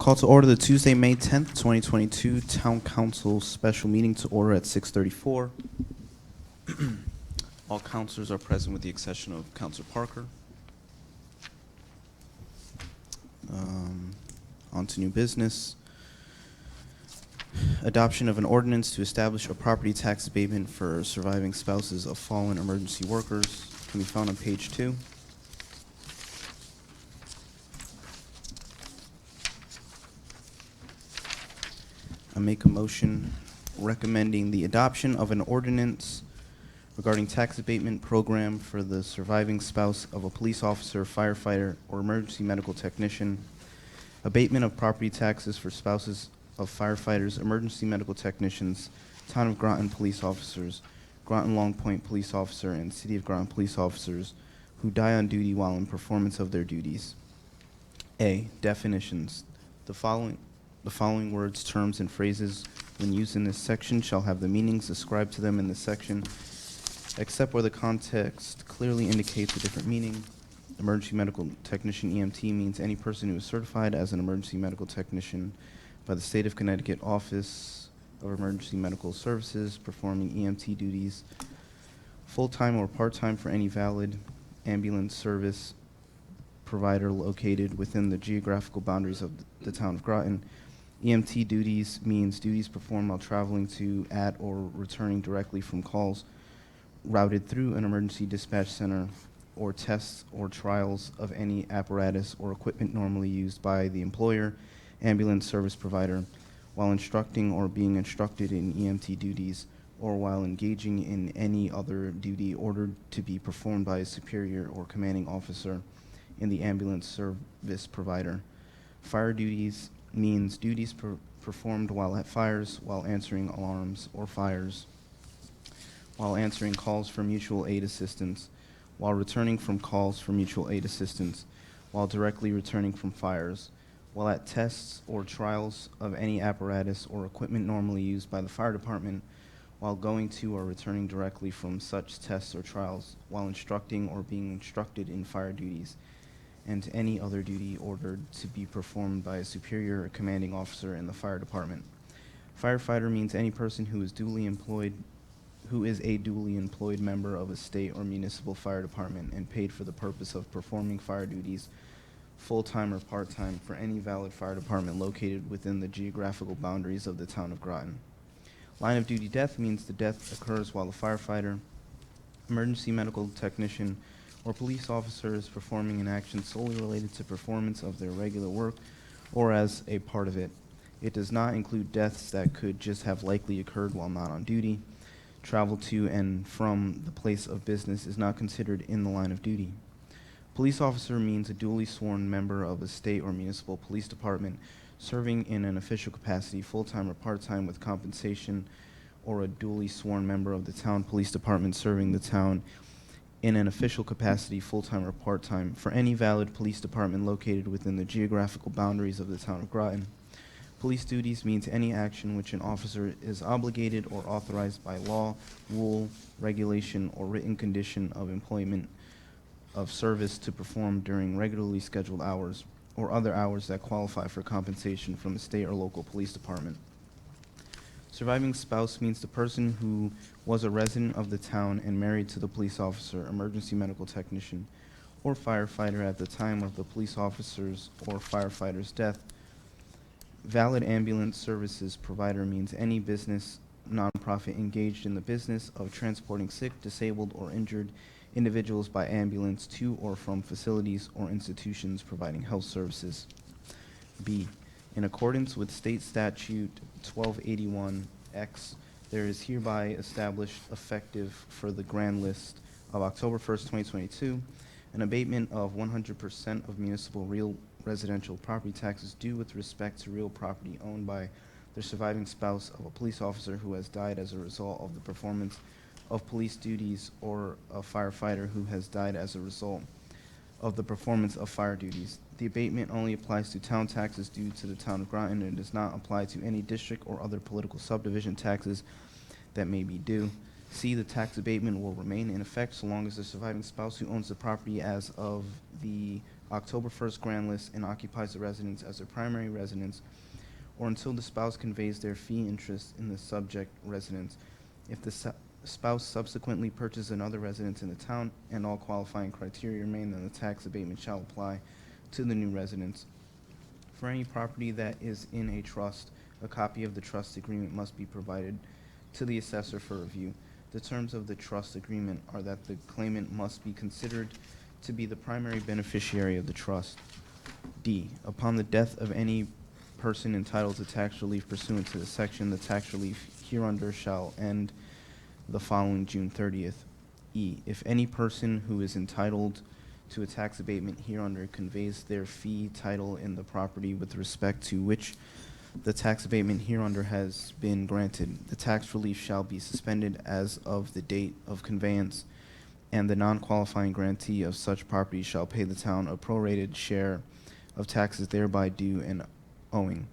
Call to order the Tuesday, May 10th, 2022 Town Council special meeting to order at 6:34. All councilors are present with the exception of Councillor Parker. On to new business. Adoption of an ordinance to establish a property tax abatement for surviving spouses of fallen emergency workers can be found on page 2. I make a motion recommending the adoption of an ordinance regarding tax abatement program for the surviving spouse of a police officer, firefighter, or emergency medical technician, abatement of property taxes for spouses of firefighters, emergency medical technicians, Town of Groton police officers, Groton Long Point police officer, and City of Groton police officers who die on duty while in performance of their duties. A. Definitions. The following words, terms, and phrases when used in this section shall have the meanings ascribed to them in this section, except where the context clearly indicates a different meaning. Emergency medical technician, EMT, means any person who is certified as an emergency medical technician by the State of Connecticut Office of Emergency Medical Services performing EMT duties full-time or part-time for any valid ambulance service provider located within the geographical boundaries of the Town of Groton. EMT duties means duties performed while traveling to, at, or returning directly from calls routed through an emergency dispatch center, or tests or trials of any apparatus or equipment normally used by the employer, ambulance service provider, while instructing or being instructed in EMT duties, or while engaging in any other duty ordered to be performed by a superior or commanding officer in the ambulance service provider. Fire duties means duties performed while at fires, while answering alarms or fires, while answering calls for mutual aid assistance, while returning from calls for mutual aid assistance, while directly returning from fires, while at tests or trials of any apparatus or equipment normally used by the fire department, while going to or returning directly from such tests or trials, while instructing or being instructed in fire duties, and any other duty ordered to be performed by a superior or commanding officer in the fire department. Firefighter means any person who is a duly employed member of a state or municipal fire department and paid for the purpose of performing fire duties full-time or part-time for any valid fire department located within the geographical boundaries of the Town of Groton. Line of duty death means the death occurs while a firefighter, emergency medical technician, or police officer is performing an action solely related to performance of their regular work or as a part of it. It does not include deaths that could just have likely occurred while not on duty. Travel to and from the place of business is not considered in the line of duty. Police officer means a duly sworn member of a state or municipal police department serving in an official capacity, full-time or part-time with compensation, or a duly sworn member of the town police department serving the town in an official capacity, full-time or part-time, for any valid police department located within the geographical boundaries of the Town of Groton. Police duties means any action which an officer is obligated or authorized by law, rule, regulation, or written condition of employment of service to perform during regularly scheduled hours or other hours that qualify for compensation from the state or local police department. Surviving spouse means the person who was a resident of the town and married to the police officer, emergency medical technician, or firefighter at the time of the police officer's or firefighter's death. Valid ambulance services provider means any business, nonprofit engaged in the business of transporting sick, disabled, or injured individuals by ambulance to or from facilities or institutions providing health services. B. In accordance with State Statute 1281X, there is hereby established effective for the grand list of October 1st, 2022, an abatement of 100% of municipal real residential property taxes due with respect to real property owned by the surviving spouse of a police officer who has died as a result of the performance of police duties, or a firefighter who has died as a result of the performance of fire duties. The abatement only applies to town taxes due to the Town of Groton and does not apply to any district or other political subdivision taxes that may be due. C, the tax abatement will remain in effect so long as the surviving spouse who owns the property as of the October 1st grand list and occupies the residence as their primary residence, or until the spouse conveys their fee interest in the subject residence. If the spouse subsequently purchases another residence in the town and all qualifying criteria remain, then the tax abatement shall apply to the new residence. For any property that is in a trust, a copy of the trust agreement must be provided to the assessor for review. The terms of the trust agreement are that the claimant must be considered to be the primary beneficiary of the trust. D, upon the death of any person entitled to tax relief pursuant to the section, the tax relief hereunder shall end the following June 30th. E, if any person who is entitled to a tax abatement hereunder conveys their fee title in the property with respect to which the tax abatement hereunder has been granted, the tax relief shall be suspended as of the date of conveyance, and the non-qualifying grantee of such property shall pay the town a prorated share of taxes thereby due and owing.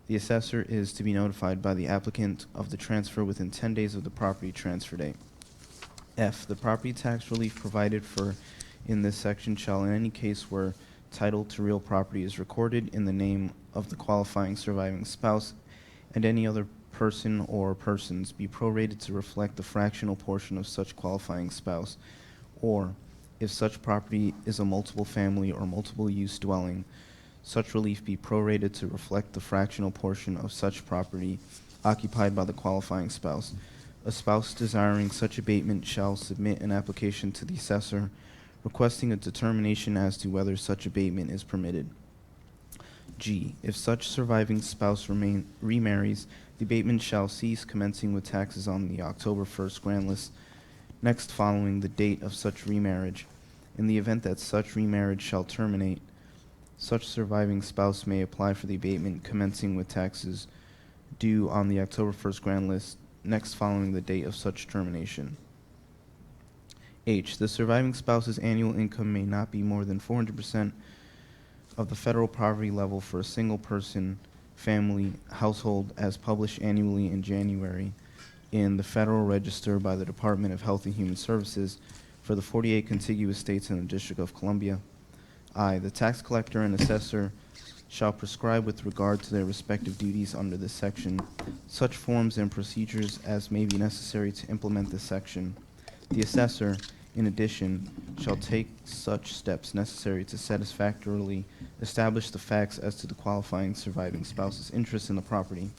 The assessor is to be notified by the applicant of the transfer within 10 days of the property transfer date. F, the property tax relief provided for in this section shall, in any case where title to real property is recorded in the name of the qualifying surviving spouse and any other person or persons, be prorated to reflect the fractional portion of such qualifying spouse, or if such property is a multiple family or multiple use dwelling, such relief be prorated to reflect the fractional portion of such property occupied by the qualifying spouse. A spouse desiring such abatement shall submit an application to the assessor requesting a determination as to whether such abatement is permitted. G, if such surviving spouse remarries, the abatement shall cease commencing with taxes on the October 1st grand list next following the date of such remarriage. In the event that such remarriage shall terminate, such surviving spouse may apply for the abatement commencing with taxes due on the October 1st grand list next following the date of such termination. H, the surviving spouse's annual income may not be more than 400% of the federal poverty level for a single person family household as published annually in January in the Federal Register by the Department of Health and Human Services for the 48 contiguous states and the District of Columbia. I, the tax collector and assessor shall prescribe with regard to their respective duties under this section such forms and procedures as may be necessary to implement this section. The assessor, in addition, shall take such steps necessary to satisfactorily establish the facts as to the qualifying surviving spouse's interest in the property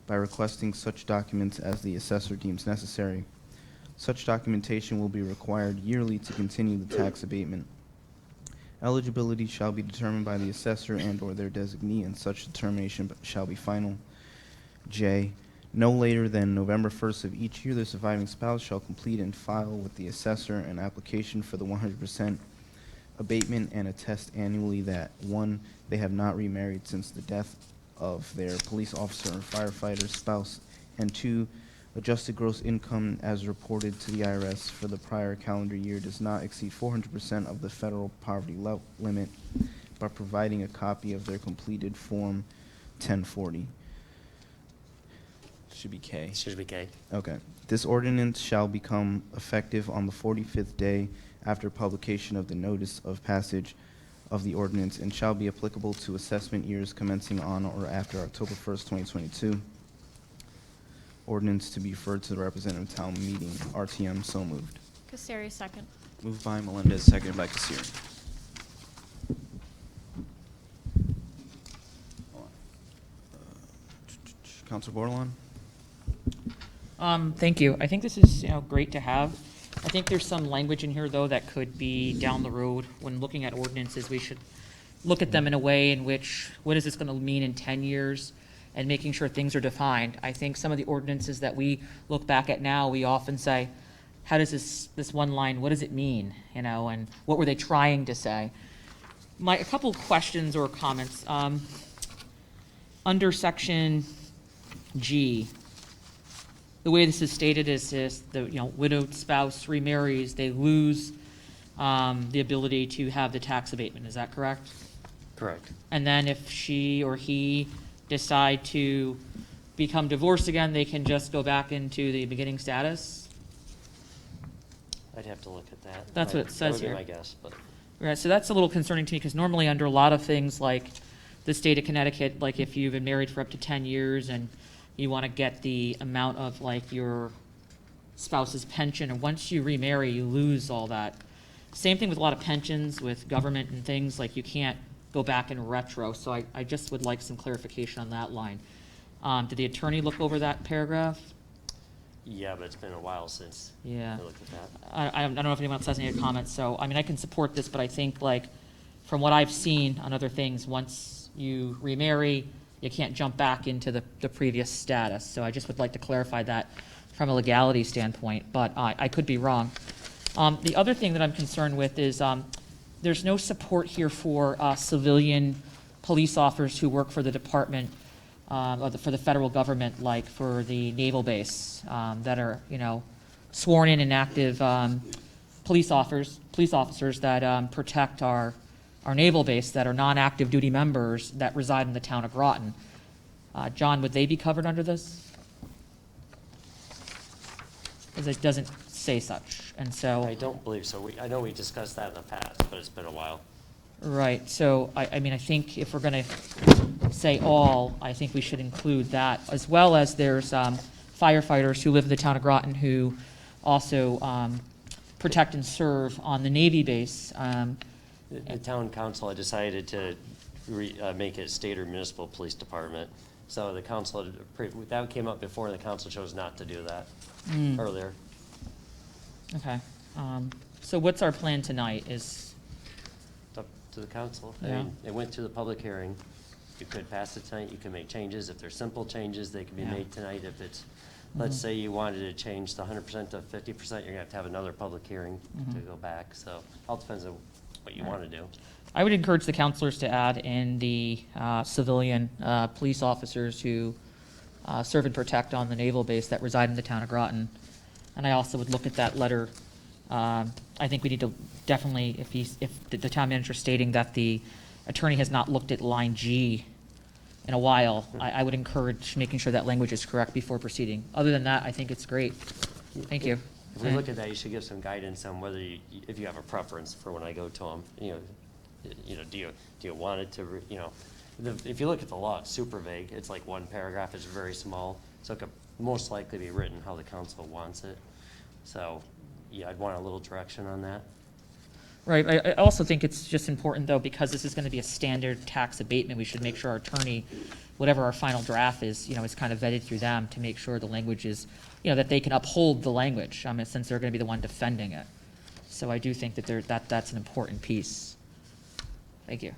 by requesting such documents as the assessor deems necessary. Such documentation will be required yearly to continue the tax abatement. Eligibility shall be determined by the assessor and/or their designee, and such determination shall be final. J, no later than November 1st of each year, the surviving spouse shall complete and file with the assessor an application for the 100% abatement and attest annually that 1, they have not remarried since the death of their police officer or firefighter spouse, and 2, adjusted gross income as reported to the IRS for the prior calendar year does not exceed 400% of the federal poverty limit, by providing a copy of their completed Form 1040. Should be K. Should be K. Okay. This ordinance shall become effective on the 45th day after publication of the notice of passage of the ordinance and shall be applicable to assessment years commencing on or after October 1st, 2022. Ordinance to be referred to the representative town meeting. RTM, so moved. Kasseri, second. Moved by Melendez, seconded by Kassir. Councilor Bordelon? Thank you. I think this is, great to have. I think there's some language in here, though, that could be down the road. When looking at ordinances, we should look at them in a way in which, what is this going to mean in 10 years, and making sure things are defined. I think some of the ordinances that we look back at now, we often say, how does this one line, what does it mean, and what were they trying to say? A couple questions or comments. Under section G, the way this is stated is this: the widowed spouse remarries, they lose the ability to have the tax abatement. Is that correct? Correct. And then if she or he decide to become divorced again, they can just go back into the beginning status? I'd have to look at that. That's what it says That would here. be my guess, but Right, so that's a little concerning to me, because normally under a lot of things like the state of Connecticut, like if you've been married for up to 10 years and you want to get the amount of like your spouse's pension, and once you remarry, you lose all that. Same thing with a lot of pensions with government and things, like you can't go back in retro, so I just would like some clarification on that line. Did the attorney look over that paragraph? Yeah, but it's been a while since Yeah. I looked at that. I don't know if anyone else has any comments, so, I mean, I can support this, but I think, like, from what I've seen on other things, once you remarry, you can't jump back into the previous status, so I just would like to clarify that from a legality standpoint, but I could be wrong. The other thing that I'm concerned with is, there's no support here for civilian police officers who work for the department, for the federal government, like for the naval base, that are, you know, sworn in and active police officers that protect our naval base, that are non-active duty members that reside in the town of Groton. John, would they be covered under this? Because it doesn't say such, and so. I don't believe so. I know we discussed that in the past, but it's been a while. Right, so I mean, I think if we're gonna say all, I think we should include that, as well as there's firefighters who live in the town of Groton who also protect and serve on the Navy base. The town council had decided to make it state or municipal police department. So the council, that came up before, and the council chose not to do that earlier. Okay, so what's our plan tonight is, It's up to the council. I Yeah. mean, it went through the public hearing. You could pass it tonight, you can make changes. If they're simple changes, they can be Yeah. made tonight. If it's, let's say you wanted to change the 100% to 50%, you're gonna have to have another public hearing to go back. So all depends on what you want to do. I would encourage the counselors to add in the civilian police officers who serve and protect on the naval base that reside in the town of Groton. And I also would look at that letter. I think we need to definitely, if the town manager stating that the attorney has not looked at line G in a while, I would encourage making sure that language is correct before proceeding. Other than that, I think it's great. Thank you. If we look at that, you should give some guidance on whether if you have a preference for when I go to them. Do you want it to, if you look at the law, it's super vague. It's like one paragraph, it's very small, so it could most likely be written how the council wants it. So, yeah, I'd want a little direction on that. Right, I also think it's just important, though, because this is gonna be a standard tax abatement, we should make sure our attorney, whatever our final draft is, is kind of vetted through them to make sure the language is, that they can uphold the language, since they're gonna be the one defending it. So I do think that that's an important piece. Thank you.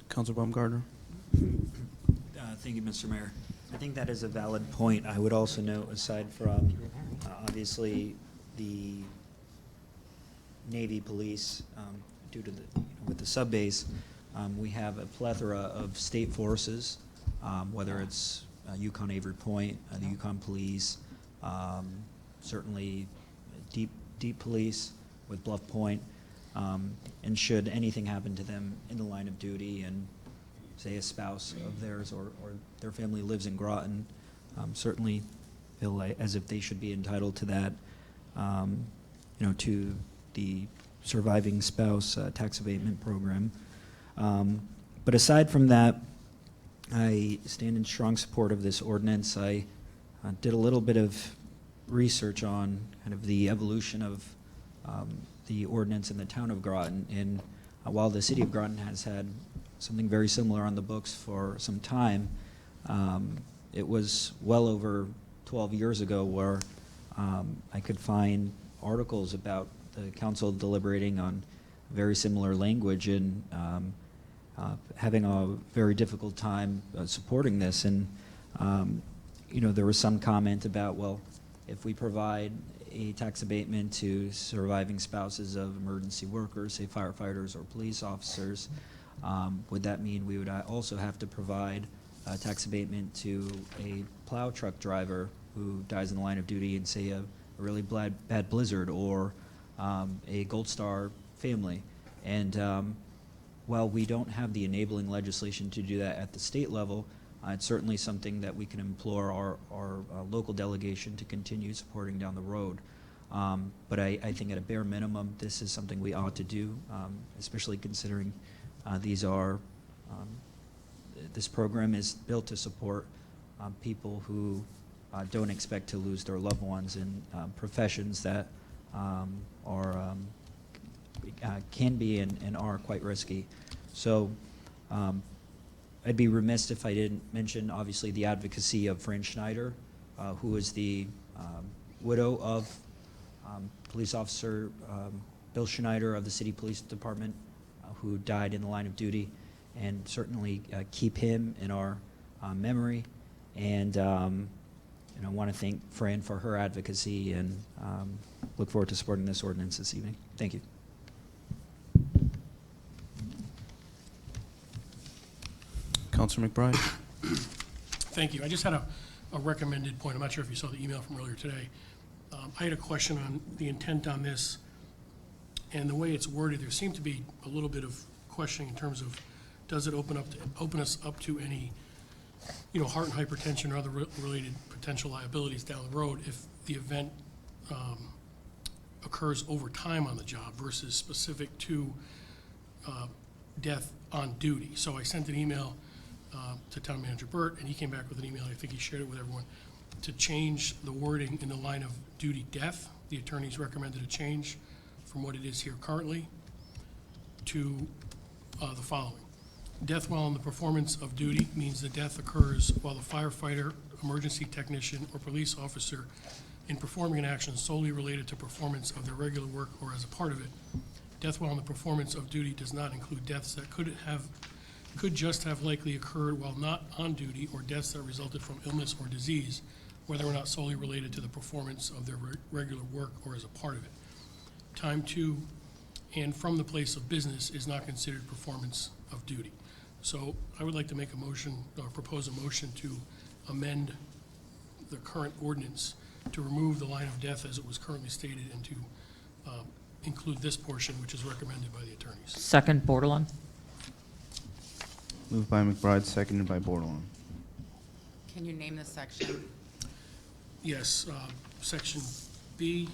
Councilor Baumgartner. Thank you, Mr. Mayor. I think that is a valid point. I would also note, aside from obviously the Navy police, due to with the subbase, we have a plethora of state forces, whether it's Yukon Avery Point, the Yukon Police, certainly deep police with Bluff Point, and should anything happen to them in the line of duty, and say a spouse of theirs or their family lives in Groton, certainly feel like as if they should be entitled to that, to the surviving spouse tax abatement program. But aside from that, I stand in strong support of this ordinance. I did a little bit of research on kind of the evolution of the ordinance in the town of Groton. And while the city of Groton has had something very similar on the books for some time, it was well over 12 years ago where I could find articles about the council deliberating on very similar language and having a very difficult time supporting this. And there was some comment about, well, if we provide a tax abatement to surviving spouses of emergency workers, say firefighters or police officers, would that mean we would also have to provide a tax abatement to a plow truck driver who dies in the line of duty in, say, a really bad blizzard, or a Gold Star family? And while we don't have the enabling legislation to do that at the state level, it's certainly something that we can implore our local delegation to continue supporting down the road. But I think at a bare minimum, this is something we ought to do, especially considering this program is built to support people who don't expect to lose their loved ones in professions that can be and are quite risky. So I'd be remiss if I didn't mention, obviously, the advocacy of Fran Schneider, who is the widow of police officer Bill Schneider of the City Police Department, who died in the line of duty, and certainly keep him in our memory. And I want to thank Fran for her advocacy, and look forward to supporting this ordinance this evening. Thank you. Councillor McBride. Thank you. I just had a recommended point. I'm not sure if you saw the email from earlier today. I had a question on the intent on this and the way it's worded. There seemed to be a little bit of questioning in terms of, does it open us up to any, heart and hypertension or other related potential liabilities down the road if the event occurs over time on the job versus specific to death on duty. So I sent an email to Town Manager Burt, and he came back with an email, I think he shared it with everyone, to change the wording in the line of duty death. The attorneys recommended a change from what it is here currently to the following. Death while in the performance of duty means the death occurs while the firefighter, emergency technician, or police officer in performing an action solely related to performance of their regular work or as a part of it. Death while in the performance of duty does not include deaths that could just have likely occurred while not on duty, or deaths that resulted from illness or disease, whether or not solely related to the performance of their regular work or as a part of it. Time to and from the place of business is not considered performance of duty. So I would like to make a motion, or propose a motion to amend the current ordinance to remove the line of death as it was currently stated and to include this portion, which is recommended by the attorneys. Second, Bordelon. Moved by McBride, seconded by Bordelon. Can you name the section? Yes, section B.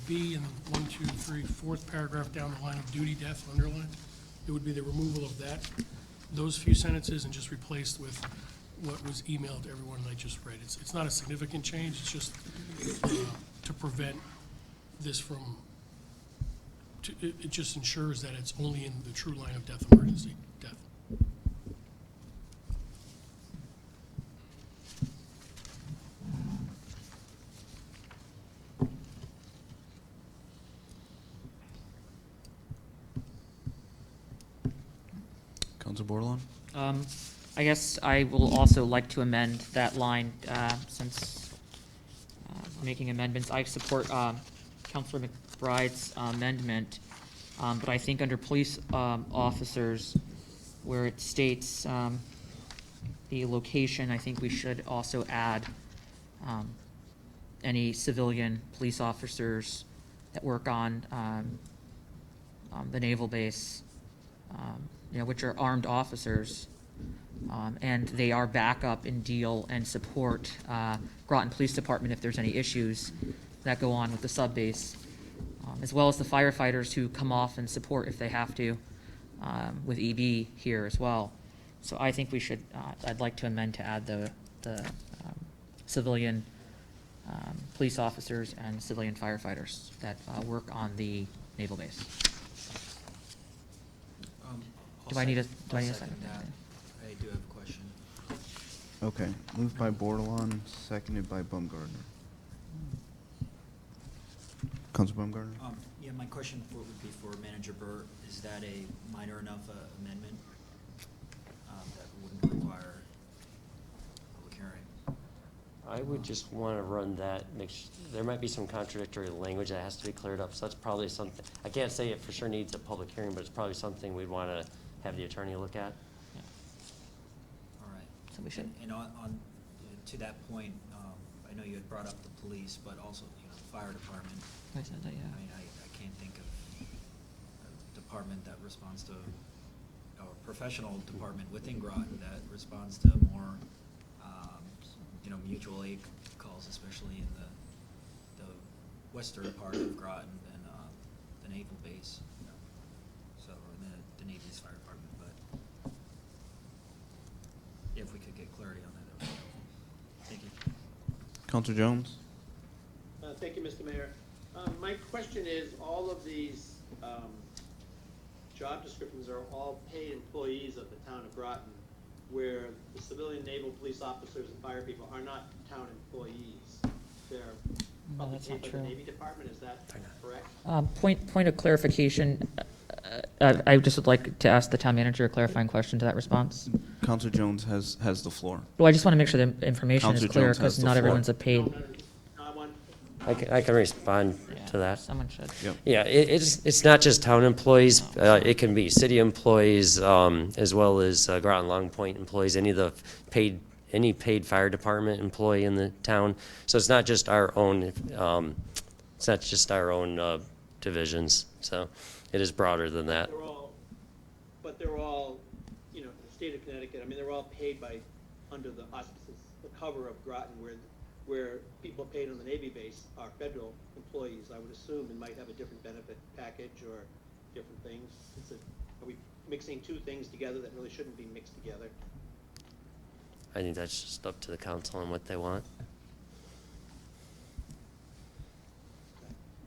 B in the 1, 2, 3, 4th paragraph down the line of duty death underlined. It would be the removal of those few sentences, and just replaced with what was emailed to everyone and I just read. It's not a significant change, it's just to prevent this from, it just ensures that it's only in the true line of death, emergency death. Councilor Bordelon. I guess I will also like to amend that line, since making amendments. I support Councilor McBride's amendment, but I think under police officers, where it states the location, I think we should also add any civilian police officers that work on the naval base, which are armed officers, and they are backup and deal and support Groton Police Department if there's any issues that go on with the sub base, as well as the firefighters who come off and support if they have to with EB here as well. So I think we should, I'd like to amend to add the civilian police officers and civilian firefighters that work on the naval base. Do I need a second? That. I do have a question. Okay, moved by Bordelon, seconded by Baumgartner. Councilor Baumgartner. Yeah, my question would be for Manager Burt. Is that a minor enough amendment that wouldn't require public hearing? I would just want to run that, there might be some contradictory language that has to be cleared up, so that's probably something, I can't say it for sure needs a public hearing, but it's probably something we'd want to have the attorney look at. All right. So we should. And on to that point, I know you had brought up the police, but also the fire department. I said that, yeah. I mean, I can't think of a department that responds to, or a professional department within Groton that responds to more mutual aid calls, especially in the western part of Groton than the naval base, so, or the Navy's fire department, but if we could get clarity on that, that would be helpful. Thank you. Councillor Jones? Thank you, Mr. Mayor. My question is, all of these job descriptions are all paid employees of the town of Groton, where the civilian, naval, police officers, and fire people are not town employees. They're No, probably that's paid not by true. the Navy Department, is that correct? Point of clarification, I just would like to ask the town manager a clarifying question to that response. Councillor Jones has the floor. Well, I just want to make sure the information is Councilor clear, Jones has because the not floor. everyone's a No, paid. no, I want, I can respond to that. Someone should. Yep. Yeah, it's not just town employees, it can be city employees, as well as Groton Long Point employees, any paid fire department employee in the town. So it's not just our own, divisions, so it is broader than that. they're all, the state of Connecticut, I mean, they're all paid under the auspices, the cover of Groton, where people paid on the Navy base are federal employees, I would assume, and might have a different benefit package or different things. Are we mixing two things together that really shouldn't be mixed together? I think that's just up to the council and what they want.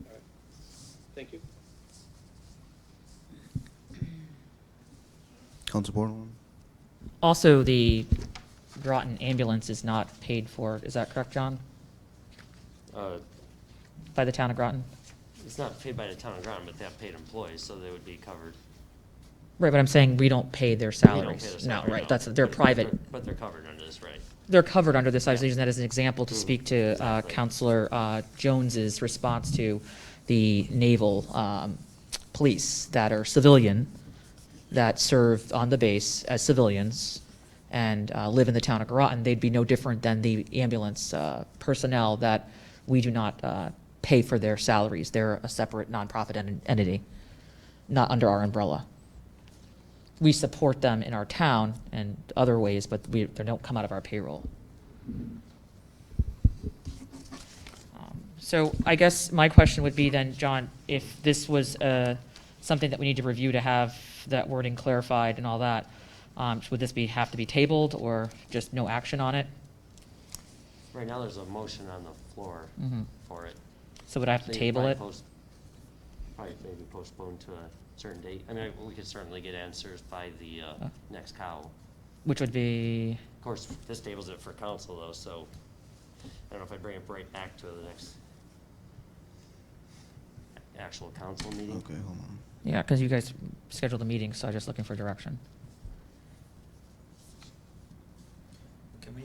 All right. Thank you. Councillor Bordelon? Also, the Groton ambulance is not paid for, is that correct, John? By the town of Groton? It's not paid by the town of Groton, but they have paid employees, so they would be covered. Right, but I'm saying we don't pay their We don't pay salaries. their salary, No, right, no. they're But private. But they're covered under this, right? They're covered under this. I was Yeah. using that as an example to Mhm. speak to Exactly. Councillor Jones's response to the naval police that are civilian, that serve on the base as civilians and live in the town of Groton. They'd be no different than the ambulance personnel that we do not pay for their salaries. They're a separate nonprofit entity, not under our umbrella. We support them in our town and other ways, but they don't come out of our payroll. So I guess my question would be then, John, if this was something that we need to review to have that wording clarified and all that, would this have to be tabled or just no action on it? Right now, there's a motion on the floor Mhm. for it. So would I have to So you'd table probably it? Probably maybe postpone to a certain date. I mean, we could certainly get answers by the next cow. Which would be, Of course, this tables it for council though, so I don't know if I bring it right back to the next actual council meeting. Okay, hold on. yeah, because you guys scheduled a meeting, so I'm just looking for direction. Can we,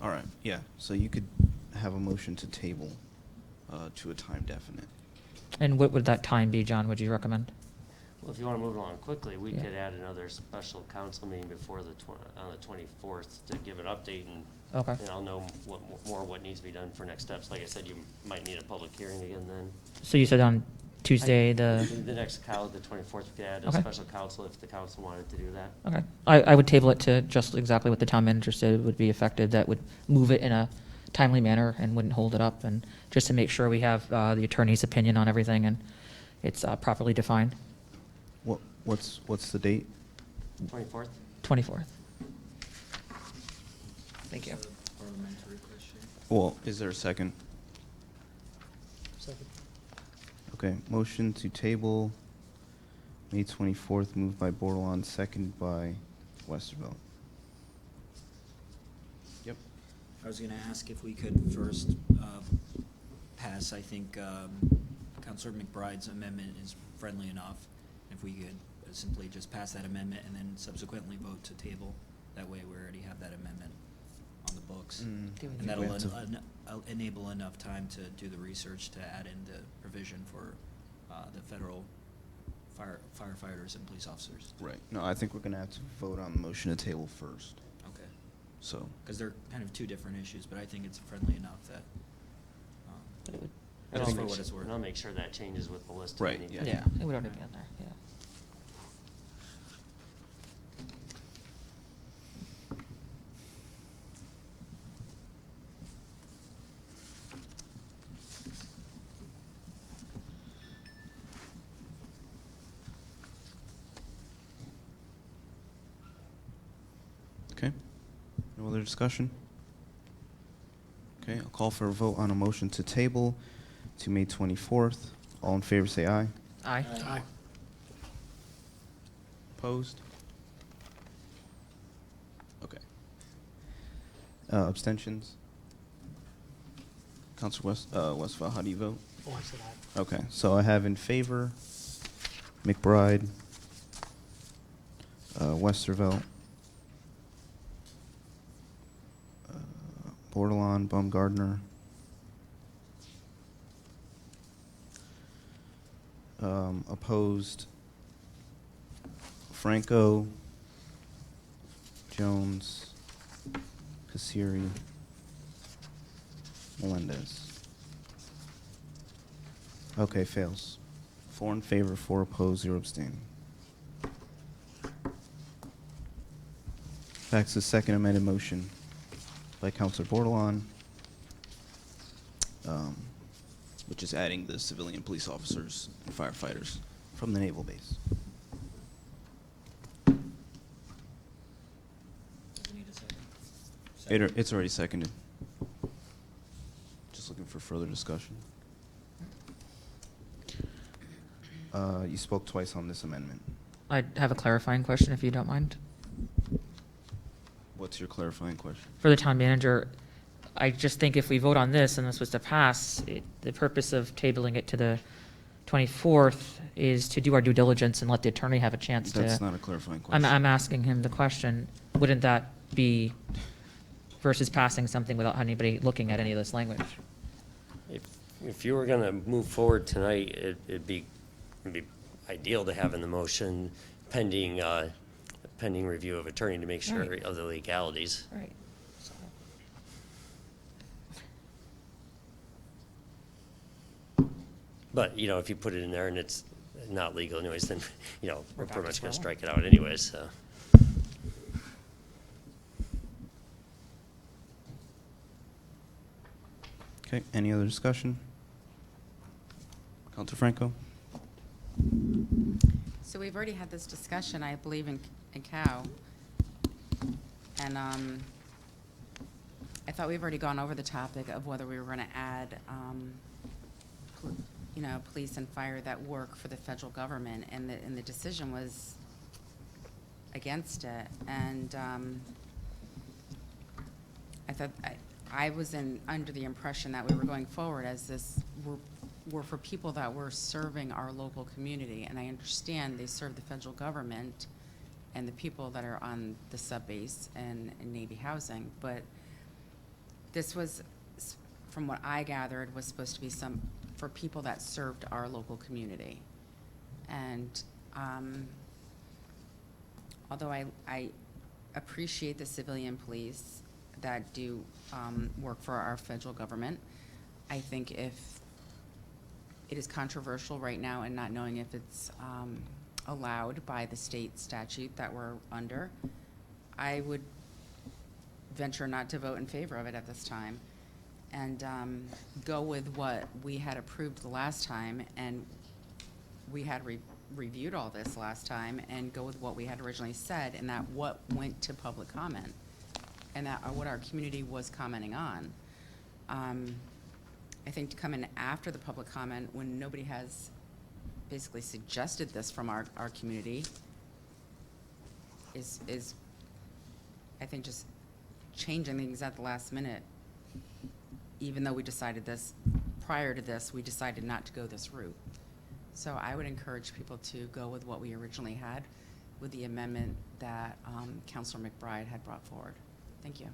All right, yeah, so you could have a motion to table to a time definite. And what would that time be, John, would you recommend? Well, if you want to move along quickly, we Yeah. could add another special council meeting before on the 24th to give an update and Okay. I'll know what needs to be done for next steps. Like I said, you might need a public hearing again then. So you said on Tuesday, The next cow, the 24th, we could add a Okay. special council if the council wanted to do that. okay. I would table it to just exactly what the town manager said would be effective. That would move it in a timely manner and wouldn't hold it up. And just to make sure we have the attorney's opinion on everything and it's properly defined. What's the date? 24th? 24th. Thank you. Parliamentary question. Well, is there a second? second. Okay, motion to table May 24th, moved by Bordelon, seconded by Westervelt. Yep. I was gonna ask if we could first pass, I think Councillor Mcbride's amendment is friendly enough. If we could simply just pass that amendment and then subsequently vote to table, that way we already have that amendment on the books. Do we And need that'll We have to- enable enough time to do the research to add in the provision for the federal firefighters and police officers. Right. No, I think we're gonna have to vote on the motion to table first, Okay. so. Because they're kind of two different issues, but I think it's friendly enough that, But it would, And just I'll for make what sure- it's worth. and I'll make sure that changes with the list. if Right, anything. yeah. it would already be on there, yeah. Okay. No other discussion? Okay, I'll call for a vote on a motion to table to May 24th. All in favor, say aye. Aye. Aye. Opposed? Okay. Abstentions? Councilor Westphal, how do you vote? Oh, I said aye. Okay, so I have in favor McBride, Westervelt, Bordelon, Baumgardner, opposed Franco, Jones, Kasiri, Melendez. Okay, fails. 4 in favor, 4 opposed, 0 abstaining. Back to the second amended motion by Councilor Bordelon, which is adding the civilian police officers and firefighters from the naval base. It's already seconded. Just looking for further discussion. You spoke twice on this amendment. I have a clarifying question, if you don't mind. What's your clarifying question? For the town manager, I just think if we vote on this and this was to pass, the purpose of tabling it to the 24th is to do our due diligence and let the attorney have a chance to. That's not a clarifying question. I'm asking him the question, wouldn't that be versus passing something without anybody looking at any of this language? If you were gonna move forward tonight, it'd be ideal to have in the motion pending review of attorney to make sure Right. of the legalities. Right. But, if you put it in there and it's not legal anyways, then, we're We're back pretty to much gonna square strike it out anyways, so. Okay, any other discussion? Councilor Franco? So we've already had this discussion, I believe, in Cow. And I thought we've already gone over the topic of whether we were going to add, police and fire that work for the federal government, and the decision was against it. And I thought, I was under the impression that we were going forward as this were for people that were serving our local community. And I understand they serve the federal government and the people that are on the sub-base and Navy housing. But this was, from what I gathered, was supposed to be for people that served our local community. And although I appreciate the civilian police that do work for our federal government, I think if it is controversial right now and not knowing if it's allowed by the state statute that we're under, I would venture not to vote in favor of it at this time, and go with what we had approved the last time, and we had reviewed all this last time, and go with what we had originally said, and that what went to public comment, and that what our community was commenting on. I think to come in after the public comment, when nobody has basically suggested this from our community, is I think just changing things at the last minute. Even though we decided this, prior to this, we decided not to go this route. So I would encourage people to go with what we originally had, with the amendment that Councillor Mcbride had brought forward. Thank you.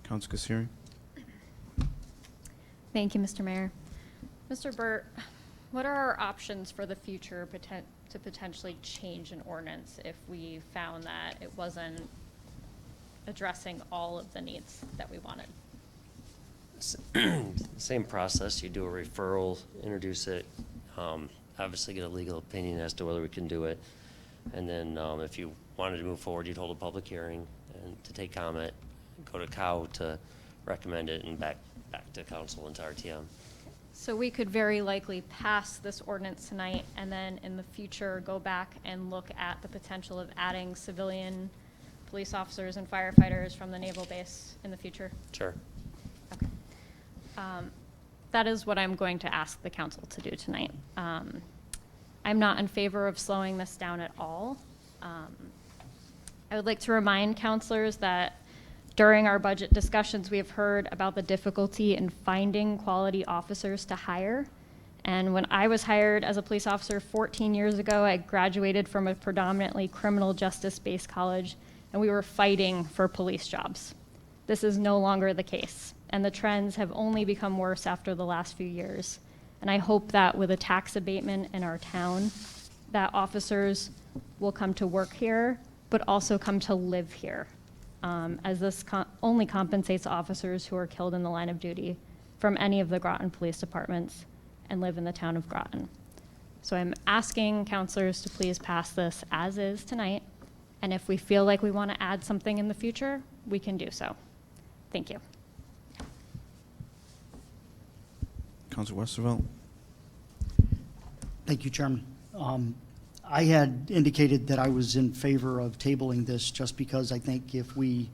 Councilor Kasiri? Thank you, Mr. Mayor. Mr. Burt, what are our options for the future to potentially change an ordinance if we found that it wasn't addressing all of the needs that we wanted? Same process, you do a referral, introduce it, obviously get a legal opinion as to whether we can do it. And then if you wanted to move forward, you'd hold a public hearing and to take comment, go to COW to recommend it, and back to council and to RTM. So we could very likely pass this ordinance tonight and then in the future go back and look at the potential of adding civilian police officers and firefighters from the naval base in the future? Sure. Okay. That is what I'm going to ask the council to do tonight. I'm not in favor of slowing this down at all. I would like to remind councilors that during our budget discussions, we have heard about the difficulty in finding quality officers to hire. And when I was hired as a police officer 14 years ago, I graduated from a predominantly criminal justice-based college, and we were fighting for police jobs. This is no longer the case, and the trends have only become worse after the last few years. And I hope that with a tax abatement in our town, that officers will come to work here, but also come to live here, as this only compensates officers who are killed in the line of duty from any of the Groton police departments and live in the town of Groton. So I'm asking councilors to please pass this as is tonight, and if we feel like we want to add something in the future, we can do so. Thank you. Councilor Westervelt. Thank you, Chairman. I had indicated that I was in favor of tabling this just because I think if we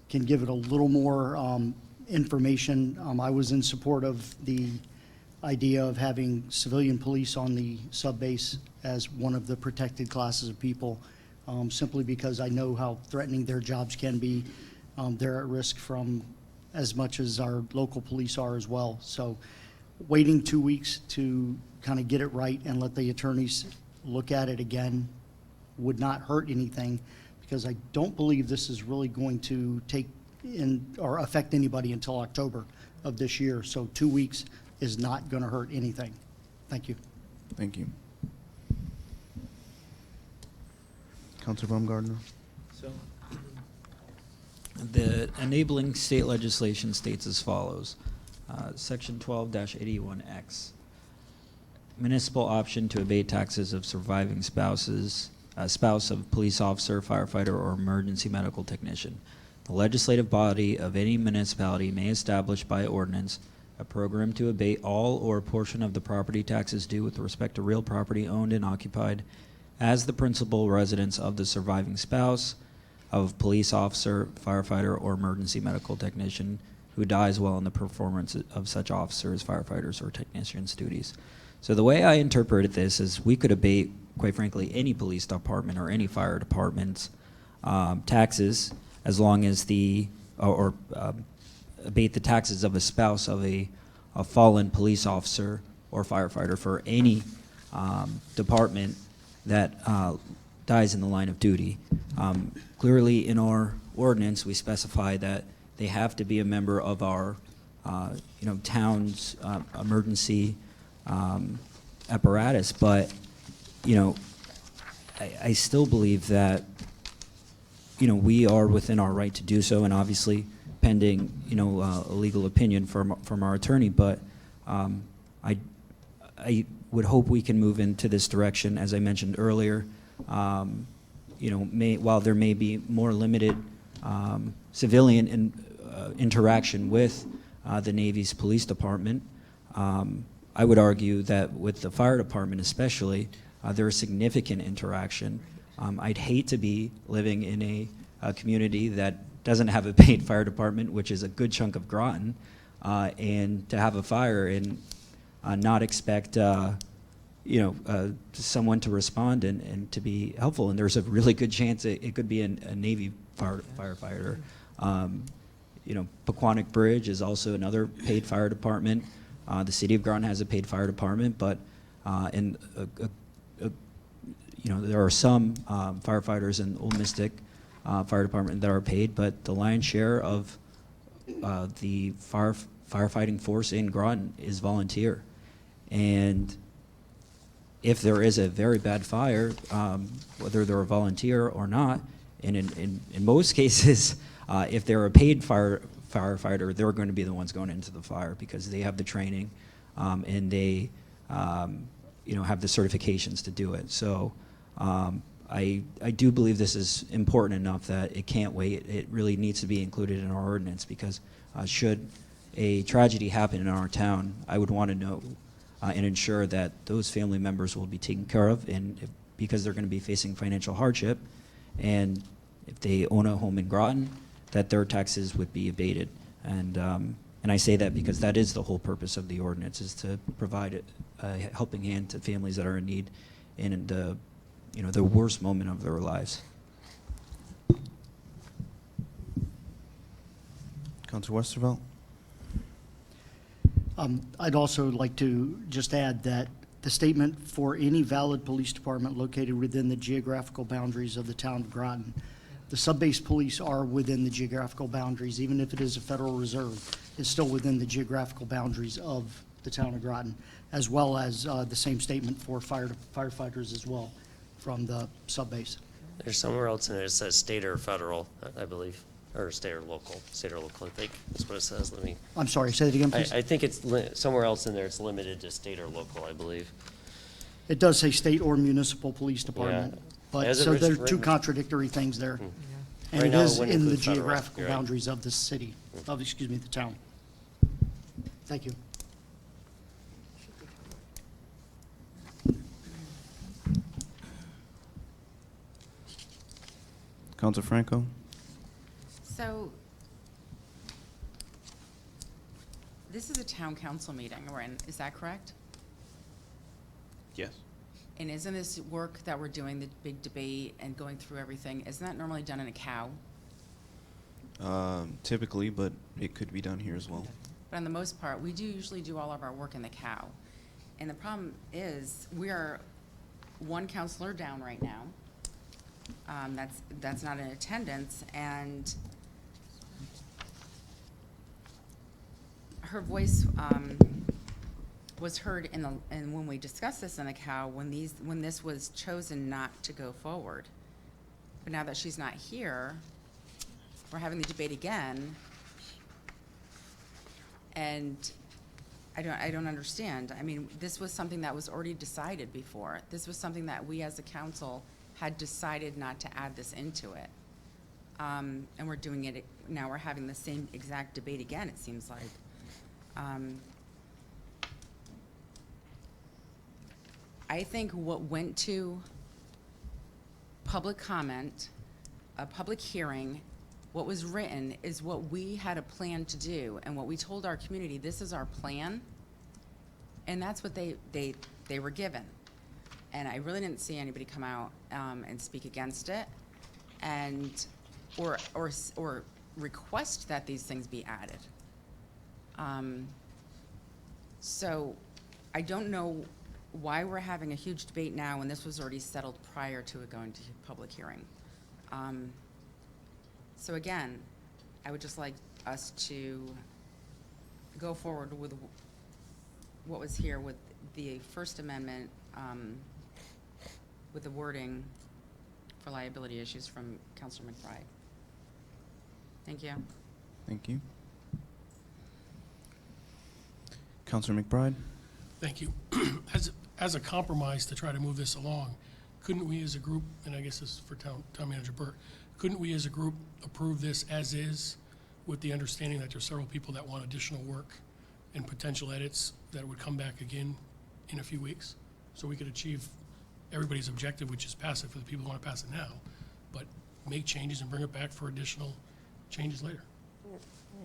can give it a little more information, I was in support of the idea of having civilian police on the sub-base as one of the protected classes of people, simply because I know how threatening their jobs can be. They're at risk from as much as our local police are as well. So waiting 2 weeks to kind of get it right and let the attorneys look at it again would not hurt anything, because I don't believe this is really going to take in or affect anybody until October of this year. So 2 weeks is not going to hurt anything. Thank you. Thank you. Councilor Baumgartner. So, the enabling state legislation states as follows. Section 12-81X. Municipal option to abate taxes of surviving spouse of police officer, firefighter, or emergency medical technician. The legislative body of any municipality may establish by ordinance a program to abate all or a portion of the property taxes due with respect to real property owned and occupied as the principal residence of the surviving spouse of police officer, firefighter, or emergency medical technician who dies while in the performance of such officers, firefighters, or technicians' duties. So the way I interpreted this is we could abate, quite frankly, any police department or any fire department's taxes as long as abate the taxes of a spouse of a fallen police officer or firefighter for any department that dies in the line of duty. Clearly in our ordinance, we specify that they have to be a member of our town's emergency apparatus, but I still believe that we are within our right to do so, and obviously pending a legal opinion from our attorney. But I would hope we can move into this direction, as I mentioned earlier. While there may be more limited civilian interaction with the Navy's police department, I would argue that with the fire department especially, there is significant interaction. I'd hate to be living in a community that doesn't have a paid fire department, which is a good chunk of Groton, and to have a fire and not expect someone to respond and to be helpful. And there's a really good chance it could be a Navy firefighter. Pequannock Bridge is also another paid fire department. The city of Groton has a paid fire department, but there are some firefighters in Old Mystic Fire Department that are paid, but the lion's share of the firefighting force in Groton is volunteer. And if there is a very bad fire, whether they're a volunteer or not, and in most cases, if they're a paid firefighter, they're going to be the ones going into the fire because they have the training and they have the certifications to do it. So I do believe this is important enough that it can't wait. It really needs to be included in our ordinance because should a tragedy happen in our town, I would want to know and ensure that those family members will be taken care of, and because they're going to be facing financial hardship, and if they own a home in Groton, that their taxes would be abated. And I say that because that is the whole purpose of the ordinance, is to provide a helping hand to families that are in need in the worst moment of their lives. Councilor Westervelt? I'd also like to just add that the statement for any valid police department located within the geographical boundaries of the town of Groton. The sub-base police are within the geographical boundaries, even if it is a federal reserve, it's still within the geographical boundaries of the town of Groton, as well as the same statement for firefighters as well from the sub-base. There's somewhere else in it, it says state or federal, I believe, or state or local, I think, that's what it says. Let me, I'm sorry, say that again, please. I think it's somewhere else in there, it's limited to state or local, I believe. It does say state or municipal police department, Yeah. but As it so was there are two written- contradictory things there. And Right it now, it is wouldn't in the include federal. geographical You're right. boundaries of the city, the town. Thank you. Councilor Franco? So, this is a town council meeting we're in, is that correct? Yes. And isn't this work that we're doing, the big debate and going through everything, isn't that normally done in a cow? Typically, but it could be done here as well. But on the most part, we do usually do all of our work in the cow. And the problem is, we are one counselor down right now. That's not in attendance, and her voice was heard and when we discussed this in the cow, when this was chosen not to go forward. But now that she's not here, we're having the debate again, and I don't understand. I mean, this was something that was already decided before. This was something that we as a council had decided not to add this into it. And we're doing it, now we're having the same exact debate again, it seems like. I think what went to public comment, a public hearing, what was written is what we had a plan to do, and what we told our community, this is our plan, and that's what they were given. And I really didn't see anybody come out and speak against it, and or request that these things be added. So I don't know why we're having a huge debate now when this was already settled prior to it going to public hearing. So again, I would just like us to go forward with what was here with the First Amendment, with the wording for liability issues from Councillor Mcbride. Thank you. Thank you. Councilor McBride? Thank you. As a compromise to try to move this along, couldn't we as a group, and I guess this is for Town Manager Burt, couldn't we as a group approve this as is with the understanding that there's several people that want additional work and potential edits that would come back again in a few weeks? So we could achieve everybody's objective, which is pass it for the people who want to pass it now, but make changes and bring it back for additional changes later.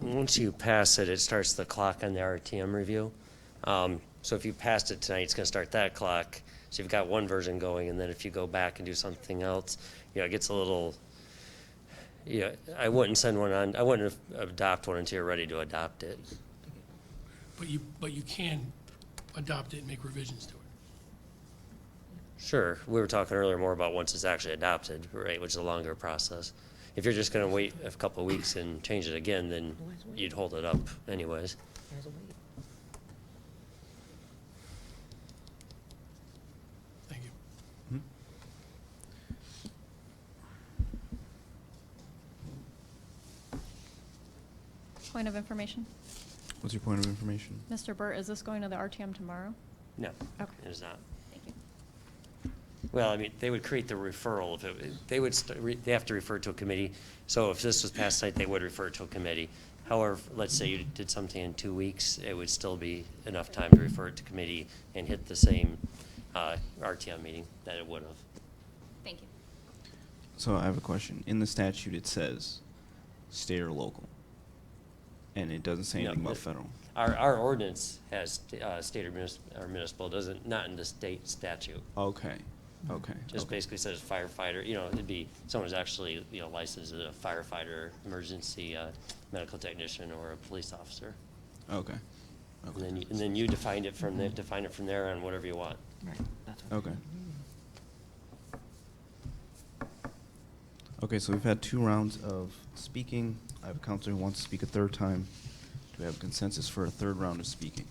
Once you pass it, it starts the clock on the RTM review. So if you passed it tonight, it's going to start that clock. So you've got one version going, and then if you go back and do something else, it gets a little, I wouldn't send one on, I wouldn't adopt one until you're ready to adopt it. But you can adopt it and make revisions to it. Sure, we were talking earlier more about once it's actually adopted, right, which is a longer process. If you're just going to wait a couple of weeks and change it again, then you'd hold it up anyways. Thank you. Point of information. What's your point of information? Mr. Burt, is this going to the RTM tomorrow? No, Okay. it is not. Thank you. Well, I mean, they would create the referral if it, they would, they have to refer to a committee. So if this was passed tonight, they would refer to a committee. However, let's say you did something in 2 weeks, it would still be enough time to refer it to committee and hit the same RTM meeting that it would have. Thank you. So I have a question. In the statute, it says state or local, and it doesn't say No, anything about it- federal. Our ordinance has state or municipal, doesn't, not in the state statute. Okay, okay. Just okay. basically says firefighter, you know, it'd be someone who's actually, you know, licensed as a firefighter, emergency medical technician, or a police officer. Okay. And then you define it from there on whatever you want. Right, that's what. Okay. Okay, so we've had 2 rounds of speaking. I have a counselor who wants to speak a 3rd time. Do we have consensus for a 3rd round of speaking?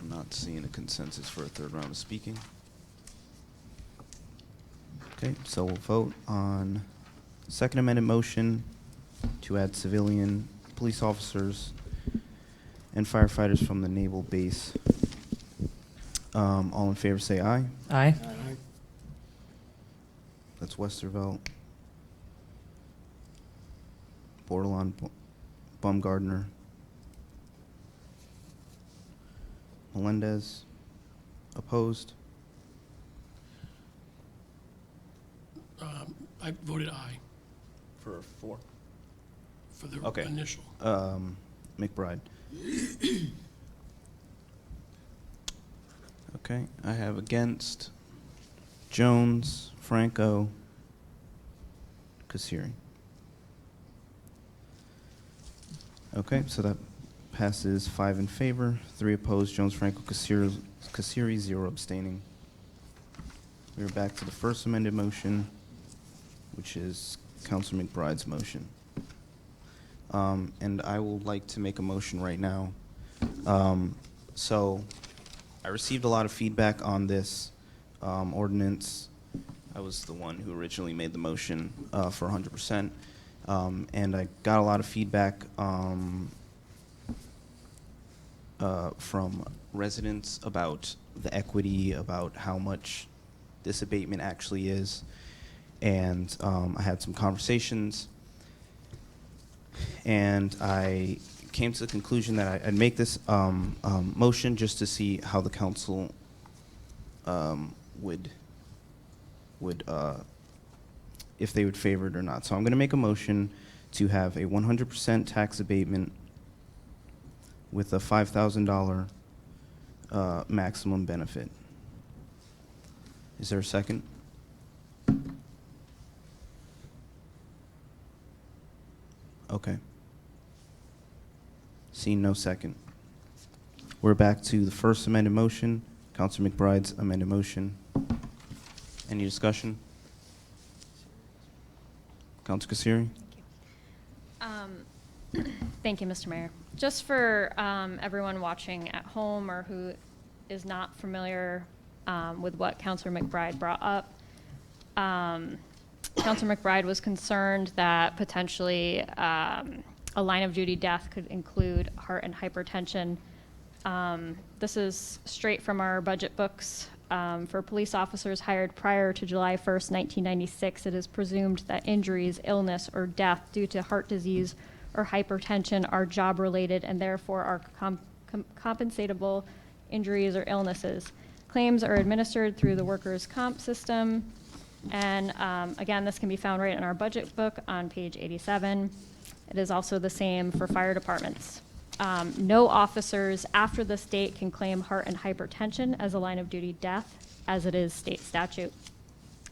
I'm not seeing a consensus for a 3rd round of speaking. Okay, so we'll vote on second amended motion to add civilian police officers and firefighters from the naval base. All in favor say aye. Aye. That's Westervelt, Bordelon, Baumgardner, Melendez. Opposed? I voted aye For 4? for the Okay. initial. McBride. Okay, I have against Jones, Franco, Kasiri. Okay, so that passes 5 in favor, 3 opposed, Jones, Franco, Kasiri, 0 abstaining. We're back to the first amended motion, which is Councilor McBride's motion. And I would like to make a motion right now. So I received a lot of feedback on this ordinance. I was the one who originally made the motion for 100%. And I got a lot of feedback from residents about the equity, about how much this abatement actually is. And I had some conversations, and I came to the conclusion that I'd make this motion just to see how the council would if they would favor it or not. So I'm going to make a motion to have a 100% tax abatement with a $5,000 maximum benefit. Is there a second? Okay. Seeing no second. We're back to the first amended motion, Councilor McBride's amended motion. Any discussion? Councilor Kasiri? Thank you, Mr. Mayor. Just for everyone watching at home or who is not familiar with what Councilor McBride brought up, Councilor McBride was concerned that potentially a line of duty death could include heart and hypertension. This is straight from our budget books. For police officers hired prior to July 1st, 1996, it is presumed that injuries, illness, or death due to heart disease or hypertension are job-related and therefore are compensatable injuries or illnesses. Claims are administered through the workers' comp system. And again, this can be found right in our budget book on page 87. It is also the same for fire departments. No officers after this date can claim heart and hypertension as a line of duty death, as it is state statute.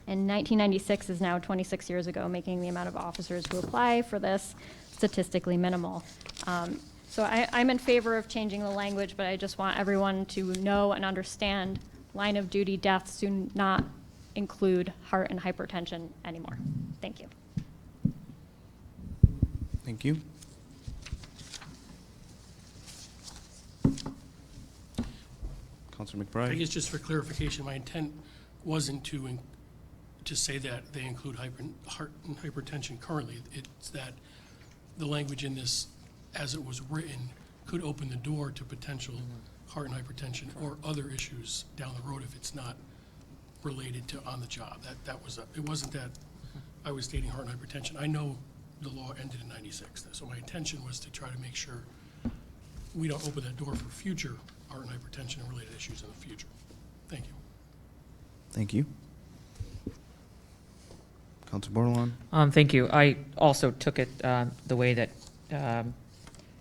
And 1996 is now 26 years ago, making the amount of officers who apply for this statistically minimal. So I'm in favor of changing the language, but I just want everyone to know and understand line of duty deaths do not include heart and hypertension anymore. Thank you. Thank you. Councilor I McBride? guess just for clarification, my intent wasn't to say that they include heart and hypertension currently. It's that the language in this, as it was written, could open the door to potential heart and hypertension or other issues down the road if it's not related to on the job. That was, it wasn't that I was stating heart and hypertension. I know the law ended in '96, so my intention was to try to make sure we don't open that door for future heart and hypertension and related issues in the future. Thank you. Thank you. Councilor Bordelon? Thank you. I also took it the way that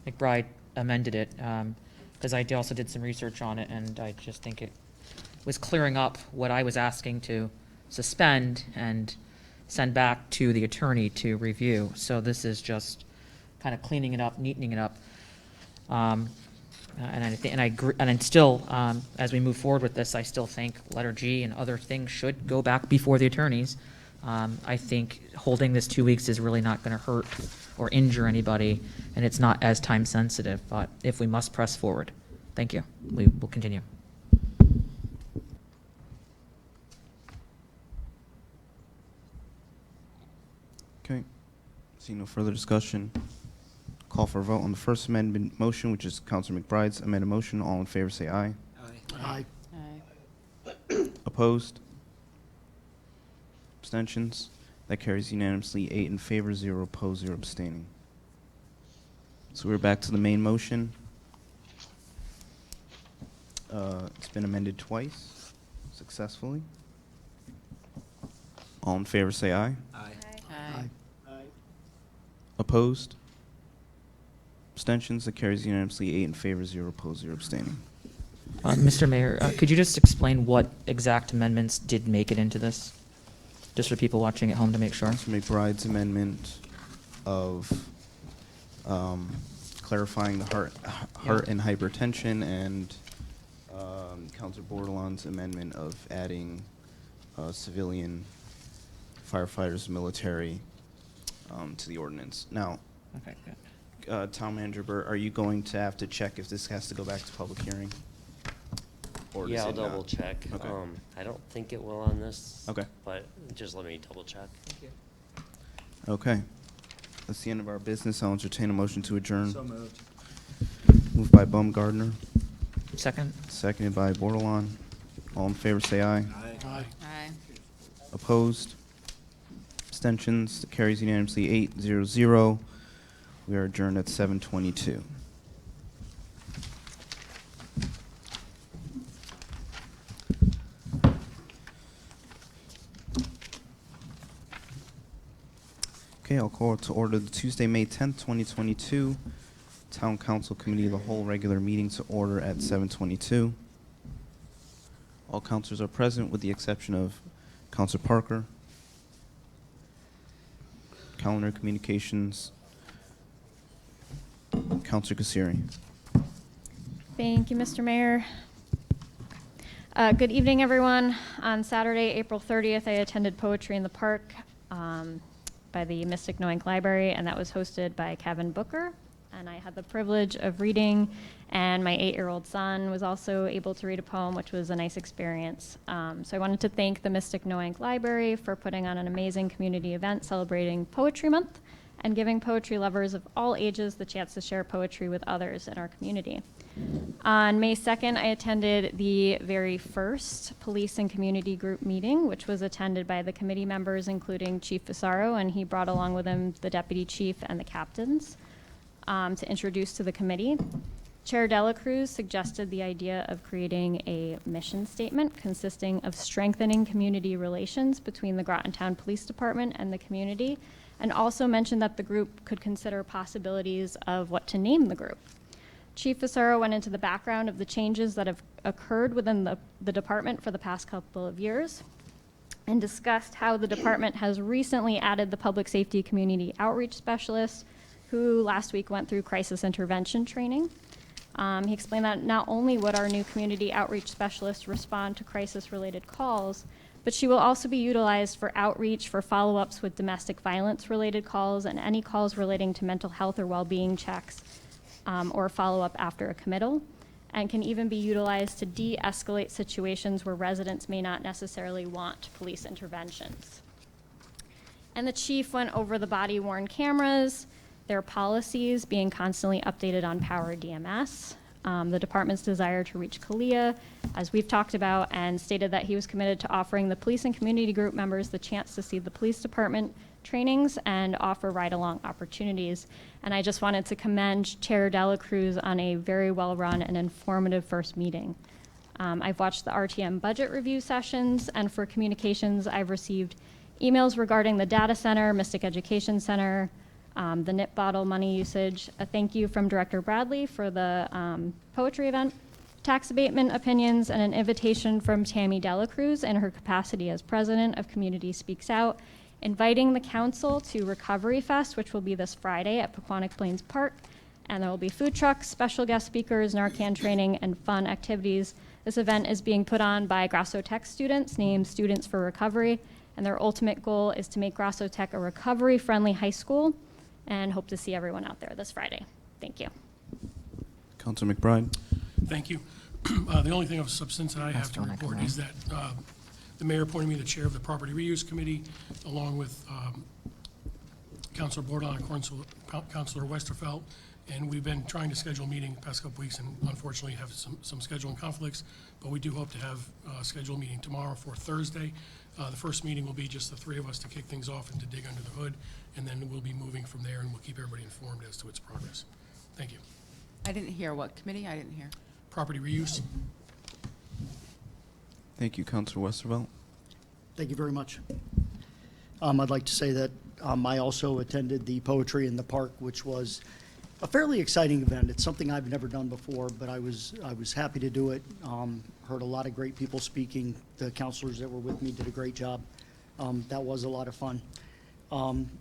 McBride amended it, because I also did some research on it, and I just think it was clearing up what I was asking to suspend and send back to the attorney to review. So this is just kind of cleaning it up, neatening it up. And I agree, and I'm still, as we move forward with this, I still think letter G and other things should go back before the attorneys. I think holding this 2 weeks is really not going to hurt or injure anybody, and it's not as time sensitive, but if we must press forward. Thank you. We will continue. Okay. See no further discussion. Call for a vote on the first amendment motion, which is Councilor McBride's amended motion. All in favor say aye. Aye. Opposed? Abstentions? That carries unanimously, 8 in favor, 0 opposed, 0 abstaining. So we're back to the main motion. It's been amended twice successfully. All in favor say aye. Aye. Opposed? Abstentions? That carries unanimously, 8 in favor, 0 opposed, 0 abstaining. Mr. Mayor, could you just explain what exact amendments did make it into this? Just for people watching at home to make sure. Councilor McBride's amendment of clarifying the heart and hypertension, and Councilor Bordelon's amendment of adding civilian firefighters, military to the ordinance. Now, Okay, good. Town Manager Burt, are you going to have to check if this has to go back to public hearing? Or does Yeah, I'll it not? double check. Okay. I don't think it will on this. Okay. But just let me double check. Okay. That's the end of our business. I'll entertain a motion to adjourn. So moved. Moved by Baumgartner, Second? seconded by Bordelon. All in favor say aye. Aye. Aye. Opposed? Abstentions? That carries unanimously, 8-0-0. We are adjourned at 7:22. Okay, I'll call to order the Tuesday, May 10th, 2022 Town Council Committee of the Whole regular meeting to order at 7:22. All councilors are present with the exception of Councilor Parker. Calendar Communications, Councilor Kassiri. Thank you, Mr. Mayor. Good evening, everyone. On Saturday, April 30th, I attended Poetry in the Park by the Mystic Noank Library, and that was hosted by Kevin Booker. And I had the privilege of reading, and my 8-year-old son was also able to read a poem, which was a nice experience. So I wanted to thank the Mystic Noank Library for putting on an amazing community event celebrating Poetry Month and giving poetry lovers of all ages the chance to share poetry with others in our community. On May 2nd, I attended the very first Police and Community Group meeting, which was attended by the committee members, including Chief Fisaro, and he brought along with him the Deputy Chief and the captains to introduce to the committee. Chair Delacruz suggested the idea of creating a mission statement consisting of strengthening community relations between the Groton Town Police Department and the community, and also mentioned that the group could consider possibilities of what to name the group. Chief Fisaro went into the background of the changes that have occurred within the department for the past couple of years and discussed how the department has recently added the public safety community outreach specialist, who last week went through crisis intervention training. He explained that not only would our new community outreach specialists respond to crisis-related calls, but she will also be utilized for outreach for follow-ups with domestic violence-related calls and any calls relating to mental health or well-being checks or follow-up after a committal, and can even be utilized to de-escalate situations where residents may not necessarily want police interventions. And the chief went over the body-worn cameras, their policies being constantly updated on Power DMS, the department's desire to reach Kalia, as we've talked about, and stated that he was committed to offering the police and community group members the chance to see the police department trainings and offer ride-along opportunities. And I just wanted to commend Chair Dela Cruz on a very well-run and informative first meeting. I've watched the RTM budget review sessions, and for communications, I've received emails regarding the data center, Mystic Education Center, the nip bottle money usage, a thank you from Director Bradley for the poetry event, tax abatement opinions, and an invitation from Tammy Dela Cruz in her capacity as president of Community Speaks Out, inviting the council to Recovery Fest, which will be this Friday at Pequannock Plains Park. And there will be food trucks, special guest speakers, Narcan training, and fun activities. This event is being put on by Grasso Tech students named Students for Recovery, and their ultimate goal is to make Grasso Tech a recovery-friendly high school, and hope to see everyone out there this Friday. Thank you. Councilor McBride. Thank you. The only thing of substance that I have to report is that the mayor appointed me the chair of the Property Reuse Committee, along with Councillor Bordelon and Councillor Westerfeld, and we've been trying to schedule a meeting the past couple weeks and unfortunately have some scheduling conflicts, but we do hope to have a scheduled meeting tomorrow for Thursday. The first meeting will be just the three of us to kick things off and to dig under the hood, and then we'll be moving from there, and we'll keep everybody informed as to its progress. Thank you. I didn't hear what committee? I didn't hear. Property reuse. Thank you, Councilor Westervelt. Thank you very much. I'd like to say that I also attended the Poetry in the Park, which was a fairly exciting event. It's something I've never done before, but I was happy to do it. Heard a lot of great people speaking. The counselors that were with me did a great job. That was a lot of fun.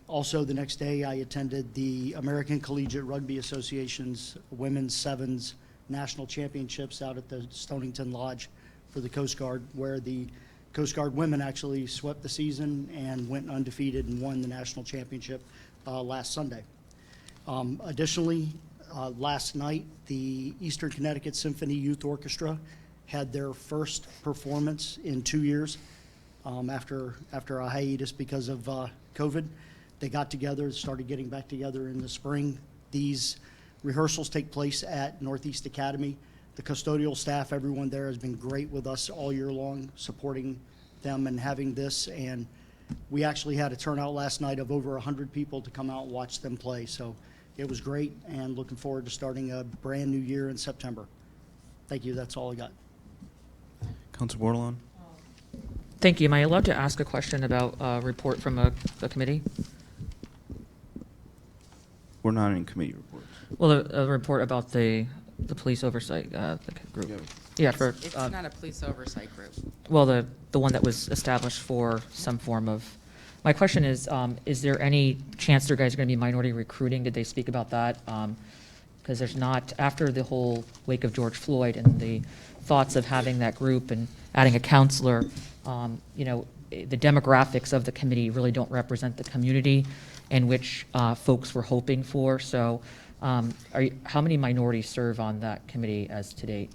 Also, the next day, I attended the American Collegiate Rugby Association's Women's Sevens National Championships out at the Stonington Lodge for the Coast Guard, where the Coast Guard women actually swept the season and went undefeated and won the national championship last Sunday. Additionally, last night, the Eastern Connecticut Symphony Youth Orchestra had their first performance in 2 years after a hiatus because of COVID. They got together, started getting back together in the spring. These rehearsals take place at Northeast Academy. The custodial staff, everyone there has been great with us all year long, supporting them and having this. And we actually had a turnout last night of over 100 people to come out and watch them play. So it was great, and looking forward to starting a brand new year in September. Thank you. That's all I got. Councilor Bordelon. Thank you. Am I allowed to ask a question about a report from a committee? We're not in committee reports. Well, a report about the police oversight the group. Yeah, for It's not a police oversight group. well, the one that was established for some form of. My question is there any chance there guys are going to be minority recruiting? Did they speak about that? Because there's not, after the whole wake of George Floyd and the thoughts of having that group and adding a counselor, you know, the demographics of the committee really don't represent the community in which folks were hoping for. So how many minorities serve on that committee as to date?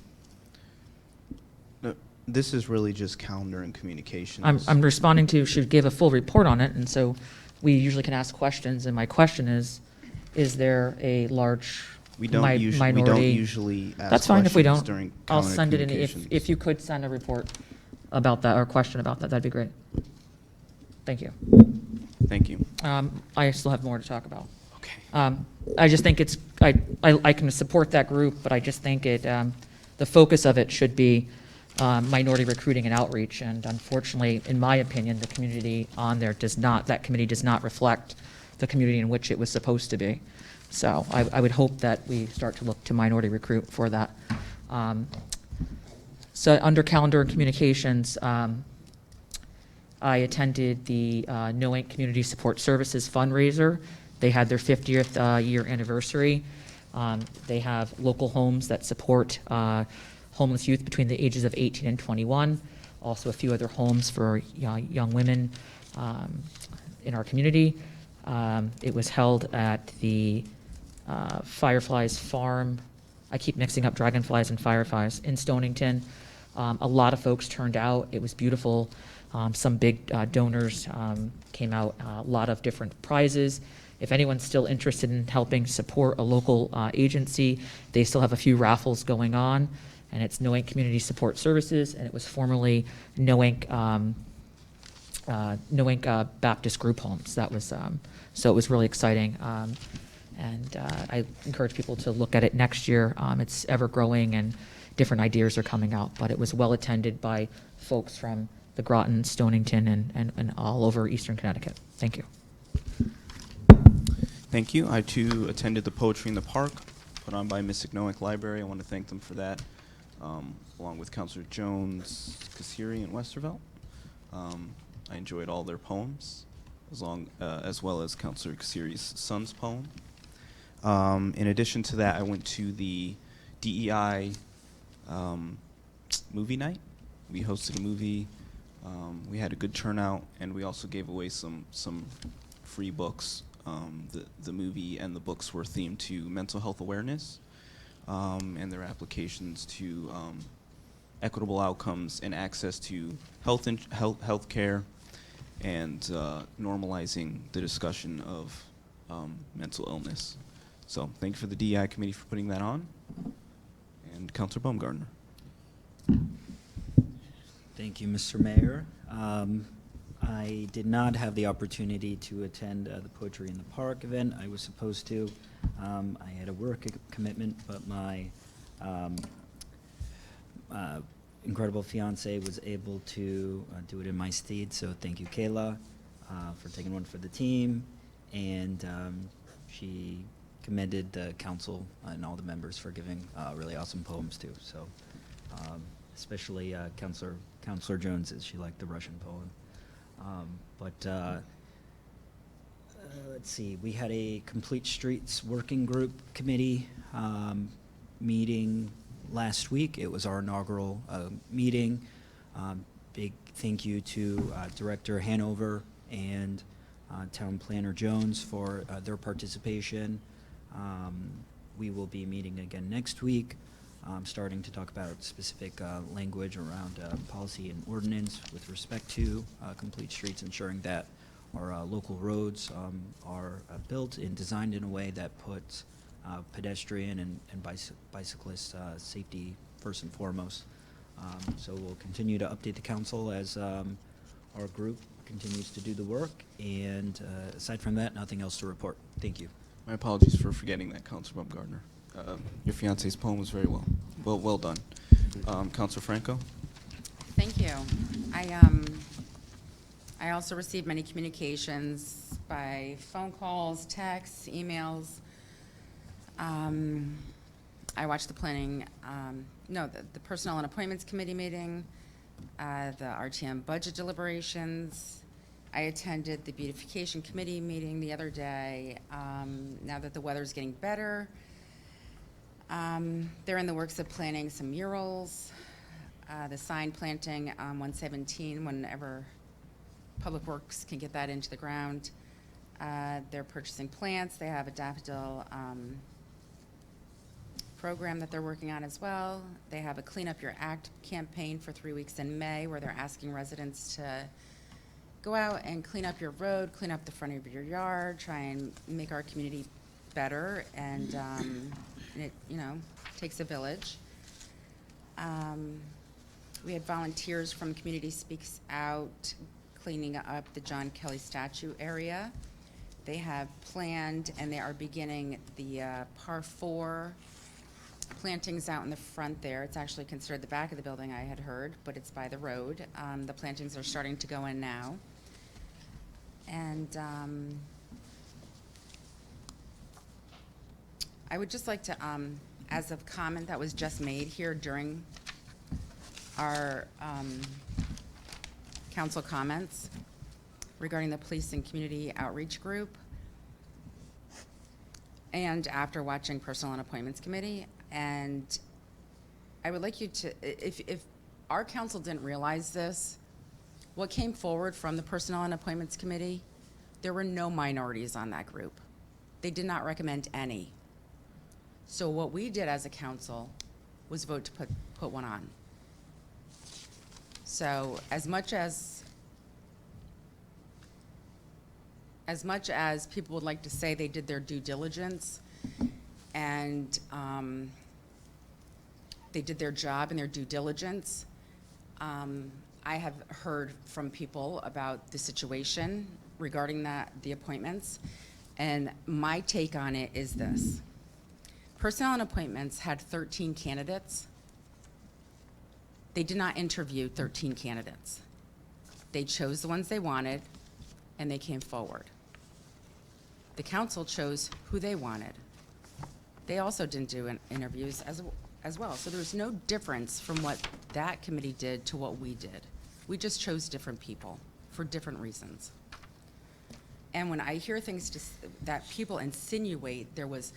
No, this is really just calendar and communications. I'm responding to, should give a full report on it, and so we usually can ask questions, and my question is there a large minority? We don't usually ask That's fine if we questions don't. during I'll calendar send it in, communications. if you could send a report about that, or a question about that, that'd be great. Thank you. Thank you. I still have more to talk about. Okay. I just think it's, I can support that group, but I just think it, the focus of it should be minority recruiting and outreach, and unfortunately, in my opinion, the community on there does not, that committee does not reflect the community in which it was supposed to be. So I would hope that we start to look to minority recruit for that. So under calendar and communications, I attended the No Ain't Community Support Services fundraiser. They had their 50th year anniversary. They have local homes that support homeless youth between the ages of 18 and 21. also a few other homes for young women in our community. It was held at the Fireflies Farm. I keep mixing up dragonflies and fireflies in Stonington. A lot of folks turned out. It was beautiful. Some big donors came out, a lot of different prizes. If anyone's still interested in helping support a local agency, they still have a few raffles going on, and it's No Inc. Community Support Services, and it was formerly No Inc. Baptist Group Homes. That was so it was really exciting, and I encourage people to look at it next year. It's ever growing, and different ideas are coming out, but it was well attended by folks from the Groton, Stonington, and all over Eastern Connecticut. Thank you. Thank you. I too attended the Poetry in the Park put on by Mystic Noack Library. I want to thank them for that, along with Councillor Jones, Kassiri, and Westervelt. I enjoyed all their poems, as well as Councillor Kassiri's son's poem. In addition to that, I went to the DEI movie night. We hosted a movie. We had a good turnout, and we also gave away some free books. The movie and the books were themed to mental health awareness and their applications to equitable outcomes and access to health care and normalizing the discussion of mental illness. So thank you for the DEI committee for putting that on. And Councillor Baumgartner. Thank you, Mr. Mayor. I did not have the opportunity to attend the Poetry in the Park event. I was supposed to. I had a work commitment, but my incredible fiance was able to do it in my stead. So thank you, Kayla, for taking one for the team. And she commended the council and all the members for giving really awesome poems too. So especially Councillor Jones, as she liked the Russian poem. Let's see, we had a Complete Streets Working Group Committee meeting last week. It was our inaugural meeting. Big thank you to Director Hanover and Town Planner Jones for their participation. We will be meeting again next week, starting to talk about specific language around policy and ordinance with respect to complete streets, ensuring that our local roads are built and designed in a way that puts pedestrian and bicyclist safety first and foremost. So we'll continue to update the council as our group continues to do the work, and aside from that, nothing else to report. Thank you. My apologies for forgetting that, Councillor Baumgartner. Your fiance's poem was very well done. Councillor Franco. Thank you. I also received many communications by phone calls, texts, emails. I watched the the Personnel and Appointments Committee meeting, the RTM budget deliberations. I attended the Beautification Committee meeting the other day. Now that the weather's getting better, they're in the works of planning some murals, the sign planting on 117 whenever Public Works can get that into the ground. They're purchasing plants. They have a daffodil program that they're working on as well. They have a Clean Up Your Act campaign for 3 weeks in May, where they're asking residents to go out and clean up your road, clean up the front of your yard, try and make our community better, and it, takes a village. We had volunteers from Community Speaks Out cleaning up the John Kelly statue area. They have planned, and they are beginning the par 4 plantings out in the front there. It's actually considered the back of the building, I had heard, but it's by the road. The plantings are starting to go in now. And I would just like to, as a comment that was just made here during our council comments regarding the police and community outreach group, and after watching Personnel and Appointments Committee, and I would like you to, if our council didn't realize this. What came forward from the Personnel and Appointments Committee, there were no minorities on that group. They did not recommend any. So what we did as a council was vote to put one on. So as much as people would like to say they did their due diligence and they did their job and their due diligence, I have heard from people about the situation regarding the appointments, and my take on it is this. Personnel and Appointments had 13 candidates. They did not interview 13 candidates. They chose the ones they wanted, and they came forward. The council chose who they wanted. They also didn't do interviews as well. So there was no difference from what that committee did to what we did. We just chose different people for different reasons. And when I hear things that people insinuate there was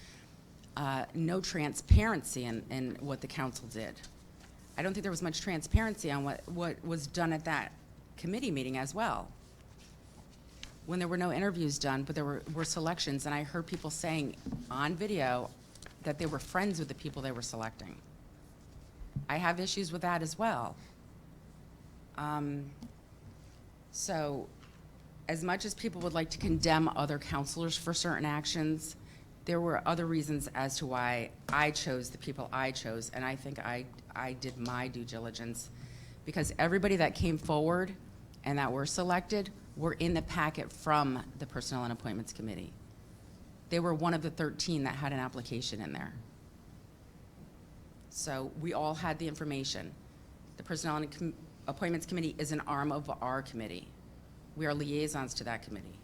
no transparency in what the council did, I don't think there was much transparency on what was done at that committee meeting as well. When there were no interviews done, but there were selections, and I heard people saying on video that they were friends with the people they were selecting. I have issues with that as well. So as much as people would like to condemn other counselors for certain actions, there were other reasons as to why I chose the people I chose, and I think I did my due diligence, because everybody that came forward and that were selected were in the packet from the Personnel and Appointments Committee. They were one of the 13 that had an application in there. So we all had the information. The Personnel and Appointments Committee is an arm of our committee. We are liaisons to that committee.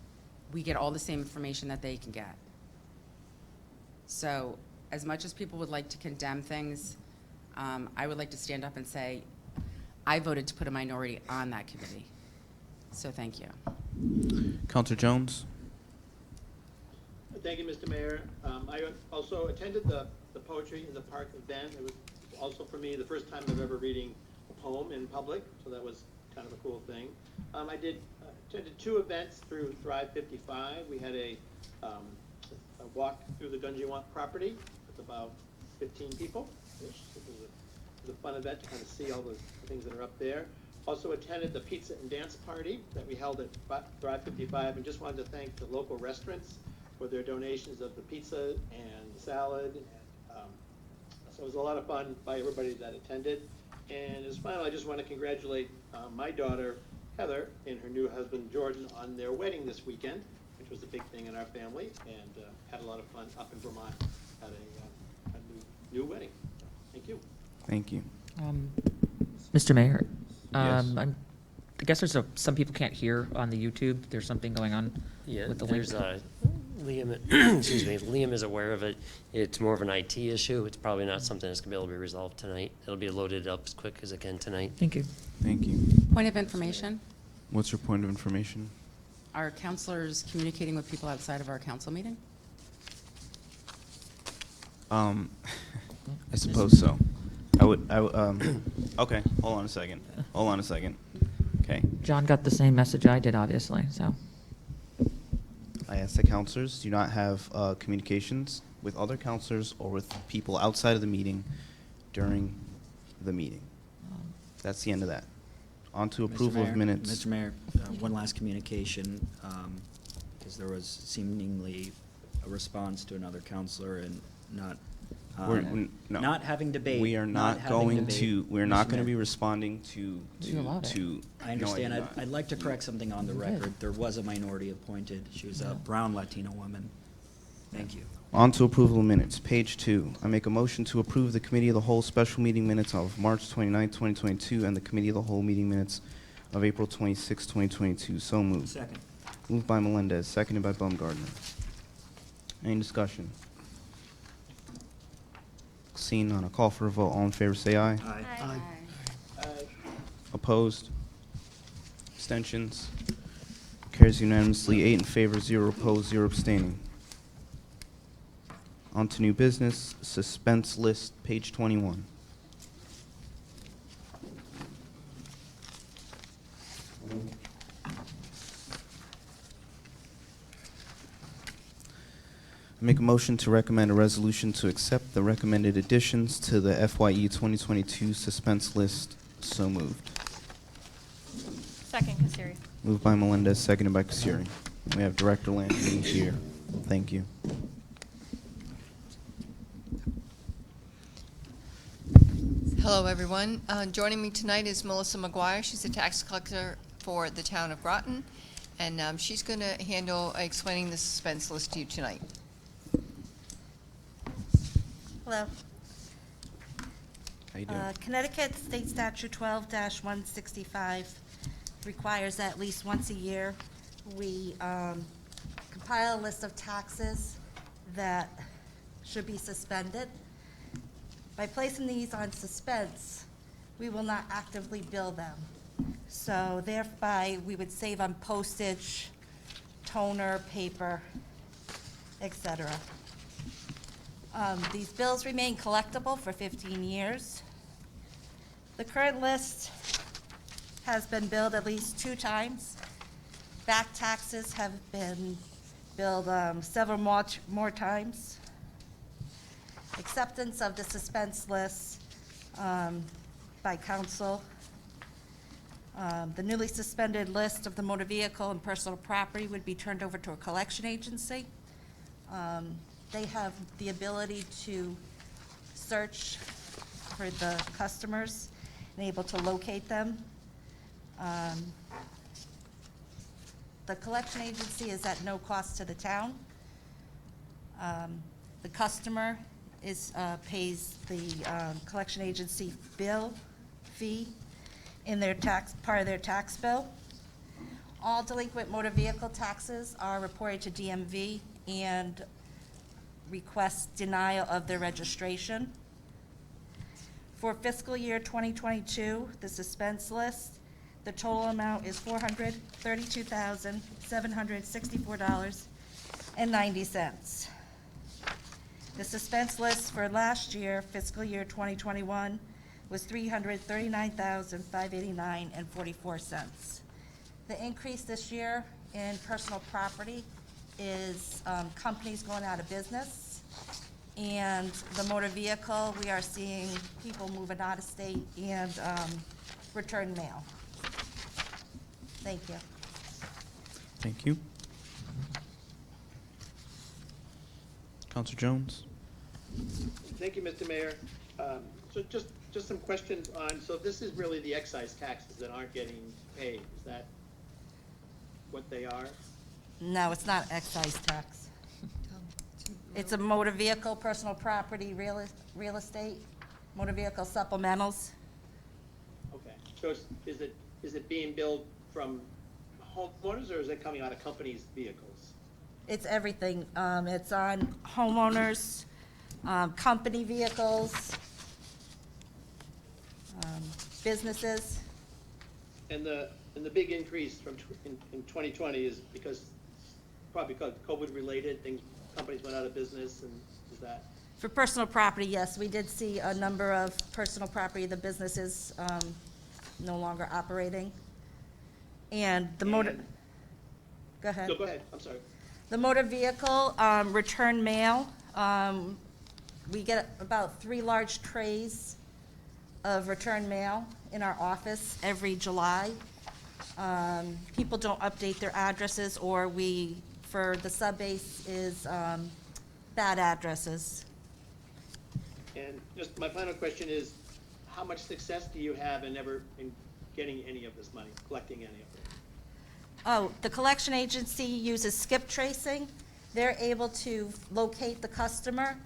We get all the same information that they can get. So as much as people would like to condemn things, I would like to stand up and say, I voted to put a minority on that committee. So thank you. Councillor Jones? Thank you, Mr. Mayor. I also attended the Poetry in the Park event. It was also, for me, the first time I've ever reading a poem in public, so that was kind of a cool thing. I attended 2 events through Thrive 55. We had a walk through the Gunjawant property with about 15 people. It was a fun event to kind of see all the things that are up there. Also attended the pizza and dance party that we held at Thrive 55, and just wanted to thank the local restaurants for their donations of the pizza and the salad. And, so it was a lot of fun by everybody that attended. And as final, I just want to congratulate my daughter, Heather, and her new husband, Jordan, on their wedding this weekend, which was a big thing in our family, and had a lot of fun up in Vermont at a new wedding. Thank you. Thank you. Mr. Mayor, Yes. I guess there's some people can't hear on the YouTube. There's something going on Yeah, with the link. there's Liam, excuse me, Liam is aware of it. It's more of an IT issue. It's probably not something that's gonna be able to be resolved tonight. It'll be loaded up as quick as it can tonight. Thank you. Thank you. Point of information, What's your point of information? are counselors communicating with people outside of our council meeting? I suppose so. Okay, hold on a second. Okay. John got the same message I did, obviously, so. I asked the counselors, do not have communications with other counselors or with people outside of the meeting during the meeting. That's the end of that. On to approval of minutes. Mr. Mayor, one last communication, because there was seemingly a response to another counselor and not, No. not having debate. We are not having going debate. to, we're Mr. not going to Mayor. be responding to. You allowed it. I understand. No, I did not. I'd like to correct something on the You did. record. There was a minority appointed. She was a Yeah. brown Latino woman. Thank you. On to approval of minutes. Page 2. I make a motion to approve the Committee of the Whole special meeting minutes of March 29, 2022, and the Committee of the Whole meeting minutes of April 26, 2022. So moved. Second. Moved by Melendez, seconded by Baumgartner. Any discussion? Seeing none, a call for a vote. All in favor, say aye. Aye. Aye. Opposed? Abstentions? Carries unanimously, 8 in favor, 0 opposed, 0 abstaining. On to new business, suspense list, page 21. Make a motion to recommend a resolution to accept the recommended additions to the FYE 2022 suspense list. So moved. Second, Kasiri. Moved by Melendez, seconded by Kasiri. We have Director Landry here. Thank you. Hello, everyone. Joining me tonight is Melissa Mcguire. She's a tax collector for the town of Groton, and she's going to handle explaining the suspense list to you tonight. Hello. How you doing? Connecticut State Statute 12-165 requires that at least once a year we compile a list of taxes that should be suspended. By placing these on suspense, we will not actively bill them. So thereby, we would save on postage, toner, paper, etc. These bills remain collectible for 15 years. The current list has been billed at least 2 times. Back taxes have been billed several more times. Acceptance of the suspense list by council. The newly suspended list of the motor vehicle and personal property would be turned over to a collection agency. They have the ability to search for the customers and able to locate them. The collection agency is at no cost to the town. The customer pays the collection agency fee in their part of their tax bill. All delinquent motor vehicle taxes are reported to DMV and request denial of their registration. For fiscal year 2022, the suspense list, the total amount is $432,764.90. The suspense list for last year, fiscal year 2021, was $339,589.44. The increase this year in personal property is companies going out of business, and the motor vehicle, we are seeing people moving out of state and return mail. Thank you. Thank you. Councilor Jones? Thank you, Mr. Mayor. So just some questions on, so this is really the excise taxes that aren't getting paid. Is that what they are? No, it's not excise tax. It's a motor vehicle, personal property, real estate, motor vehicle supplementals. Okay, so is it being billed from homeowners, or is it coming out of companies' vehicles? It's everything. It's on homeowners, company vehicles, businesses. And the big increase in 2020 is probably because COVID-related, companies went out of business, and is that? For personal property, yes, we did see a number of personal property, the businesses no longer operating. And the motor, go ahead. No, go ahead, I'm sorry. The motor vehicle, return mail, we get about 3 large trays of return mail in our office every July. People don't update their addresses, or for the sub-base is bad addresses. And just my final question is, how much success do you have in getting any of this money, collecting any of it? Oh, the collection agency uses skip tracing. They're able to locate the customer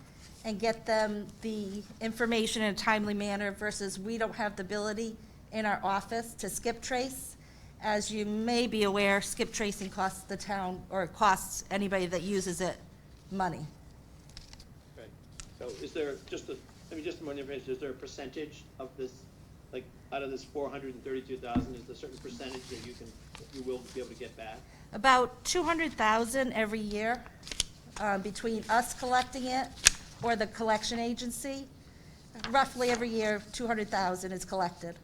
and get them the information in a timely manner, versus we don't have the ability in our office to skip trace. As you may be aware, skip tracing costs the town, or costs anybody that uses it, money. Right, so is there just more information, is there a percentage of this, like, out of this 432,000, is there a certain percentage that you will be able to get back? About 200,000 every year, between us collecting it or the collection agency. Roughly every year, 200,000 is collected.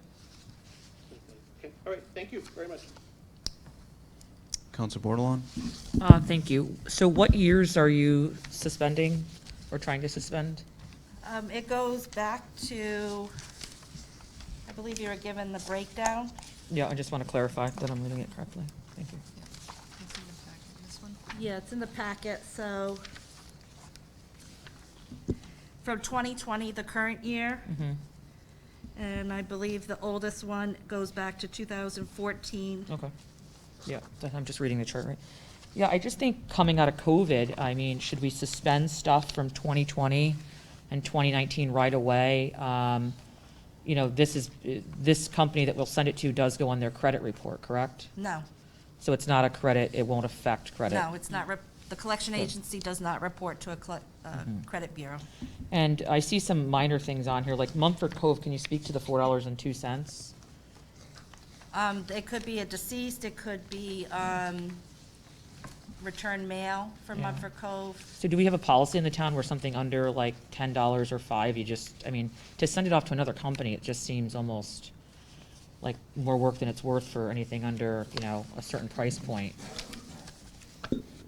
Okay, all right, thank you very much. Councilor Bordelon? Thank you. So what years are you suspending or trying to suspend? It goes back to, I believe you were given the breakdown. Yeah, I just want to clarify that I'm reading it correctly. Thank you. It's in the packet, this one. Yeah, it's in the packet, so from 2020, the current year, and I believe the oldest one goes back to 2014. Okay. Yeah, I'm just reading the chart, right? Yeah, I just think coming out of COVID, I mean, should we suspend stuff from 2020 and 2019 right away? You know, this company that we'll send it to does go on their credit report, correct? No, So it's not a credit, it won't affect credit? no, it's not, the collection agency does not report to a credit bureau. And I see some minor things on here, like Mumford Cove, can you speak to the $4.02? It could be a deceased, it could be, return mail from Yeah. Mumford Cove. So do we have a policy in the town where something under like $10 or $5, you just, I mean, to send it off to another company, it just seems almost like more work than it's worth for anything under, you know, a certain price point.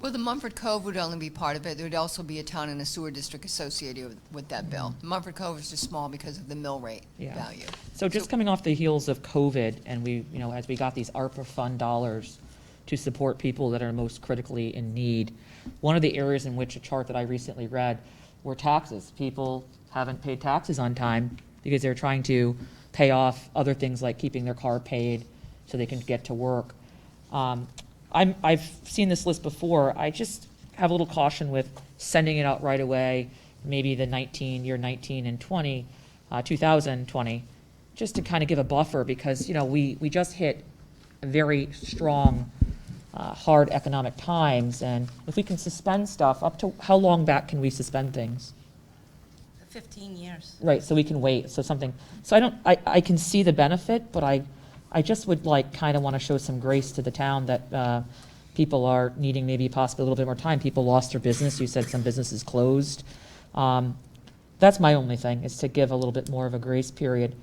Well, the Mumford Cove would only be part of it. There would also be a town and a sewer district associated with that bill. Mumford Cove is just small because of the mill rate Yeah. value. So just coming off the heels of COVID, and we, you know, as we got these ARPA fund dollars to support people that are most critically in need, one of the areas in which a chart that I recently read were taxes. People haven't paid taxes on time because they're trying to pay off other things like keeping their car paid so they can get to work. I've seen this list before. I just have a little caution with sending it out right away, maybe the year 19 and 20, 2020, just to kind of give a buffer because, you know, we just hit a very strong, hard economic times. And if we can suspend stuff, up to how long back can we suspend things? 15 years. Right, so we can wait, so something, so I can see the benefit, but I just would like, kind of want to show some grace to the town that people are needing maybe possibly a little bit more time. People lost their business, you said some businesses closed. That's my only thing, is to give a little bit more of a grace period.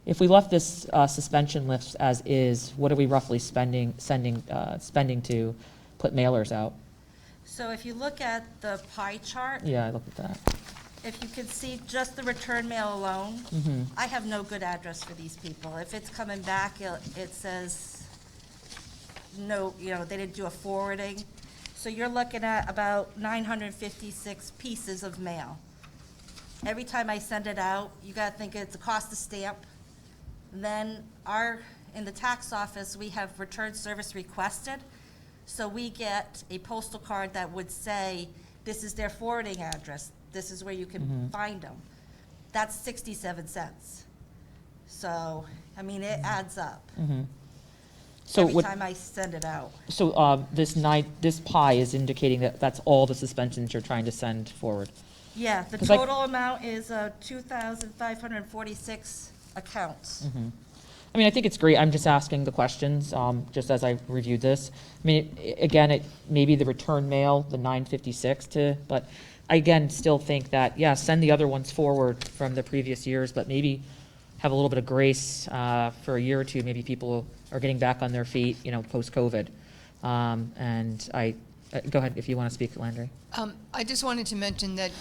If we left this suspension list as is, what are we roughly spending to put mailers out? So if you look at the pie chart, Yeah, I looked at that. if you can see just the return mail alone, Mm-hmm. I have no good address for these people. If it's coming back, it says, no, you know, they didn't do a forwarding. So you're looking at about 956 pieces of mail. Every time I send it out, you gotta think it's a cost of stamp. Then in the tax office, we have return service requested. So we get a postal card that would say, this is their forwarding address. This is where you can find them. That's 67 cents. So, I mean, it adds up So every what, time I send it out. so this pie is indicating that that's all the suspensions you're trying to send forward? Yeah, the 'Cause I- total amount is 2,546 accounts. I mean, I think it's great. I'm just asking the questions, just as I reviewed this. I mean, again, maybe the return mail, the 956 but I again still think that, yeah, send the other ones forward from the previous years, but maybe have a little bit of grace for a year or two. Maybe people are getting back on their feet, you know, post-COVID. And go ahead if you want to speak, Landry. I just wanted to mention that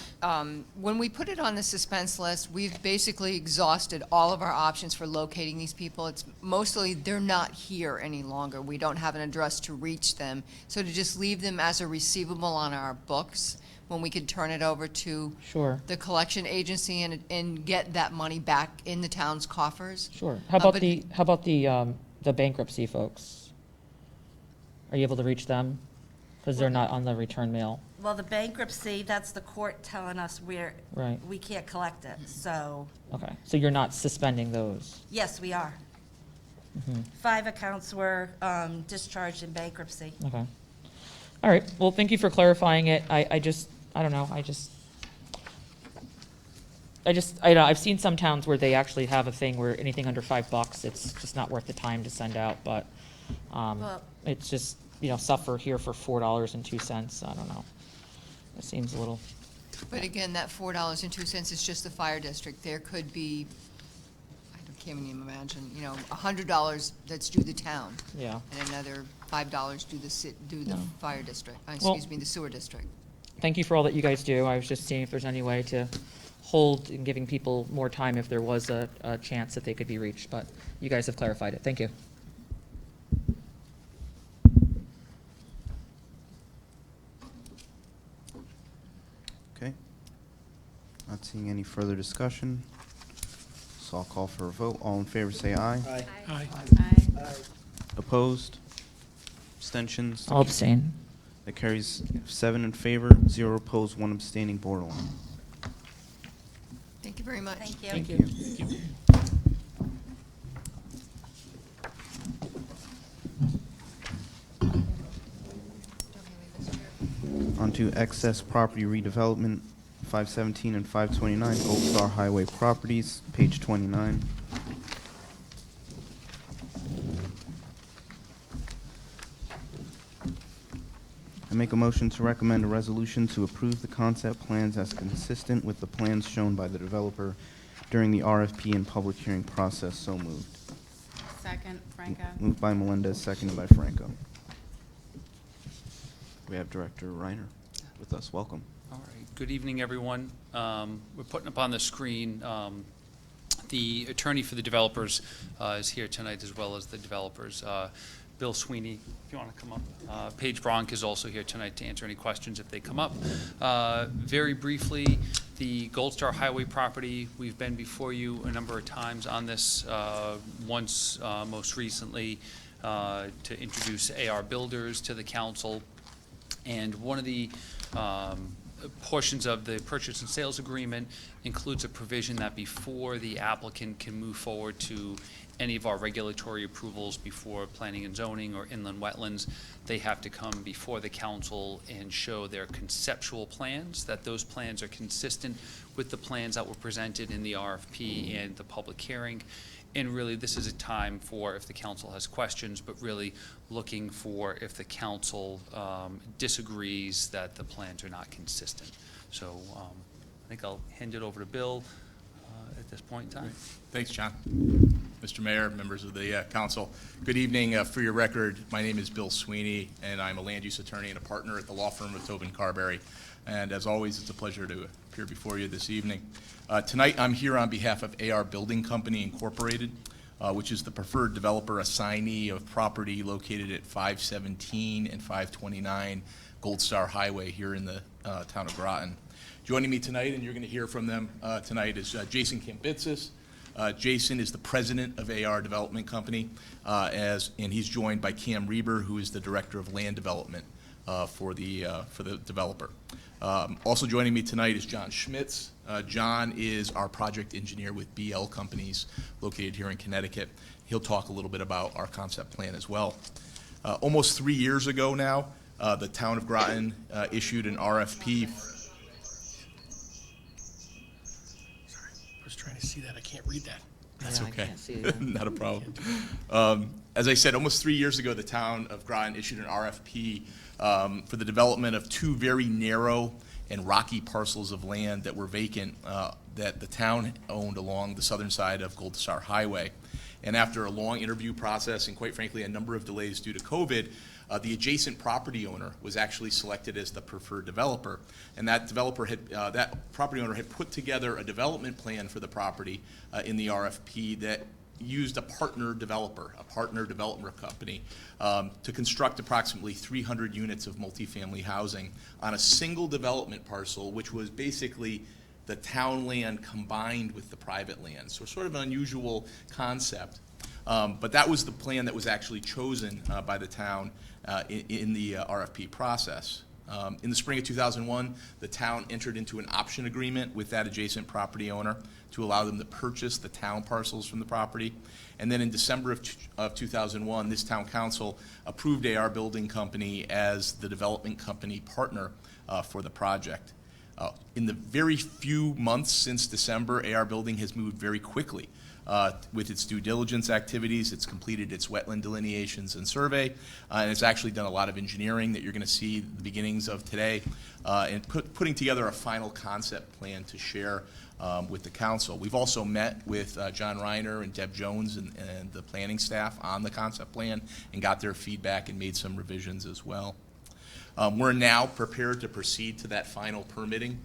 when we put it on the suspense list, we've basically exhausted all of our options for locating these people. It's mostly they're not here any longer. We don't have an address to reach them. So to just leave them as a receivable on our books when we could turn it over to Sure. the collection agency and get that money back in the town's coffers. Sure. How about but- the bankruptcy folks? Are you able to reach them? Because they're not on the return mail. Well, the bankruptcy, that's the court telling us Right. we can't collect it. So, Okay. So you're not suspending those? yes, we are. 5 accounts were discharged in bankruptcy. Okay. All right. Well, thank you for clarifying it. I don't know. I know, I've seen some towns where they actually have a thing where anything under $5, it's just not worth the time to send out, but, Well- it's just, you know, suffer here for $4.02. I don't know. It seems a little, But again, that $4.02 is just the fire district. There could be, I can't even imagine, you know, $100 that's due the town. Yeah. And another $5 due the fire district, Well- excuse me, the sewer district. Thank you for all that you guys do. I was just seeing if there's any way to hold and giving people more time if there was a chance that they could be reached, but you guys have clarified it. Thank you. Okay. Not seeing any further discussion, so I'll call for a vote. All in favor say aye. Aye. Opposed? Abstentions? I'll abstain. That carries 7 in favor, 0 opposed, 1 abstaining, borderline. Thank you very much. Thank you. Thank you. On to excess property redevelopment, 517 and 529 Gold Star Highway properties, page 29. I make a motion to recommend a resolution to approve the concept plans as consistent with the plans shown by the developer during the RFP and public hearing process. So moved. Second, Franco. Moved by Melendez, seconded by Franco. We have Director Reiner with us. Welcome. All right. Good evening, everyone. We're putting up on the screen, the attorney for the developers is here tonight, as well as the developers. Bill Sweeney, if you want to come up. Paige Bronk is also here tonight to answer any questions if they come up. Very briefly, the Gold Star Highway property, we've been before you a number of times on this, once most recently to introduce AR Builders to the council. And one of the portions of the purchase and sales agreement includes a provision that before the applicant can move forward to any of our regulatory approvals before planning and zoning or inland wetlands, they have to come before the council and show their conceptual plans, that those plans are consistent with the plans that were presented in the RFP and the public hearing. And really, this is a time for, if the council has questions, but really looking for if the council disagrees that the plans are not consistent. So I think I'll hand it over to Bill at this point in time. Thanks, John. Mr. Mayor, members of the council, good evening. For your record, my name is Bill Sweeney, and I'm a land use attorney and a partner at the law firm of Tobin Carberry. And as always, it's a pleasure to appear before you this evening. Tonight, I'm here on behalf of AR Building Company Incorporated, which is the preferred developer assignee of property located at 517 and 529 Gold Star Highway here in the town of Groton. Joining me tonight, and you're going to hear from them tonight, is Jason Kambitsis. Jason is the president of AR Development Company, and he's joined by Cam Reber, who is the director of land development for the developer. Also joining me tonight is John Schmitz. John is our project engineer with BL Companies located here in Connecticut. He'll talk a little bit about our concept plan as well. Almost 3 years ago now, the town of Groton issued an RFP. I was trying to see that. I can't read that. That's Yeah, I okay. can't see that. Not a problem. As I said, almost 3 years ago, the town of Groton issued an RFP for the development of 2 very narrow and rocky parcels of land that were vacant that the town owned along the southern side of Gold Star Highway. And after a long interview process and, quite frankly, a number of delays due to COVID, the adjacent property owner was actually selected as the preferred developer. And that developer had, that property owner had put together a development plan for the property in the RFP that used a partner developer company to construct approximately 300 units of multifamily housing on a single development parcel, which was basically the town land combined with the private land. So sort of an unusual concept. But that was the plan that was actually chosen by the town in the RFP process. In the spring of 2001, the town entered into an option agreement with that adjacent property owner to allow them to purchase the town parcels from the property. And then in December of 2001, this town council approved AR Building Company as the development company partner for the project. In the very few months since December, AR Building has moved very quickly with its due diligence activities. It's completed its wetland delineations and survey, and it's actually done a lot of engineering that you're going to see the beginnings of today, and putting together a final concept plan to share with the council. We've also met with John Reiner and Deb Jones and the planning staff on the concept plan and got their feedback and made some revisions as well. We're now prepared to proceed to that final permitting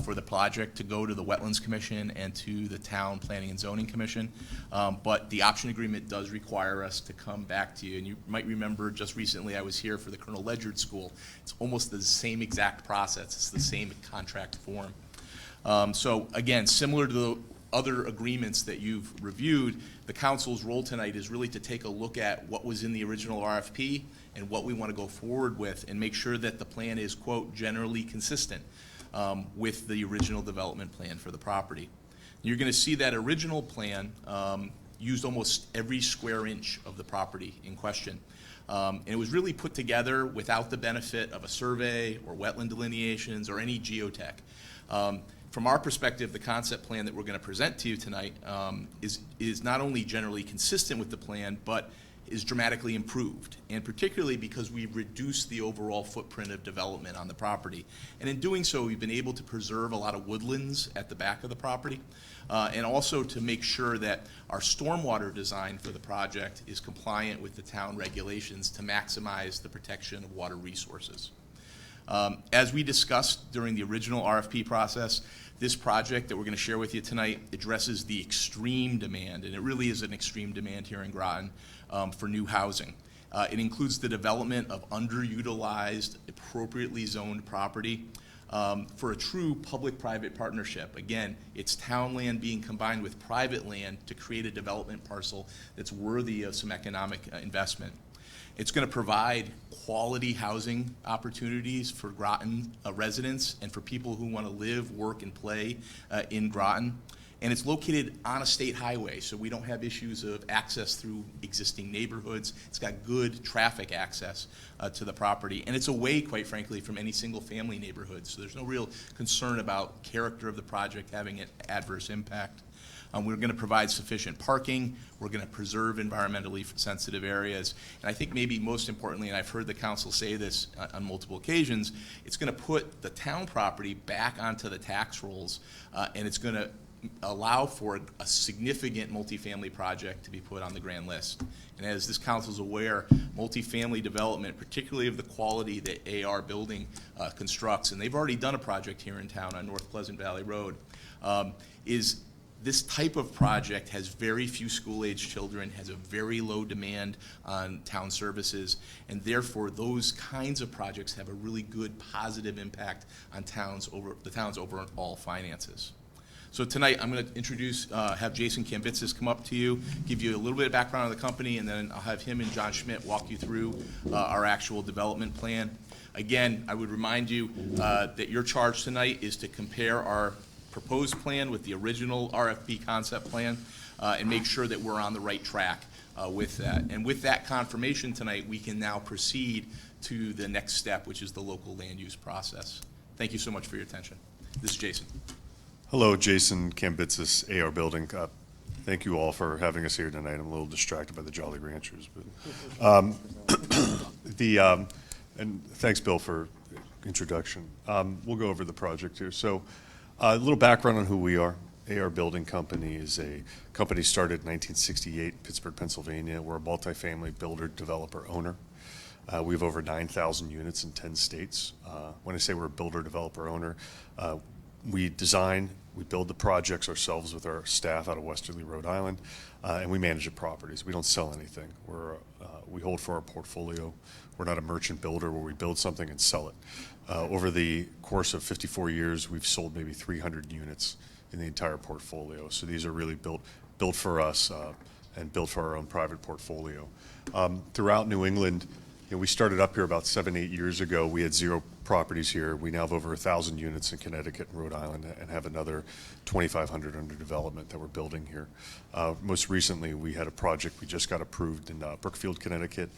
for the project to go to the Wetlands Commission and to the Town Planning and Zoning Commission. But the option agreement does require us to come back to you. And you might remember just recently I was here for the Colonel Ledyard School. It's almost the same exact process. It's the same contract form. So again, similar to the other agreements that you've reviewed, the council's role tonight is really to take a look at what was in the original RFP and what we want to go forward with and make sure that the plan is, quote, generally consistent with the original development plan for the property. You're going to see that original plan used almost every square inch of the property in question. And it was really put together without the benefit of a survey or wetland delineations or any geotech. From our perspective, the concept plan that we're going to present to you tonight is not only generally consistent with the plan, but is dramatically improved, and particularly because we've reduced the overall footprint of development on the property. And in doing so, we've been able to preserve a lot of woodlands at the back of the property, and also to make sure that our stormwater design for the project is compliant with the town regulations to maximize the protection of water resources. As we discussed during the original RFP process, this project that we're going to share with you tonight addresses the extreme demand, and it really is an extreme demand here in Groton for new housing. It includes the development of underutilized, appropriately zoned property for a true public-private partnership. Again, it's town land being combined with private land to create a development parcel that's worthy of some economic investment. It's going to provide quality housing opportunities for Groton residents and for people who want to live, work, and play in Groton. And it's located on a state highway, so we don't have issues of access through existing neighborhoods. It's got good traffic access to the property. And it's away, quite frankly, from any single-family neighborhood, so there's no real concern about character of the project having an adverse impact. We're going to provide sufficient parking. We're going to preserve environmentally sensitive areas. And I think maybe most importantly, and I've heard the council say this on multiple occasions, it's going to put the town property back onto the tax rolls, and it's going to allow for a significant multifamily project to be put on the grand list. And as this council is aware, multifamily development, particularly of the quality that AR Building constructs, and they've already done a project here in town on North Pleasant Valley Road, is this type of project has very few school-age children, has a very low demand on town services, and therefore those kinds of projects have a really good positive impact on the town's overall finances. So tonight I'm going to introduce, have Jason Kambitsis come up to you, give you a little bit of background on the company, and then I'll have him and John Schmidt walk you through our actual development plan. Again, I would remind you that your charge tonight is to compare our proposed plan with the original RFP concept plan and make sure that we're on the right track with that. And with that confirmation tonight, we can now proceed to the next step, which is the local land use process. Thank you so much for your attention. This is Jason. Hello, Jason Kambitsis, AR Building. Thank you all for having us here tonight. I'm a little distracted by the Jolly Ranchers, but and thanks, Bill, for the introduction. We'll go over the project here. So, a little background on who we are. AR Building Company is a company started in 1968, Pittsburgh, Pennsylvania. We're a multifamily builder, developer, owner. We have over 9,000 units in 10 states. When I say we're a builder, developer, owner, we design, we build the projects ourselves with our staff out of Westerly, Rhode Island, and we manage the properties. We don't sell anything. We hold for our portfolio. We're not a merchant builder where we build something and sell it. Over the course of 54 years, we've sold maybe 300 units in the entire portfolio. So these are really built for us and built for our own private portfolio. Throughout New England, we started up here about 7-8 years ago. We had 0 properties here. We now have over 1,000 units in Connecticut and Rhode Island and have another 2,500 under development that we're building here. Most recently, we had a project we just got approved in Brookfield, Connecticut.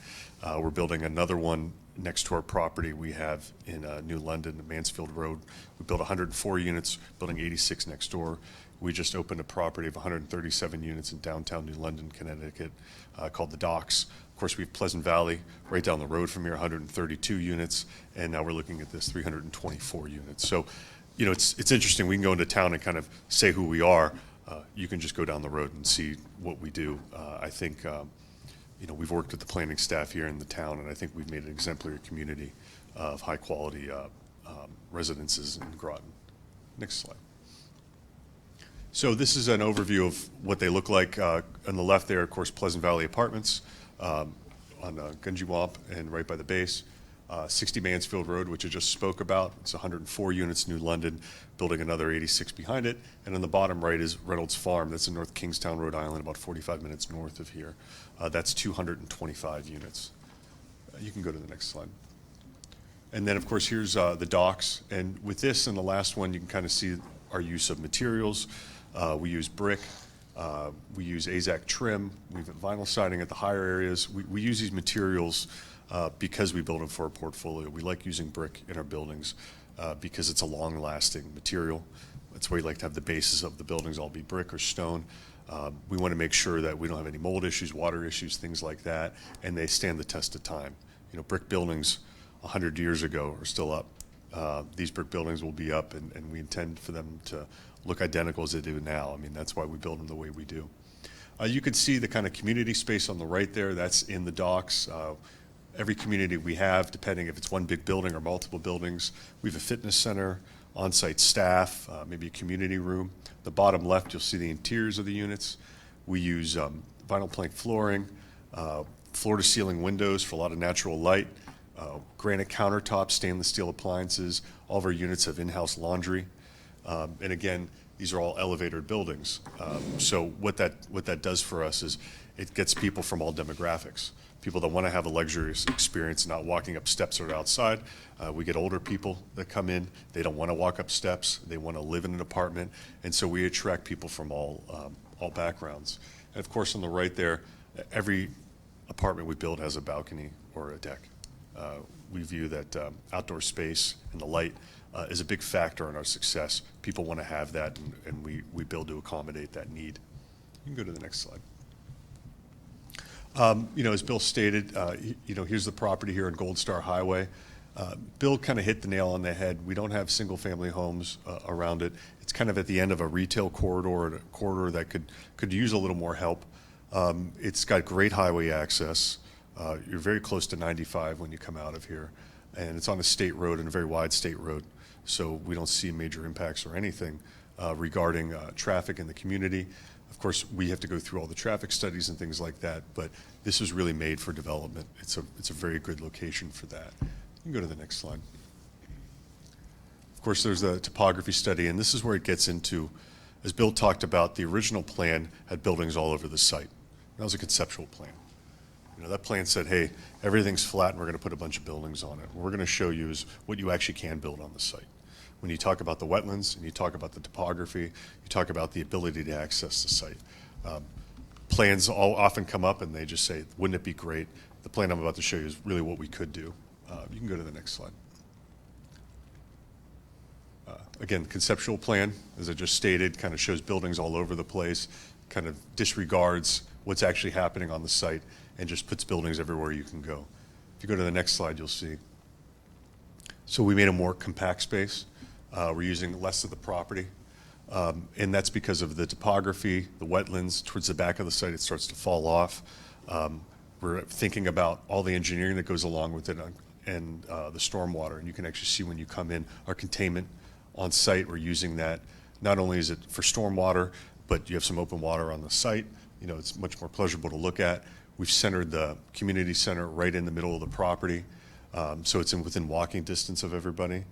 We're building another one next to our property we have in New London, Mansfield Road. We built 104 units, building 86 next door. We just opened a property of 137 units in downtown New London, Connecticut, called the Docks. Of course, we have Pleasant Valley right down the road from here, 132 units, and now we're looking at this 324 units. So, you know, it's interesting. We can go into town and kind of say who we are. You can just go down the road and see what we do. I think, you know, we've worked with the planning staff here in the town, and I think we've made an exemplary community of high-quality residences in Groton. Next slide. So this is an overview of what they look like. On the left there, of course, Pleasant Valley Apartments on Gunjiwamp and right by the base. 60 Mansfield Road, which I just spoke about. It's 104 units, New London, building another 86 behind it. And on the bottom right is Reynolds Farm. That's in North Kingstown, Rhode Island, about 45 minutes north of here. That's 225 units. You can go to the next slide. And then, of course, here's the docks. And with this and the last one, you can kind of see our use of materials. We use brick. We use AZAC trim. We have vinyl siding at the higher areas. We use these materials because we build them for a portfolio. We like using brick in our buildings because it's a long-lasting material. That's why we like to have the bases of the buildings all be brick or stone. We want to make sure that we don't have any mold issues, water issues, things like that, and they stand the test of time. You know, brick buildings 100 years ago are still up. These brick buildings will be up, and we intend for them to look identical as they do now. I mean, that's why we build them the way we do. You can see the kind of community space on the right there. That's in the docks. Every community we have, depending if it's one big building or multiple buildings, we have a fitness center, on-site staff, maybe a community room. The bottom left, you'll see the interiors of the units. We use vinyl plank flooring, floor-to-ceiling windows for a lot of natural light, granite countertops, stainless steel appliances. All of our units have in-house laundry. And again, these are all elevated buildings. So what that does for us is it gets people from all demographics. People that want to have a luxurious experience, not walking up steps or outside. We get older people that come in. They don't want to walk up steps. They want to live in an apartment. And so we attract people from all backgrounds. And of course, on the right there, every apartment we build has a balcony or a deck. We view that outdoor space and the light is a big factor in our success. People want to have that, and we build to accommodate that need. You can go to the next slide. You know, as Bill stated, you know, here's the property here on Gold Star Highway. Bill kind of hit the nail on the head. We don't have single-family homes around it. It's kind of at the end of a retail corridor, a corridor that could use a little more help. It's got great highway access. You're very close to 95 when you come out of here, and it's on a state road and a very wide state road, so we don't see major impacts or anything regarding traffic in the community. Of course, we have to go through all the traffic studies and things like that, but this was really made for development. It's a very good location for that. You can go to the next slide. Of course, there's the topography study, and this is where it gets into, as Bill talked about, the original plan had buildings all over the site. That was a conceptual plan. You know, that plan said, hey, everything's flat and we're going to put a bunch of buildings on it. What we're going to show you is what you actually can build on the site. When you talk about the wetlands and you talk about the topography, you talk about the ability to access the site. Plans often come up and they just say, wouldn't it be great? The plan I'm about to show you is really what we could do. You can go to the next slide. Again, conceptual plan, as I just stated, kind of shows buildings all over the place, kind of disregards what's actually happening on the site, and just puts buildings everywhere you can go. If you go to the next slide, you'll see. So we made a more compact space. We're using less of the property, and that's because of the topography, the wetlands. Towards the back of the site, it starts to fall off. We're thinking about all the engineering that goes along with it and the stormwater, and you can actually see when you come in, our containment on site, we're using that. Not only is it for stormwater, but you have some open water on the site. You know, it's much more pleasurable to look at. We've centered the community center right in the middle of the property, so it's within walking distance of everybody.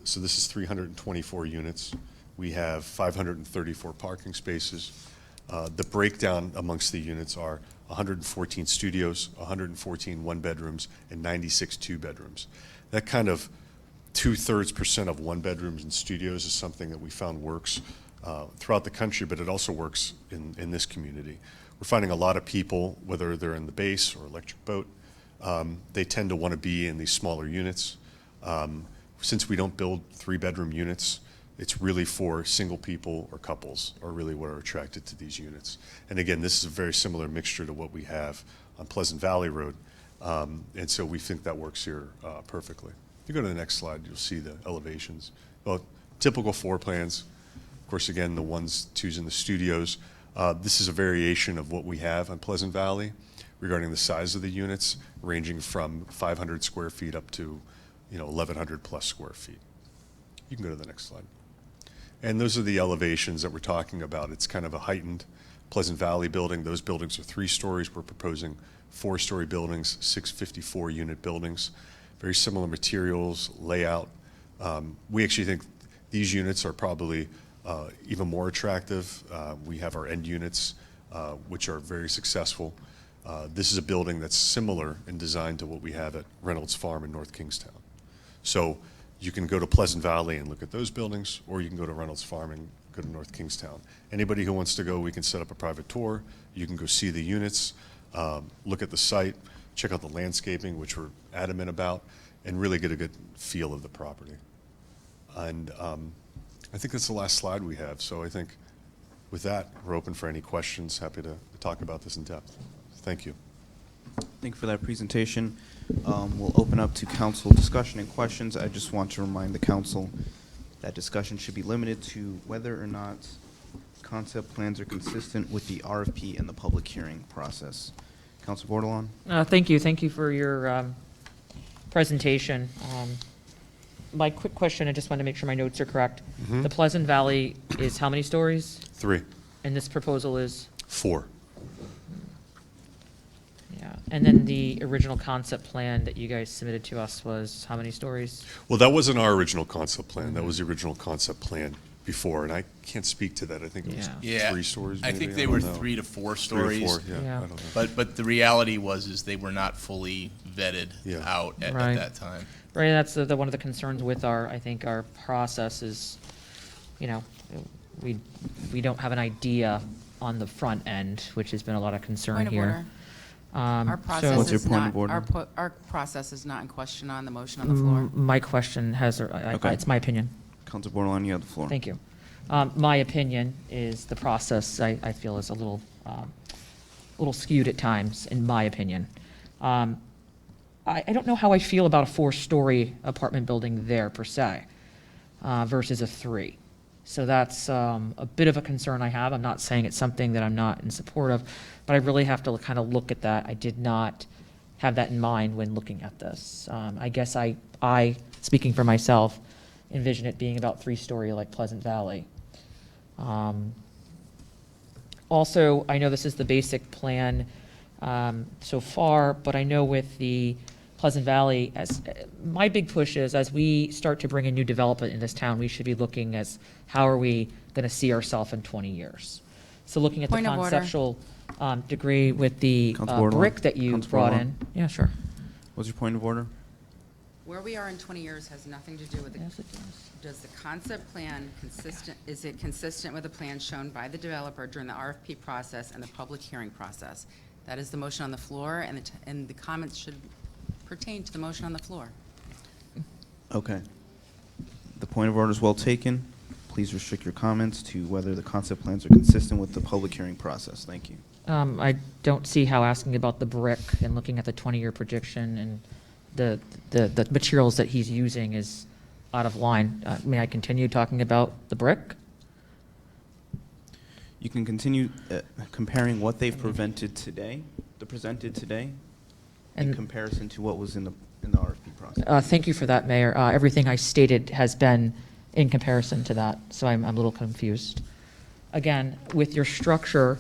So this is 324 units. We have 534 parking spaces. The breakdown amongst the units are 114 studios, 114 one-bedrooms, and 96 two-bedrooms. That kind of 2/3% of one-bedrooms and studios is something that we found works throughout the country, but it also works in this community. We're finding a lot of people, whether they're in the base or electric boat, they tend to want to be in these smaller units. Since we don't build 3-bedroom units, it's really for single people or couples are really what are attracted to these units. And again, this is a very similar mixture to what we have on Pleasant Valley Road. And so we think that works here perfectly. If you go to the next slide, you'll see the elevations. Well, typical floor plans. Of course, again, the 1s, 2s in the studios. This is a variation of what we have on Pleasant Valley regarding the size of the units, ranging from 500 square feet up to 1,100 plus square feet. You can go to the next slide. And those are the elevations that we're talking about. It's kind of a heightened Pleasant Valley building. Those buildings are 3 stories. We're proposing 4-story buildings, 654-unit buildings. Very similar materials, layout. We actually think these units are probably even more attractive. We have our end units, which are very successful. This is a building that's similar in design to what we have at Reynolds Farm in North Kingstown. So you can go to Pleasant Valley and look at those buildings, or you can go to Reynolds Farm and go to North Kingstown. Anybody who wants to go, we can set up a private tour. You can go see the units, look at the site, check out the landscaping, which we're adamant about, and really get a good feel of the property. And I think that's the last slide we have. So I think with that, we're open for any questions. Happy to talk about this in depth. Thank you. Thank you for that presentation. We'll open up to council discussion and questions. I just want to remind the council that discussion should be limited to whether or not concept plans are consistent with the RFP and the public hearing process. Councilor Bordelon? Thank you. Thank you for your presentation. My quick question, I just want to make sure my notes are correct. Mhm. The Pleasant Valley is how many stories? 3. And this proposal is? 4. Yeah. And then the original concept plan that you guys submitted to us was how many stories? Well, that wasn't our original concept plan. That was the original concept plan before, and I can't speak to that. I think it was Yeah. 3 stories, I maybe? think they don't were know. 3 to 4 3 or stories. 4, yeah. Yeah. I don't know. But the reality is they were not fully vetted Yeah. out at Right. that time. Right, that's the one of the concerns with I think our process is, we don't have an idea on the front end, which has been a lot of concern Point of here. order. Our So- process What's your is point not, of order? our process is not in question on the motion on the floor. My question has, Okay. it's my opinion. Councilor Bordelon, you have the floor. Thank you. My opinion is the process, I feel, is a little skewed at times, in my opinion. I don't know how I feel about a 4-story apartment building there, per se, versus a 3. So that's a bit of a concern I have. I'm not saying it's something that I'm not in support of, but I really have to kind of look at that. I did not have that in mind when looking at this. I guess I, speaking for myself, envision it being about 3-story like Pleasant Valley. Also, I know this is the basic plan so far, but I know with the Pleasant Valley, my big push is as we start to bring in new development in this town, we should be looking as how are we going to see ourselves in 20 years. So looking at the Point of order. conceptual degree with the Councilor Bordelon? brick that you Councilor brought Bordelon? in. Yeah, sure. What's your point of order? Where we are in 20 years has nothing to do with Yes, it does the concept plan is it consistent with the plan shown by the developer during the RFP process and the public hearing process? That is the motion on the floor, and the comments should pertain to the motion on the floor. Okay. The point of order is well taken. Please restrict your comments to whether the concept plans are consistent with the public hearing process. Thank you. I don't see how asking about the brick and looking at the 20-year projection and the materials that he's using is out of line. May I continue talking about the brick? You can continue comparing what they've presented today, in And- comparison to what was in the RFP process. Thank you for that, Mayor. Everything I stated has been in comparison to that, so I'm a little confused. Again, with your structure,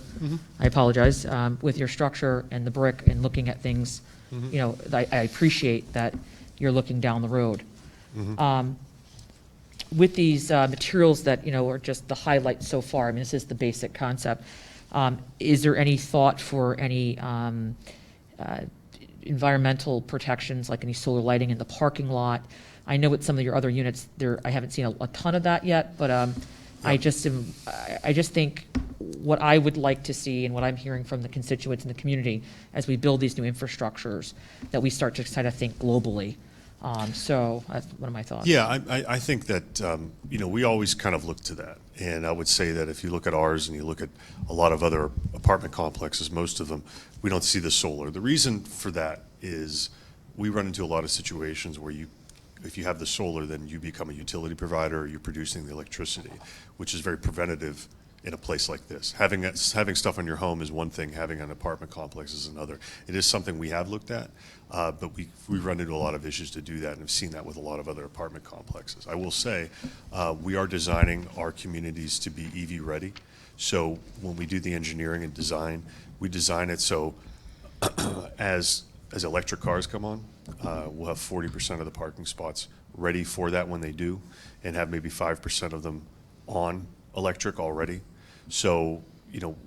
I apologize, with your structure and the brick and looking at things, I appreciate that you're looking down the road. With these materials that, are just the highlight so far, I mean, this is the basic concept, is there any thought for any environmental protections, like any solar lighting in the parking lot? I know with some of your other units, I haven't seen a ton of that yet, but I just think what I would like to see and what I'm hearing from the constituents in the community as we build these new infrastructures, that we start to kind of think globally. So that's one of my thoughts. Yeah, I think that, we always kind of look to that. And I would say that if you look at ours and you look at a lot of other apartment complexes, most of them, we don't see the solar. The reason for that is we run into a lot of situations where if you have the solar, then you become a utility provider, or you're producing the electricity, which is very preventative in a place like this. Having stuff in your home is one thing, having an apartment complex is another. It is something we have looked at, but we run into a lot of issues to do that, and have seen that with a lot of other apartment complexes. I will say, we are designing our communities to be EV ready. So when we do the engineering and design, we design it so as electric cars come on, we'll have 40% of the parking spots ready for that when they do, and have maybe 5% of them on electric already. So,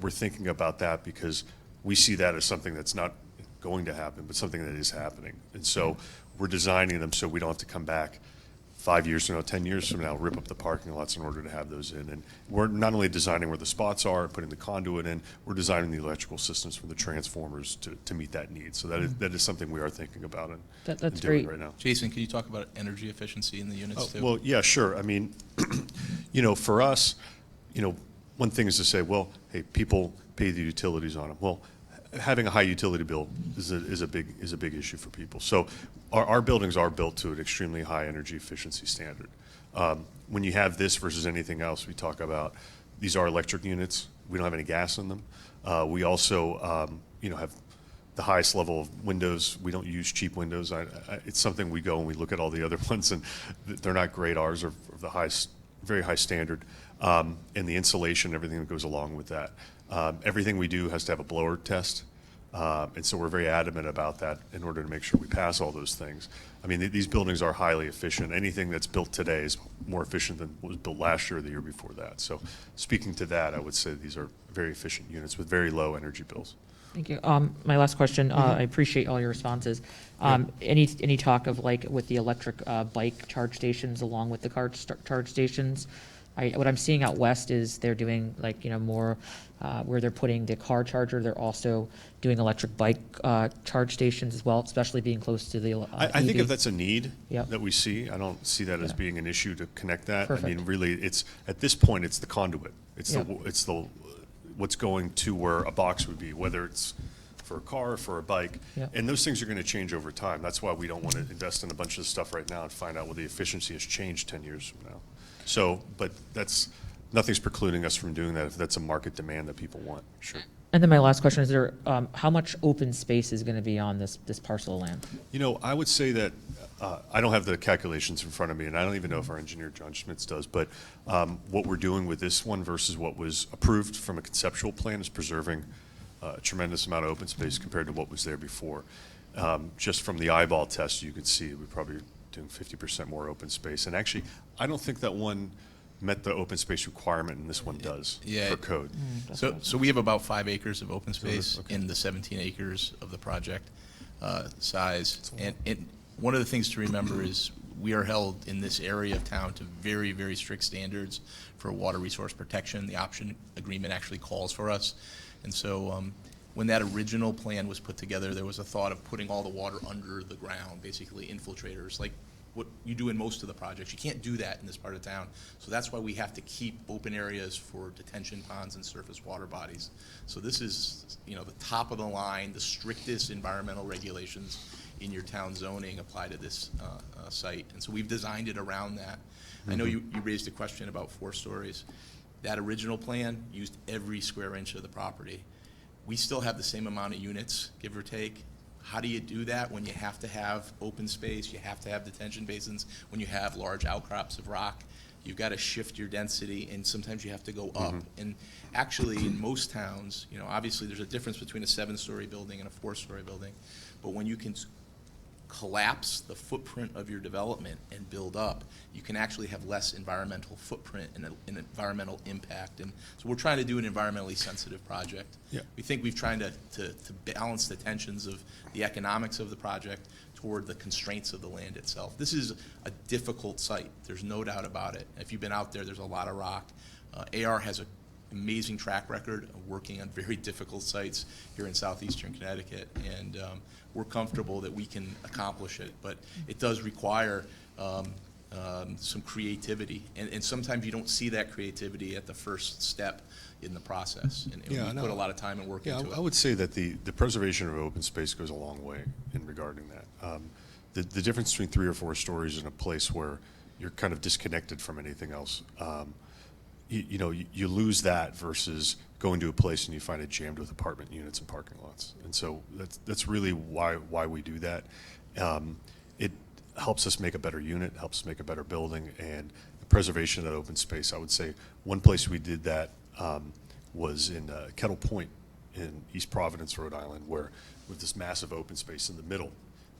we're thinking about that because we see that as something that's not going to happen, but something that is happening. And so we're designing them so we don't have to come back 5 years from now, 10 years from now, rip up the parking lots in order to have those in. And we're not only designing where the spots are, putting the conduit in, we're designing the electrical systems for the transformers to meet that need. So that is something we are thinking about and That's doing great. right now. Jason, can you talk about energy efficiency in the units too? Well, yeah, sure. I mean, for us, one thing is to say, well, hey, people pay the utilities on them. Well, having a high utility bill is a big issue for people. So our buildings are built to an extremely high energy efficiency standard. When you have this versus anything else, we talk about these are electric units. We don't have any gas in them. We also, have the highest level of windows. We don't use cheap windows. It's something we go and we look at all the other ones, and they're not great. Ours are the highest, very high standard, and the insulation, everything that goes along with that. Everything we do has to have a blower test, and so we're very adamant about that in order to make sure we pass all those things. I mean, these buildings are highly efficient. Anything that's built today is more efficient than what was built last year or the year before that. So speaking to that, I would say these are very efficient units with very low energy bills. Thank you. My last question, I appreciate all your responses. Any talk of with the electric bike charge stations along with the car charge stations? What I'm seeing out west is they're doing more where they're putting the car charger. They're also doing electric bike charge stations as well, especially being close to the I think EV. if that's a need Yep. that we see, I don't see that as being an issue to connect that. I mean, Perfect. really, it's at this point, it's the conduit. It's Yep. the what's going to where a box would be, whether it's for a car or for a bike. Yep. And those things are going to change over time. That's why we don't want to invest in a bunch of stuff right now and find out the efficiency has changed 10 years from now. So, but nothing's precluding us from doing that if that's a market demand that people want. Sure. And then my last question is: how much open space is going to be on this parcel of land? I would say that I don't have the calculations in front of me, and I don't even know if our engineer, John Schmitz, does, but what we're doing with this one versus what was approved from a conceptual plan is preserving a tremendous amount of open space compared to what was there before. Just from the eyeball test, you could see we're probably doing 50% more open space. And actually, I don't think that one met the open space requirement, and this one does for code. So we have about 5 acres of open space Okay. in the 17 acres of the project size. And one of the things to remember is we are held in this area of town to very, very strict standards for water resource protection. The option agreement actually calls for us. And so when that original plan was put together, there was a thought of putting all the water under the ground, basically infiltrators, like what you do in most of the projects. You can't do that in this part of town. So that's why we have to keep open areas for detention ponds and surface water bodies. So this is, the top of the line, the strictest environmental regulations in your town zoning apply to this site. And so we've designed it around that. I know you raised a question about 4 stories. That original plan used every square inch of the property. We still have the same amount of units, give or take. How do you do that when you have to have open space, you have to have detention basins, when you have large outcrops of rock? You've got to shift your density, and sometimes you have to go up. And actually, in most towns, obviously there's a difference between a 7-story building and a 4-story building, but when you can collapse the footprint of your development and build up, you can actually have less environmental footprint and an environmental impact. And so we're trying to do an environmentally sensitive project. Yeah. We think we've tried to balance the tensions of the economics of the project toward the constraints of the land itself. This is a difficult site. There's no doubt about it. If you've been out there, there's a lot of rock. AR has an amazing track record of working on very difficult sites here in southeastern Connecticut, and we're comfortable that we can accomplish it. But it does require some creativity, and sometimes you don't see that creativity at the first step in the process. And we put a lot of time and work into it. I would say that the preservation of open space goes a long way in regarding that. The difference between 3 or 4 stories in a place where you're kind of disconnected from anything else, you lose that versus going to a place and you find it jammed with apartment units and parking lots. And so that's really why we do that. It helps us make a better unit, helps us make a better building, and the preservation of that open space. I would say one place we did that was in Kettle Point in East Providence, Rhode Island, where with this massive open space in the middle.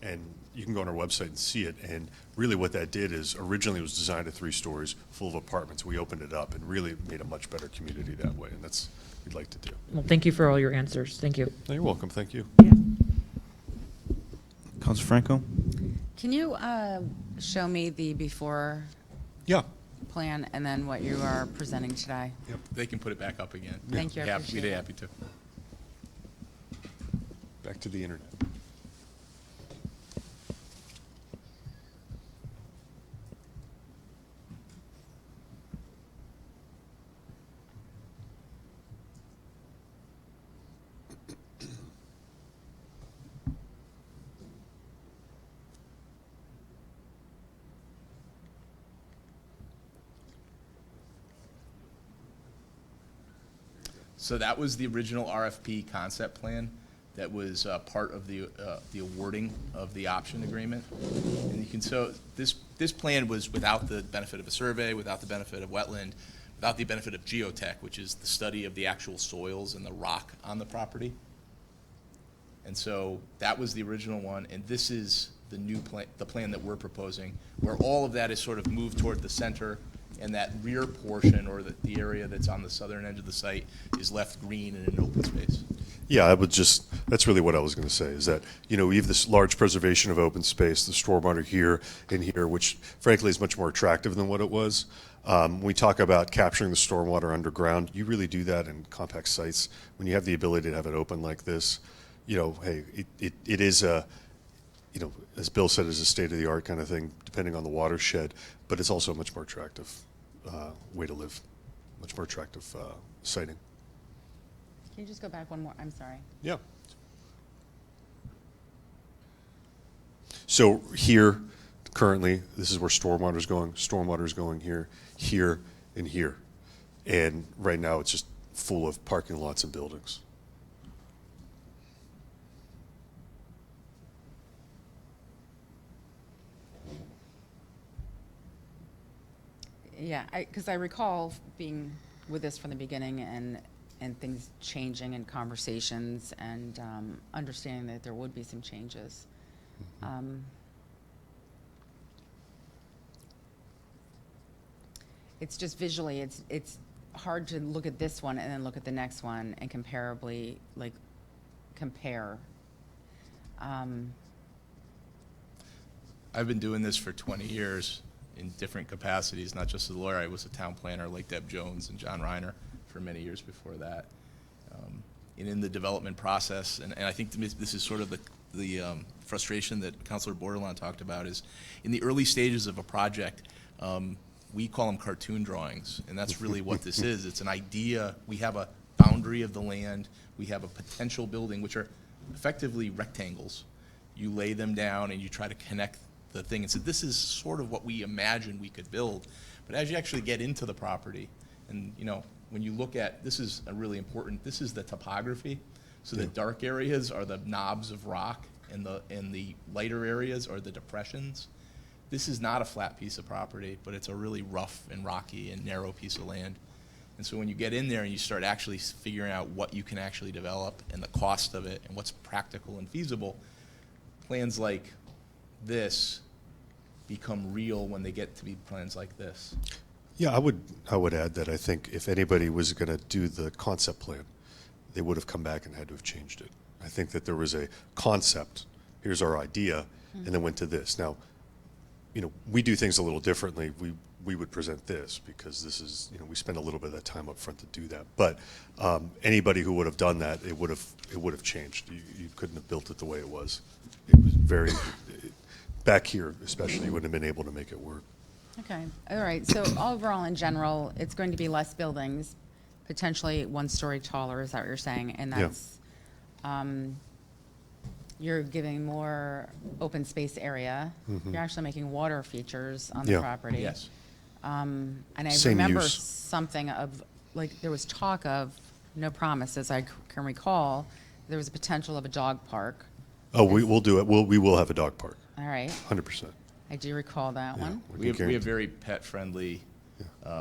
And you can go on our website and see it. And really what that did is originally it was designed at 3 stories full of apartments. We opened it up and really made a much better community that way. And that's what we'd like to do. Well, thank you for all your answers. Thank you. Oh, you're welcome. Thank you. Councilor Franco? Can you show me the before Yeah. plan and then what you are presenting today? Yep, they can put it back up again. Thank you, I We'd appreciate be it. happy to. Back to the internet. So that was the original RFP concept plan that was part of the awarding of the option agreement. And you can, so this plan was without the benefit of a survey, without the benefit of wetland, without the benefit of geotech, which is the study of the actual soils and the rock on the property. And so that was the original one, and this is the new plan, the plan that we're proposing, where all of that is sort of moved toward the center, and that rear portion, or the area that's on the southern edge of the site, is left green and an open space. Yeah, I would just, that's really what I was going to say, is that, we have this large preservation of open space, the stormwater here and here, which frankly is much more attractive than what it was. When we talk about capturing the stormwater underground, you really do that in compact sites. When you have the ability to have it open like this, hey, it is a, as Bill said, is a state-of-the-art kind of thing, depending on the watershed, but it's also a much more attractive way to live, much more attractive siting. Can you just go back one more? I'm sorry. Yeah. So here, currently, this is where stormwater is going. Stormwater is going here, here, and here. And right now, it's just full of parking lots and buildings. Yeah, because I recall being with this from the beginning and things changing in conversations and understanding that there would be some changes. It's just visually, it's hard to look at this one and then look at the next one and comparably, compare. I've been doing this for 20 years in different capacities, not just as a lawyer. I was a town planner like Deb Jones and John Reiner for many years before that. And in the development process, and I think this is sort of the frustration that Councillor Bordelon talked about, is in the early stages of a project, we call them cartoon drawings, and that's really what this is. It's an idea. We have a boundary of the land. We have a potential building, which are effectively rectangles. You lay them down and you try to connect the thing and say, this is sort of what we imagined we could build. But as you actually get into the property, and when you look at, this is a really important, this is the topography. So the dark areas are the knobs of rock, and the lighter areas are the depressions. This is not a flat piece of property, but it's a really rough and rocky and narrow piece of land. And so when you get in there and you start actually figuring out what you can actually develop and the cost of it and what's practical and feasible, plans like this become real when they get to be plans like this. Yeah, I would add that I think if anybody was going to do the concept plan, they would have come back and had to have changed it. I think that there was a concept, here's our idea, and then went to this. Now, we do things a little differently. We would present this because this is, we spend a little bit of that time up front to do that. But anybody who would have done that, it would have changed. You couldn't have built it the way it was. It was very, back here especially, you wouldn't have been able to make it work. Okay, all right, so overall, in general, it's going to be less buildings, potentially 1 story taller, is that what you're saying? And Yeah. that's, you're giving more open space area. Mhm. You're actually making water features on the Yeah. property. Yes. And I Same remember use. something of, like, there was talk of, no promises, I can recall, there was a potential of a dog park. Oh, we'll do it. We will have a dog park, All right, 100%. I do recall that Yeah, one. We have guarantee- very pet-friendly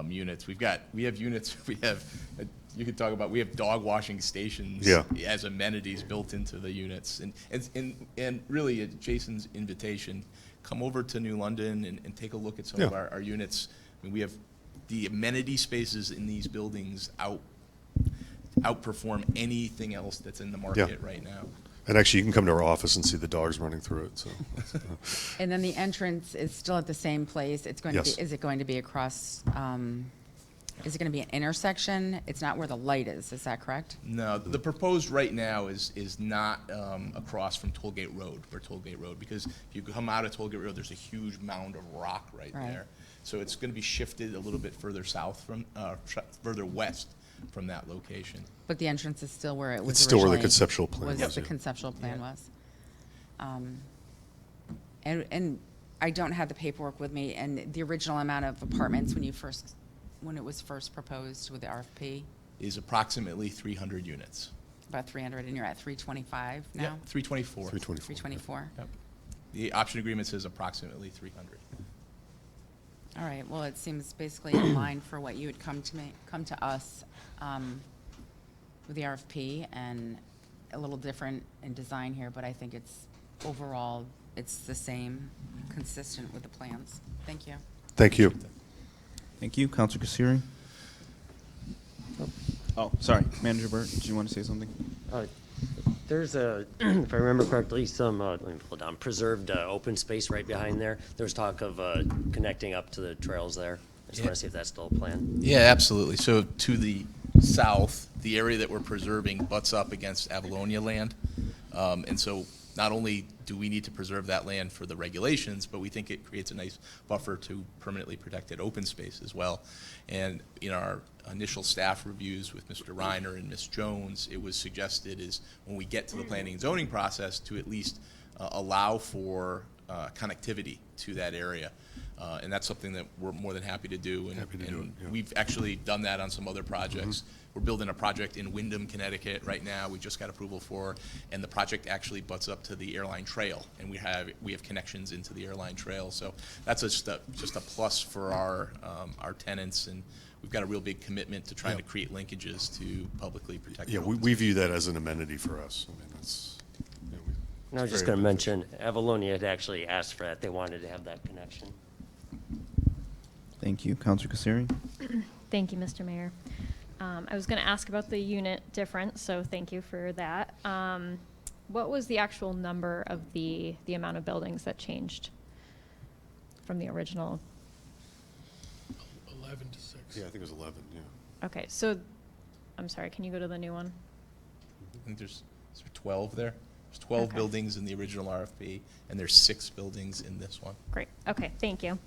units. We have units, you could talk about, we have dog washing stations Yeah. as amenities built into the units. And really, at Jason's invitation, come over to New London and take a look at some of Yeah. our units. I mean, we have the amenity spaces in these buildings outperform anything else that's in the market right now. And actually, you can come to our office and see the dogs running through it, so. And then the entrance is still at the same place? It's going to Yes. be, is it going to be across, is it going to be an intersection? It's not where the light is that correct? No, the proposed right now is not across from Tollgate Road, because if you come out of Tollgate Road, there's a huge mound of rock right Right. there. So it's going to be shifted a little bit further south from, further west from that location. But the entrance is still where it was It's still where the originally- conceptual plan Was was, the yeah. conceptual plan Yeah. was. And I don't have the paperwork with me, and the original amount of apartments when it was first proposed with the RFP, Is approximately 300 units. about 300, and you're at 325 now? Yep, 324. 324. 324? Yep. The option agreement says approximately 300. All right, well, it seems basically in line for what you would come to us with the RFP, and a little different in design here, but I think it's, overall, it's the same, consistent with the plans. Thank you. Thank you. Thank you. Councilor Kasiri? Oh, sorry. Manager Burt, did you want to say something? There's if I remember correctly, some, let me pull it down, preserved open space right behind there. There was talk of connecting up to the trails there. I just want to see if that's still a plan. Yeah, absolutely. So to the south, the area that we're preserving butts up against Avalonia land. And so not only do we need to preserve that land for the regulations, but we think it creates a nice buffer to permanently protected open space as well. And in our initial staff reviews with Mr. Reiner and Ms. Jones, it was suggested is when we get to the planning and zoning process to at least allow for connectivity to that area. And that's something that we're more than happy to do. And, Happy to do it, yeah. we've actually done that on some other projects. We're building a project in Windham, Connecticut right now. We just got approval for, and the project actually butts up to the airline trail, and we have connections into the airline trail. So that's just a plus for our tenants, and we've got a real big commitment to trying to create linkages to publicly protected. Yeah, we view that as an amenity for us. I mean, that's. And I was just going to mention, Avalonia had actually asked for that. They wanted to have that connection. Thank you. Councilor Kasiri? Thank you, Mr. Mayor. I was going to ask about the unit difference, so thank you for that. What was the actual number of the amount of buildings that changed from the original? 11 to 6. Yeah, I think it was 11, yeah. Okay, so, I'm sorry, can you go to the new one? I think there's 12 there. There's 12 Okay. buildings in the original RFP, and there's 6 buildings in this one. Great, okay, thank you.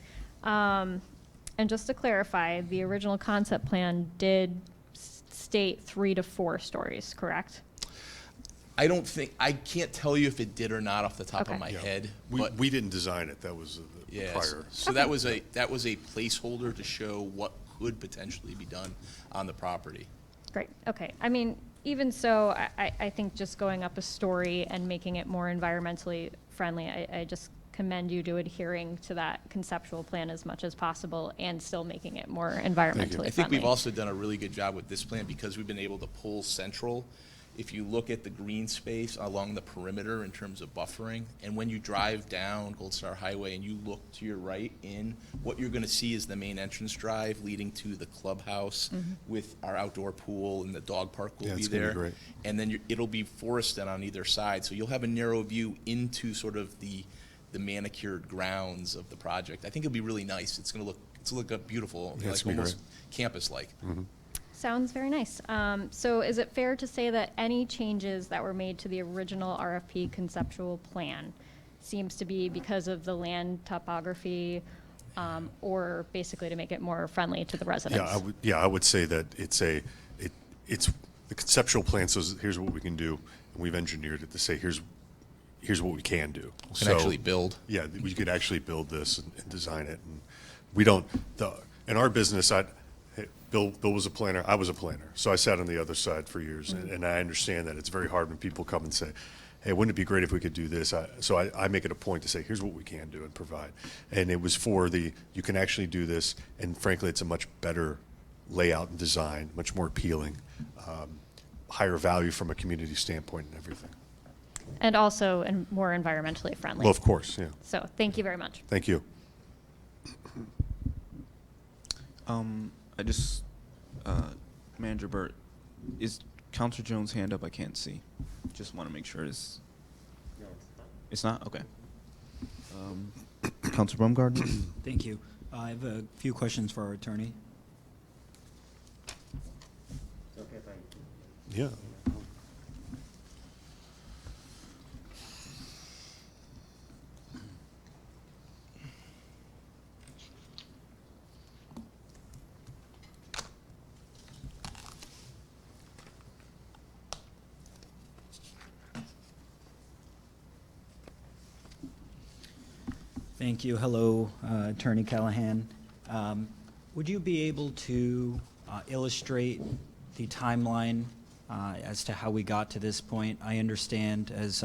And just to clarify, the original concept plan did state 3 to 4 stories, correct? I can't tell you if it did or not off the top Okay. of my Yeah. head. We but didn't design it, that was the yes. prior. So that was a placeholder to show what could potentially be done on the property. Great, okay. I mean, even so, I think just going up a story and making it more environmentally friendly, I just commend you to adhering to that conceptual plan as much as possible and still making it more environmentally friendly. I think we've also done a really good job with this plan because we've been able to pull central if you look at the green space along the perimeter in terms of buffering, and when you drive down Gold Star Highway and you look to your right in, what you're gonna see is the main entrance drive leading to the clubhouse with our outdoor pool, and the dog park will Yeah, be it's gonna there. be great. And then it'll be forested on either side, so you'll have a narrow view into sort of the manicured grounds of the project. I think it'll be really nice. It's gonna look beautiful, Yeah, it's like gonna be almost campus-like. Sounds very nice. So is it fair to say that any changes that were made to the original RFP conceptual plan seems to be because of the land topography, or basically to make it more friendly to the residents? I would say that it's the conceptual plan says, here's what we can do, and we've engineered it to say, here's what we can do. We can actually build. Yeah, we could actually build this and design it. And we don't, in our business, Bill was a planner, I was a planner, so I sat on the other side for years, and I understand that it's very hard when people come and say, hey, wouldn't it be great if we could do this? So I make it a point to say, here's what we can do and provide. And it was for you can actually do this, and frankly, it's a much better layout and design, much more appealing, higher value from a community standpoint and everything. And also more environmentally friendly. Well, of course, yeah. So thank you very much. Thank you. Manager Burt, is Councillor Jones' hand up? I can't see. Just want to make sure it's. No, It's not? Okay. Councillor Baumgartner? Thank you. I have a few questions for our attorney. it's okay if I. Yeah. Thank you. Hello, Attorney Callahan. Would you be able to illustrate the timeline as to how we got to this point? I understand, as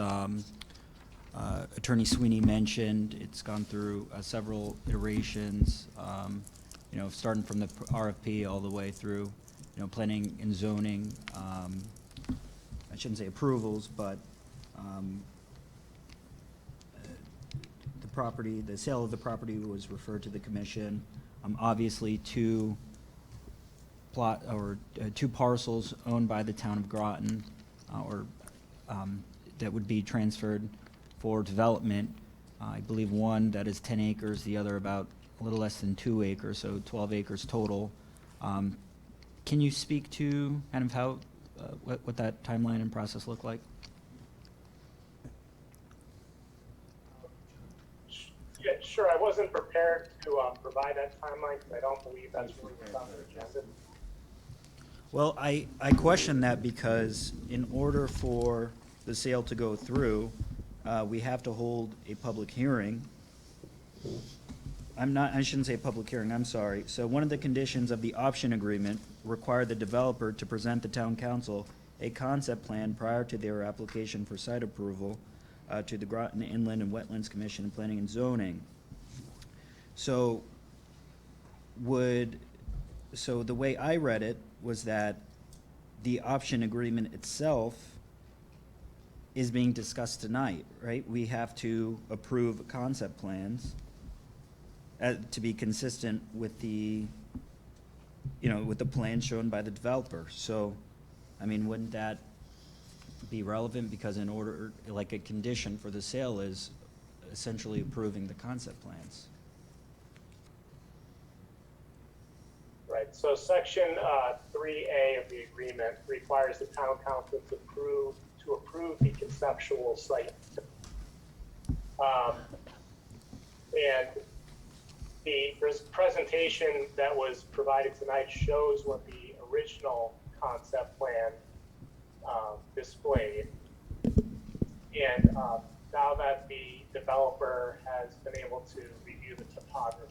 Attorney Sweeney mentioned, it's gone through several iterations, starting from the RFP all the way through, planning and zoning. I shouldn't say approvals, but the sale of the property was referred to the commission. Obviously, two parcels owned by the town of Groton, that would be transferred for development. I believe one that is 10 acres, the other about a little less than 2 acres, so 12 acres total. Can you speak to kind of how, what that timeline and process look like? Yeah, sure. I wasn't prepared to provide that timeline because I don't believe that's really what's on the agenda. Well, I question that because in order for the sale to go through, we have to hold a public hearing. I shouldn't say public hearing, I'm sorry. So one of the conditions of the option agreement required the developer to present the town council a concept plan prior to their application for site approval to the Groton Inland and Wetlands Commission and Planning and Zoning. So the way I read it was that the option agreement itself is being discussed tonight, right? We have to approve concept plans to be consistent with the plan shown by the developer. So, I mean, wouldn't that be relevant? Because in order, like a condition for the sale is essentially approving the concept plans. Right. So Section 3A of the agreement requires the town council to approve the conceptual site. And the presentation that was provided tonight shows what the original concept plan displayed. And now that the developer has been able to review the topography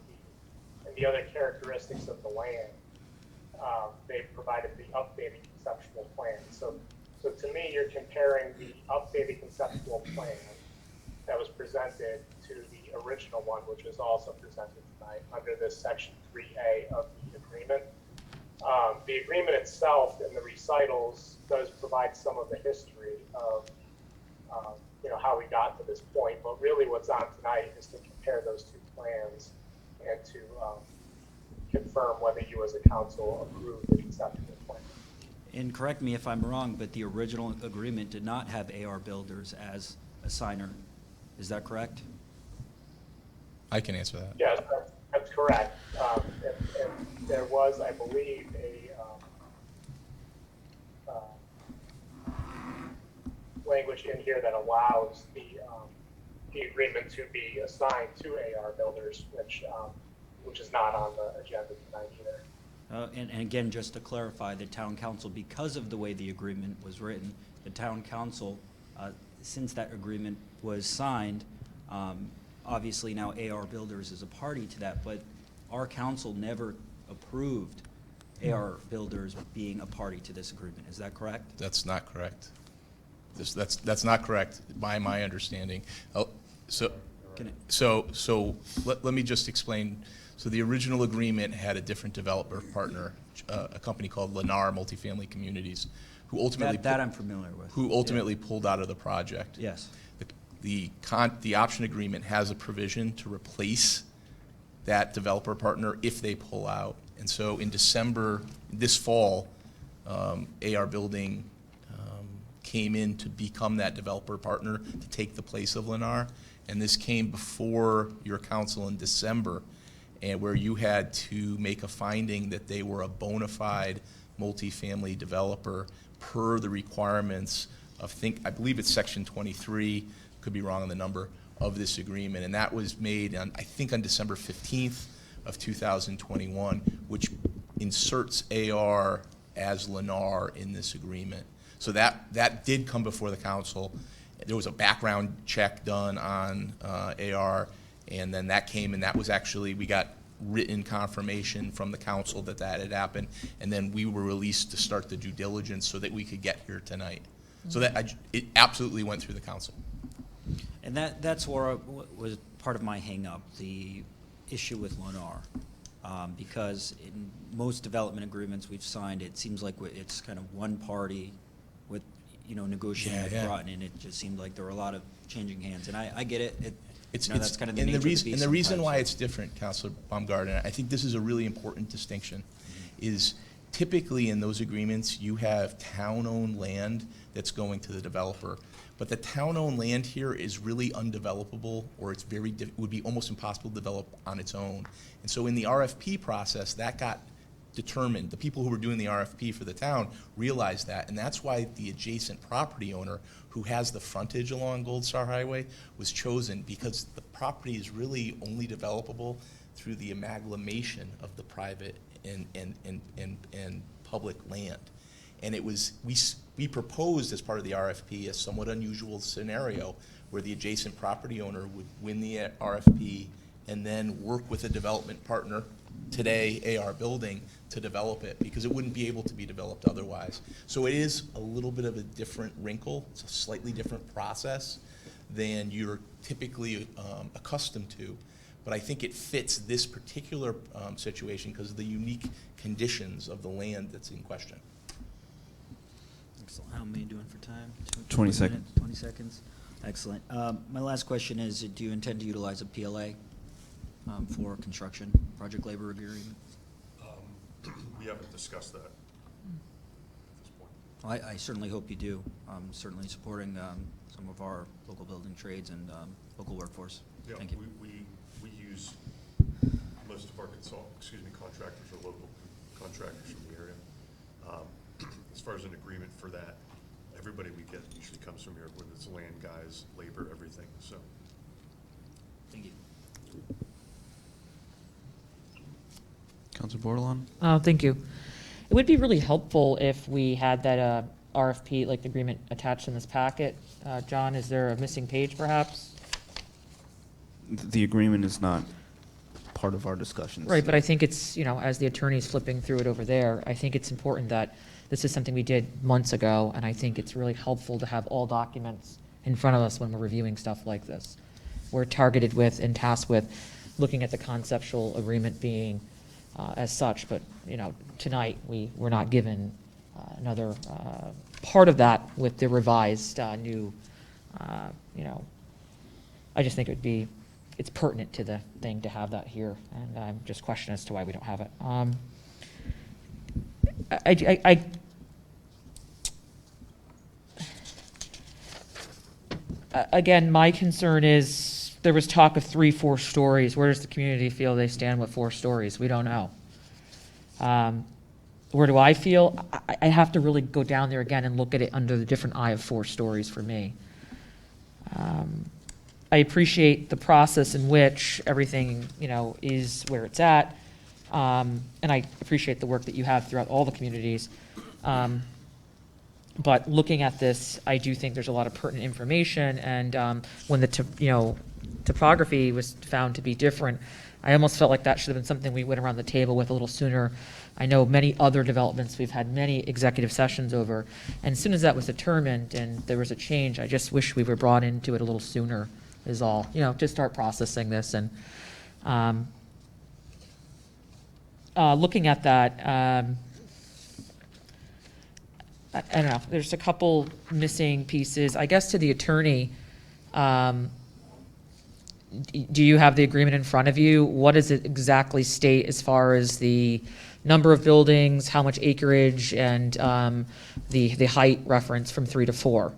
and the other characteristics of the land, they've provided the updated conceptual plan. So to me, you're comparing the updated conceptual plan that was presented to the original one, which was also presented tonight under this Section 3A of the agreement. The agreement itself and the recitals does provide some of the history of, how we got to this point. But really what's on tonight is to compare those two plans and to confirm whether you as a council approve the conceptual plan. And correct me if I'm wrong, but the original agreement did not have AR Builders as a signer. Is that correct? I can answer that. Yes, that's correct. And there was, I believe, language in here that allows the agreement to be assigned to AR Builders, which is not on the agenda tonight either. And again, just to clarify, the town council, because of the way the agreement was written, the town council, since that agreement was signed, obviously now AR Builders is a party to that, but our council never approved AR Builders being a party to this agreement. Is that correct? That's not correct. That's not correct by my understanding. So let me just explain. So the original agreement had a different developer partner, a company called Lennar Multifamily Communities, who ultimately that I'm familiar with. Who ultimately pulled out of the project. Yes. The option agreement has a provision to replace that developer partner if they pull out. And so in December, this fall, AR Building came in to become that developer partner to take the place of Lennar. And this came before your council in December, and where you had to make a finding that they were a bona fide multifamily developer per the requirements of, I believe it's section 23, could be wrong on the number, of this agreement. And that was made on, I think, on December 15th of 2021, which inserts AR as Lennar in this agreement. So that did come before the council. There was a background check done on AR, and then that came, and that was actually, we got written confirmation from the council that had happened, and then we were released to start the due diligence so that we could get here tonight. So that it absolutely went through the council. And that's where was part of my hang-up, the issue with Lennar. Because in most development agreements we've signed, it seems like it's kind of one party with, negotiating with Groton, and it just seemed like there were a lot of changing hands. And I get it. That's kind of the nature of the beast. And the reason why it's different, Councillor Baumgart, and I think this is a really important distinction, is typically in those agreements you have town-owned land that's going to the developer. But the town-owned land here is really undevelopable, or it would be almost impossible to develop on its own. And so in the RFP process, that got determined. The people who were doing the RFP for the town realized that, and that's why the adjacent property owner, who has the frontage along Gold Star Highway, was chosen, because the property is really only developable through the amalgamation of the private and public land. And it was, we proposed as part of the RFP a somewhat unusual scenario where the adjacent property owner would win the RFP and then work with a development partner, today AR Building, to develop it, because it wouldn't be able to be developed otherwise. So it is a little bit of a different wrinkle. It's a slightly different process than you're typically accustomed to. But I think it fits this particular situation because of the unique conditions of the land that's in question. Excellent. How many doing for time? 20 seconds. 20 seconds. Excellent. My last question is, do you intend to utilize a PLA for construction, project labor agreement? We haven't discussed that at this point. Well, I certainly hope you do. Certainly supporting some of our local building trades and local workforce. Yeah, Thank you. we use most of our contractors are local contractors from the area. As far as an agreement for that, everybody we get usually comes from here, whether it's land, guys, labor, everything. So, Thank you. Councilor Bordelon? Thank you. It would be really helpful if we had that RFP, like the agreement attached in this packet. John, is there a missing page perhaps? The agreement is not part of our discussions. Right, but I think it's, as the attorney's flipping through it over there, I think it's important that this is something we did months ago, and I think it's really helpful to have all documents in front of us when we're reviewing stuff like this. We're targeted with and tasked with looking at the conceptual agreement being as such, but, you know, tonight, we were not given another part of that with the revised new, you know, I just think it would be, it's pertinent to the thing to have that here, and I'm just questioning as to why we don't have it. Again, my concern is, there was talk of 3-4 stories. Where does the community feel they stand with 4 stories? We don't know. Where do I feel? I have to really go down there again and look at it under the different eye of 4 stories for me. I appreciate the process in which everything, you know, is where it's at. And I appreciate the work that you have throughout all the communities. But looking at this, I do think there's a lot of pertinent information, and when the topography was found to be different, I almost felt like that should have been something we went around the table with a little sooner. I know many other developments we've had many executive sessions over, and as soon as that was determined and there was a change, I just wish we were brought into it a little sooner, is all, you know, to start processing this. And looking at that, I don't know, there's a couple missing pieces. I guess to the attorney, do you have the agreement in front of you? What does it exactly state as far as the number of buildings, how much acreage, and the height reference from 3 to 4?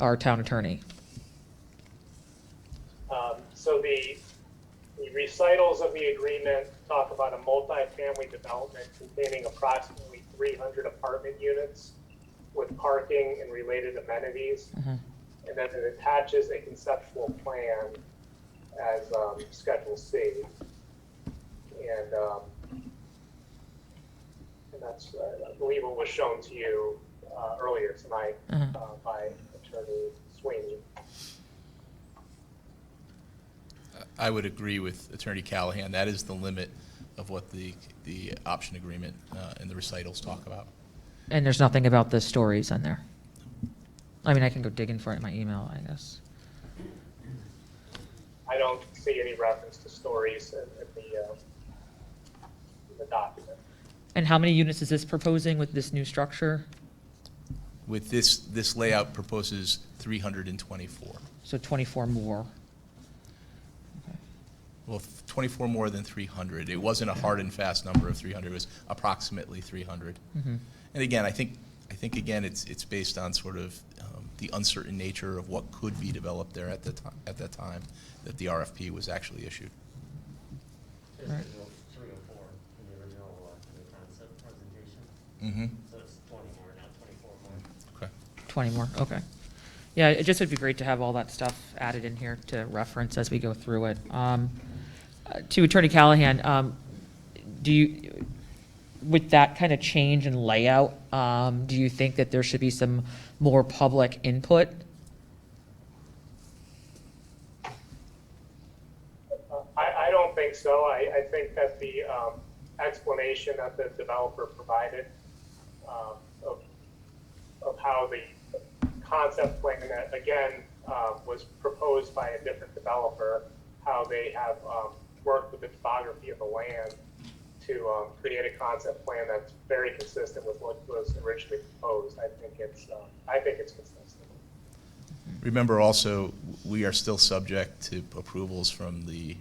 Our town attorney. So the recitals of the agreement talk about a multifamily development containing approximately 300 apartment units with parking and related amenities. Mm-hmm. And then it attaches a conceptual plan as Schedule C. And that's, I believe, what was shown to you earlier tonight by Attorney Sweeney. I would agree with Attorney Callahan. That is the limit of what the option agreement and the recitals talk about. And there's nothing about the stories in there? I mean, I can go digging for it in my email, I guess. I don't see any reference to stories in the document. And how many units is this proposing with this new structure? With this layout proposes 324. So 24 more. Well, 24 more than 300. It wasn't a hard and fast number of 300. It was approximately 300. Mm-hmm. And again, I think again it's based on sort of the uncertain nature of what could be developed there at that time that the RFP was actually issued. There's 304 in the original the concept presentation. Mm-hmm. So it's 20 more, not 24 more. Okay. 20 more, okay. Yeah, it just would be great to have all that stuff added in here to reference as we go through it. To Attorney Callahan, do you, with that kind of change in layout, do you think that there should be some more public input? I don't think so. I think that the explanation that the developer provided of how the concept plan that, again, was proposed by a different developer, how they have worked with the topography of the land to create a concept plan that's very consistent with what was originally proposed. I think it's consistent. Remember also, we are still subject to approvals from the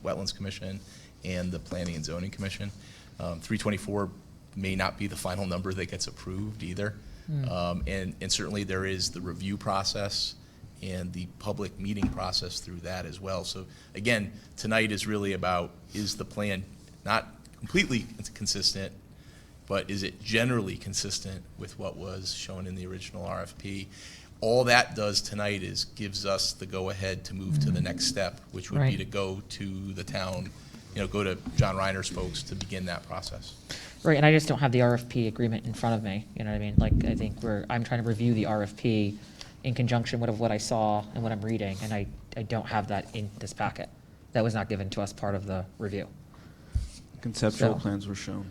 Wetlands Commission and the Planning and Zoning Commission. 324 may not be the final number that gets approved either. And certainly there is the review process and the public meeting process through that as well. So again, tonight is really about, is the plan not completely consistent, but is it generally consistent with what was shown in the original RFP? All that does tonight is gives us the go-ahead to move to the next step, which would be to go to the town, go to John Reiner's folks to begin that process. Right, and I just don't have the RFP agreement in front of me, you know what I mean? Like, I think I'm trying to review the RFP in conjunction with what I saw and what I'm reading, and I don't have that in this packet. That was not given to us part of the review. Conceptual plans were shown.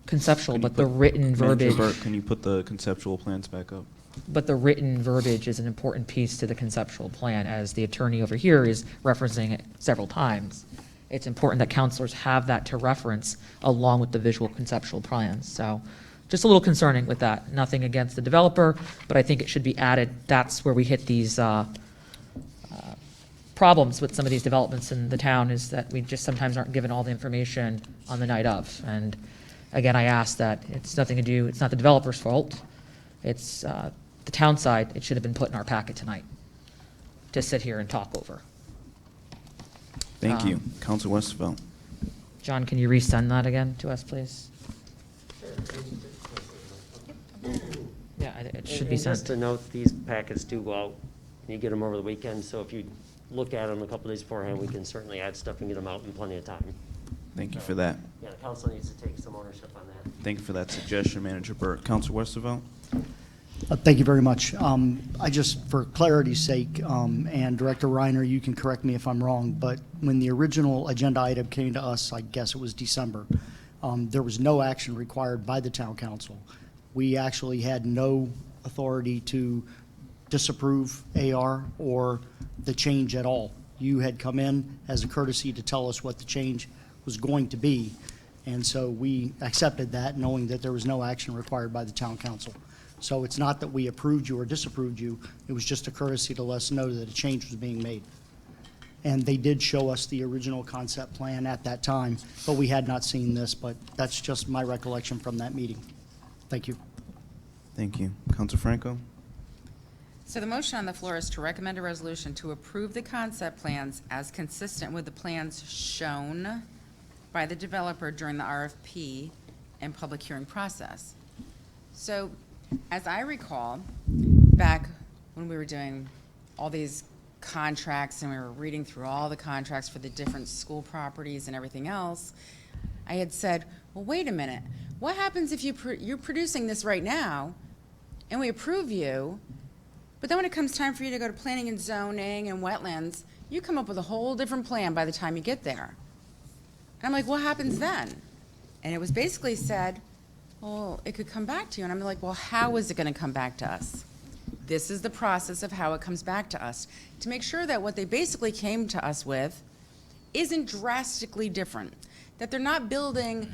Conceptual, but the written verbiage. Burt, can you put the conceptual plans back up? But the written verbiage is an important piece to the conceptual plan, as the attorney over here is referencing it several times. it's important that counselors have that to reference along with the visual conceptual plans. So just a little concerning with that. Nothing against the developer, but I think it should be added. That's where we hit these problems with some of these developments in the town, is that we just sometimes aren't given all the information on the night of. And again, I ask that it's nothing to do, it's not the developer's fault. It's the town side. It should have been put in our packet tonight to sit here and talk over. Thank you. Council Westervelt. John, can you resend that again to us, please? Yeah, it should be And just sent. to note, these packets do go out, and you get them over the weekend, so if you look at them a couple days beforehand, we can certainly add stuff and get them out in plenty of time. Thank you for that. Yeah, the council needs to take some ownership on that. Thank you for that suggestion, Manager Burt. Council Westervelt. Thank you very much. I just, for clarity's sake, and Director Reiner, you can correct me if I'm wrong, but when the original agenda item came to us, I guess it was December, there was no action required by the town council. We actually had no authority to disapprove AR or the change at all. You had come in as a courtesy to tell us what the change was going to be, and so we accepted that, knowing that there was no action required by the town council. So it's not that we approved you or disapproved you, it was just a courtesy to let us know that a change was being made. And they did show us the original concept plan at that time, but we had not seen this, but that's just my recollection from that meeting. Thank you. Thank you. Council Franco. So the motion on the floor is to recommend a resolution to approve the concept plans as consistent with the plans shown by the developer during the RFP and public hearing process. So, as I recall, back when we were doing all these contracts and we were reading through all the contracts for the different school properties and everything else, I had said, well, wait a minute, what happens if you're producing this right now and we approve you, but then when it comes time for you to go to planning and zoning and wetlands, you come up with a whole different plan by the time you get there. And I'm like, what happens then? And it was basically said, well, it could come back to you. And I'm like, well, how is it going to come back to us? This is the process of how it comes back to us, to make sure that what they basically came to us with isn't drastically different, that they're not building,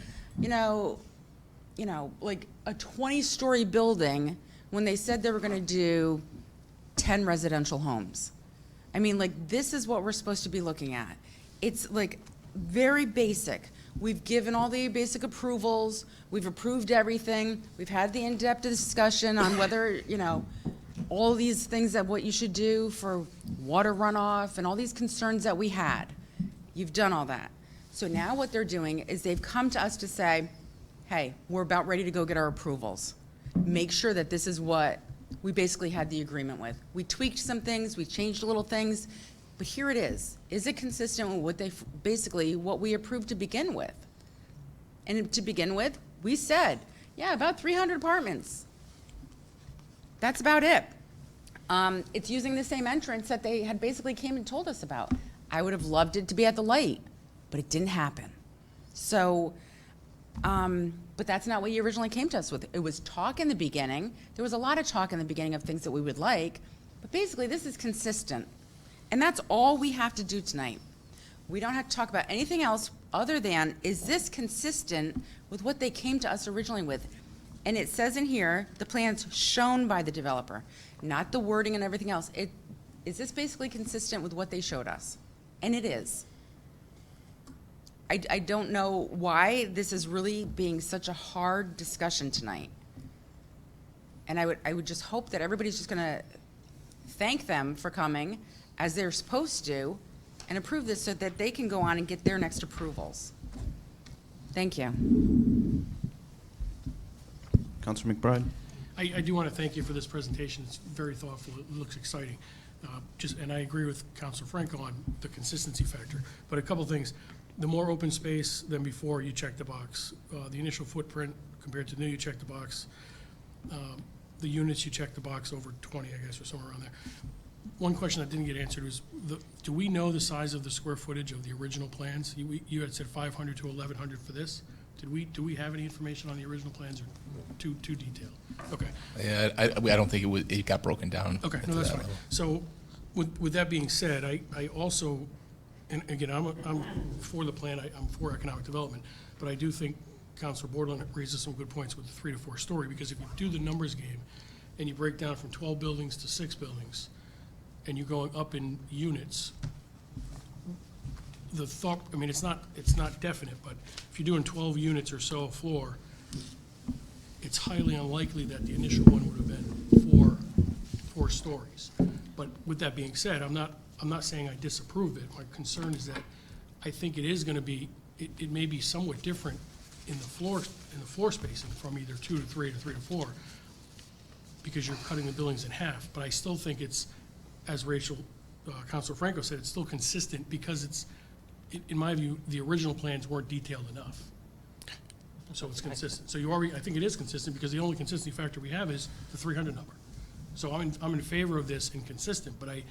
like a 20-story building when they said they were going to do 10 residential homes. I mean, like, this is what we're supposed to be looking at. It's like very basic. We've given all the basic approvals. We've approved everything. We've had the in-depth discussion on whether, all these things that what you should do for water runoff and all these concerns that we had. You've done all that. So now what they're doing is they've come to us to say, hey, we're about ready to go get our approvals. Make sure that this is what we basically had the agreement with. We tweaked some things, we changed little things, but here it is. Is it consistent with what they basically what we approved to begin with? And to begin with, we said, yeah, about 300 apartments. That's about it. It's using the same entrance that they had basically came and told us about. I would have loved it to be at the light, but it didn't happen. So, but that's not what you originally came to us with. It was talk in the beginning. There was a lot of talk in the beginning of things that we would like, but basically this is consistent. And that's all we have to do tonight. We don't have to talk about anything else other than, is this consistent with what they came to us originally with? And it says in here, the plans shown by the developer, not the wording and everything else. Is this basically consistent with what they showed us? And it is. I don't know why this is really being such a hard discussion tonight. And I would just hope that everybody's just gonna thank them for coming, as they're supposed to, and approve this so that they can go on and get their next approvals. Thank you. Councilor McBride. I do want to thank you for this presentation. It's very thoughtful. It looks exciting. And I agree with Councilor Franco on the consistency factor. But a couple things. The more open space than before, you check the box. The initial footprint compared to new, you check the box. The units, you check the box over 20, I guess, or somewhere around there. One question that didn't get answered was, do we know the size of the square footage of the original plans? You had said 500 to 1,100 for this. Do we have any information on the original plans, or too detailed? Okay. Yeah, I don't think it got broken down. Okay, no, that's fine. So with that being said, I also and again, I'm for the plan, I'm for economic development, but I do think Councilor Bordelon raises some good points with the 3 to 4 story, because if you do the numbers game and you break down from 12 buildings to 6 buildings, and you're going up in units, the thought, I mean, it's not definite, but if you're doing 12 units or so a floor, it's highly unlikely that the initial one would have been four stories. But with that being said, I'm not saying I disapprove it. My concern is that I think it is gonna be, it may be somewhat different in the floor spacing from either 2 to 3 to 3 to 4, because you're cutting the buildings in half. But I still think it's, as Councilor Franco said, it's still consistent, because it's, in my view, the original plans weren't detailed enough. So it's consistent. So I think it is consistent, because the only consistency factor we have is the 300 number. So I'm in favor of this and consistent, but I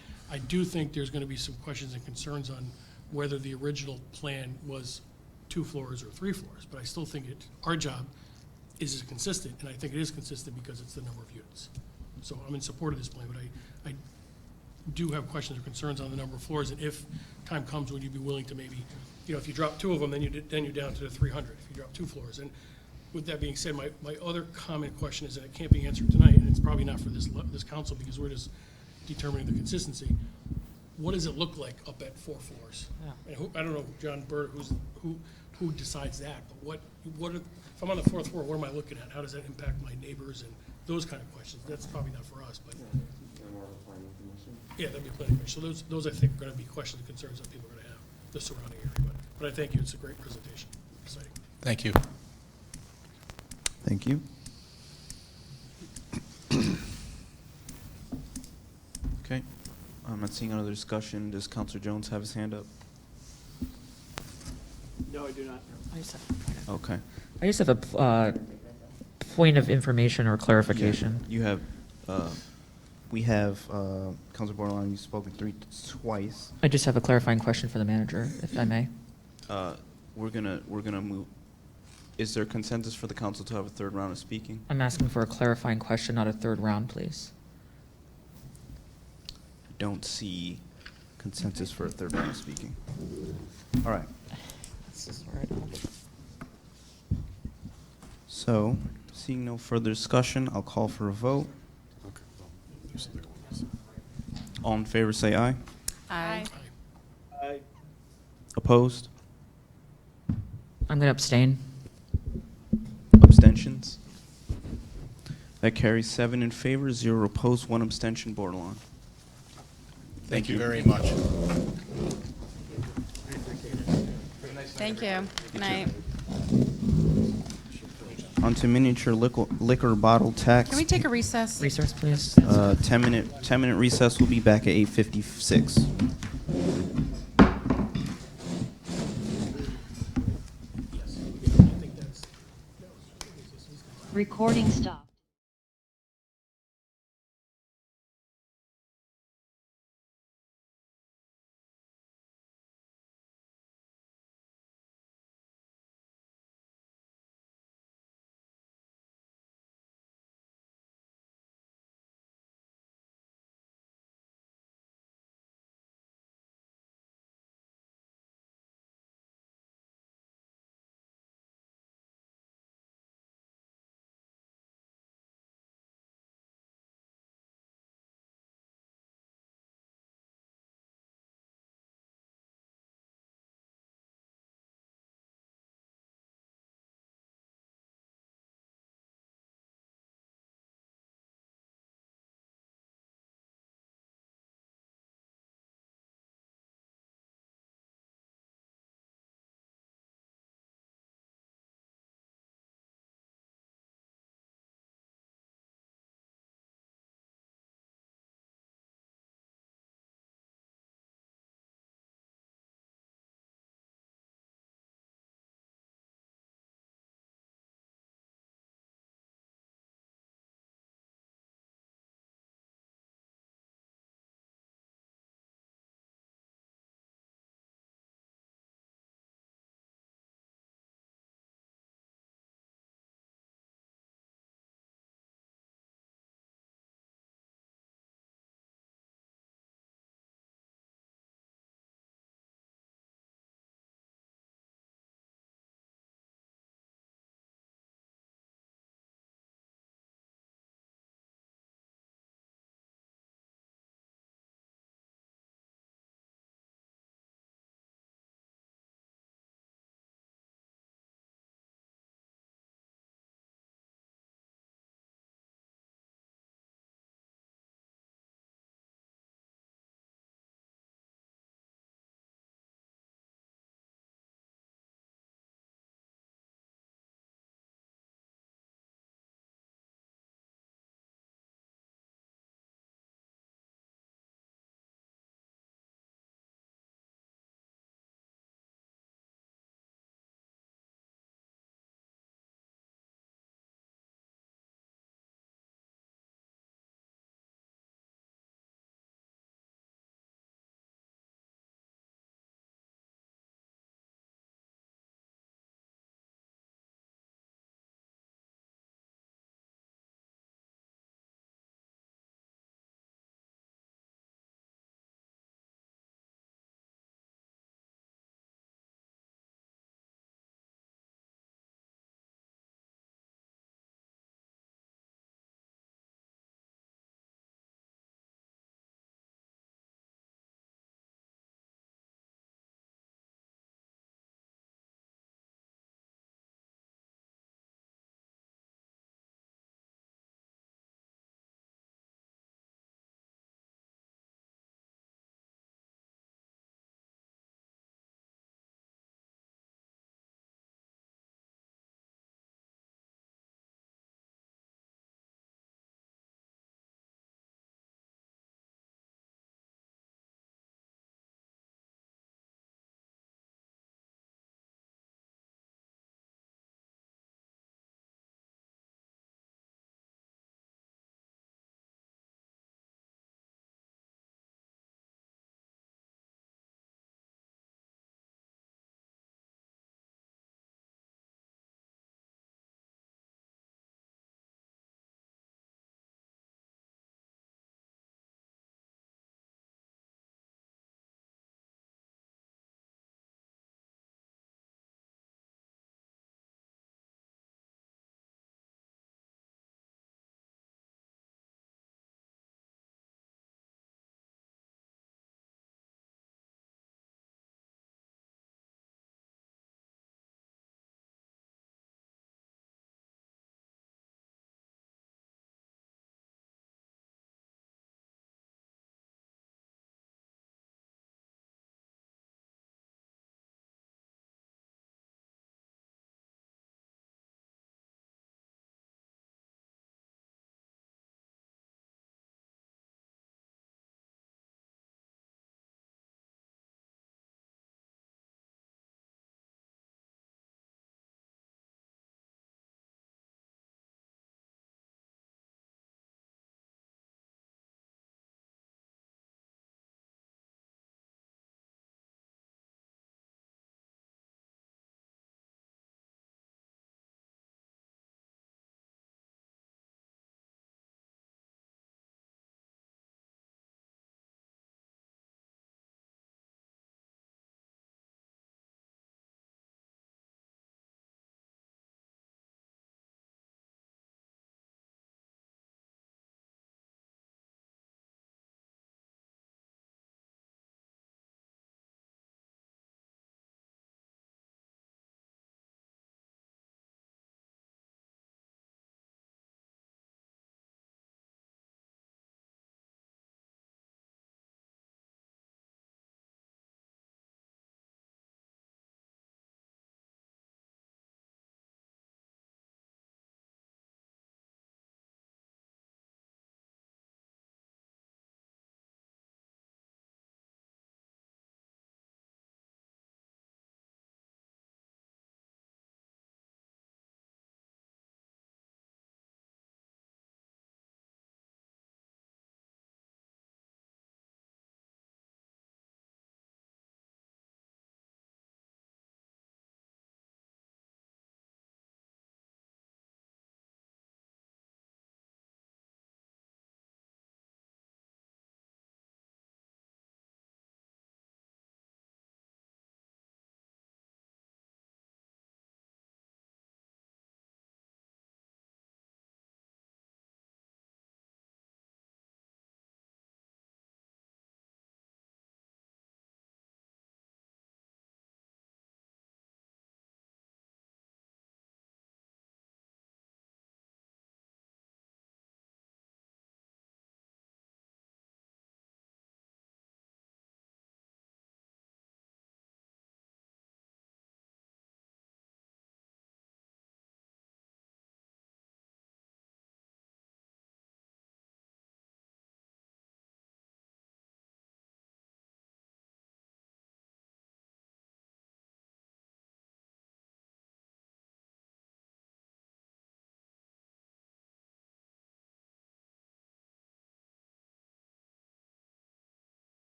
do think there's gonna be some questions and concerns on whether the original plan was 2 floors or 3 floors. But I still think our job is consistent, and I think it is consistent because it's the number of units. So I'm in support of this plan, but I do have questions or concerns on the number of floors, and if time comes, would you be willing to maybe, if you drop 2 of them, then you're down to the 300, if you drop 2 floors. And with that being said, my other comment question is, and it can't be answered tonight, and it's probably not for this council, because we're just determining the consistency. What does it look like up at 4 floors? Yeah. And I don't know, John Burt, who decides that, but if I'm on the 4th floor, what am I looking at? How does that impact my neighbors and those kind of questions? That's probably not for us, but. Yeah, that'd be planning commission. So those I think are gonna be questions and concerns that people are gonna have, the surrounding area. But I thank you, it's a great presentation, exciting. Thank you. Thank you. Okay, I'm not seeing another discussion. Does Councilor Jones have his hand up? No, I do not. Okay. I just have a point of information or clarification. You have, we have, Councilor Bordelon, you've spoken twice. I just have a clarifying question for the manager, if I may. We're gonna move. Is there consensus for the council to have a 3rd round of speaking? I'm asking for a clarifying question, not a 3rd round, please. Don't see consensus for a 3rd round of speaking. All right. That's just where I don't. So, seeing no further discussion, I'll call for a vote. All in favor, say aye. Aye. Opposed? I'm going to abstain. Abstentions? That carries 7 in favor, 0 opposed, 1 abstention. Bordelon. Thank you very much. Thank you. Good night. On to miniature liquor bottle tax. Can we take a recess? Recess, please. 10-minute recess. We'll be back at 8:56. Recording stop.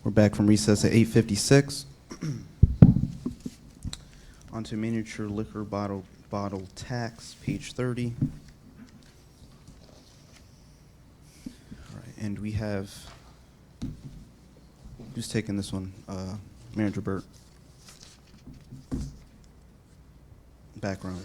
We're back from recess at 8:56. On to miniature liquor bottle tax, page 30. All right, and we have, who's taking this one? Manager Burt. Background.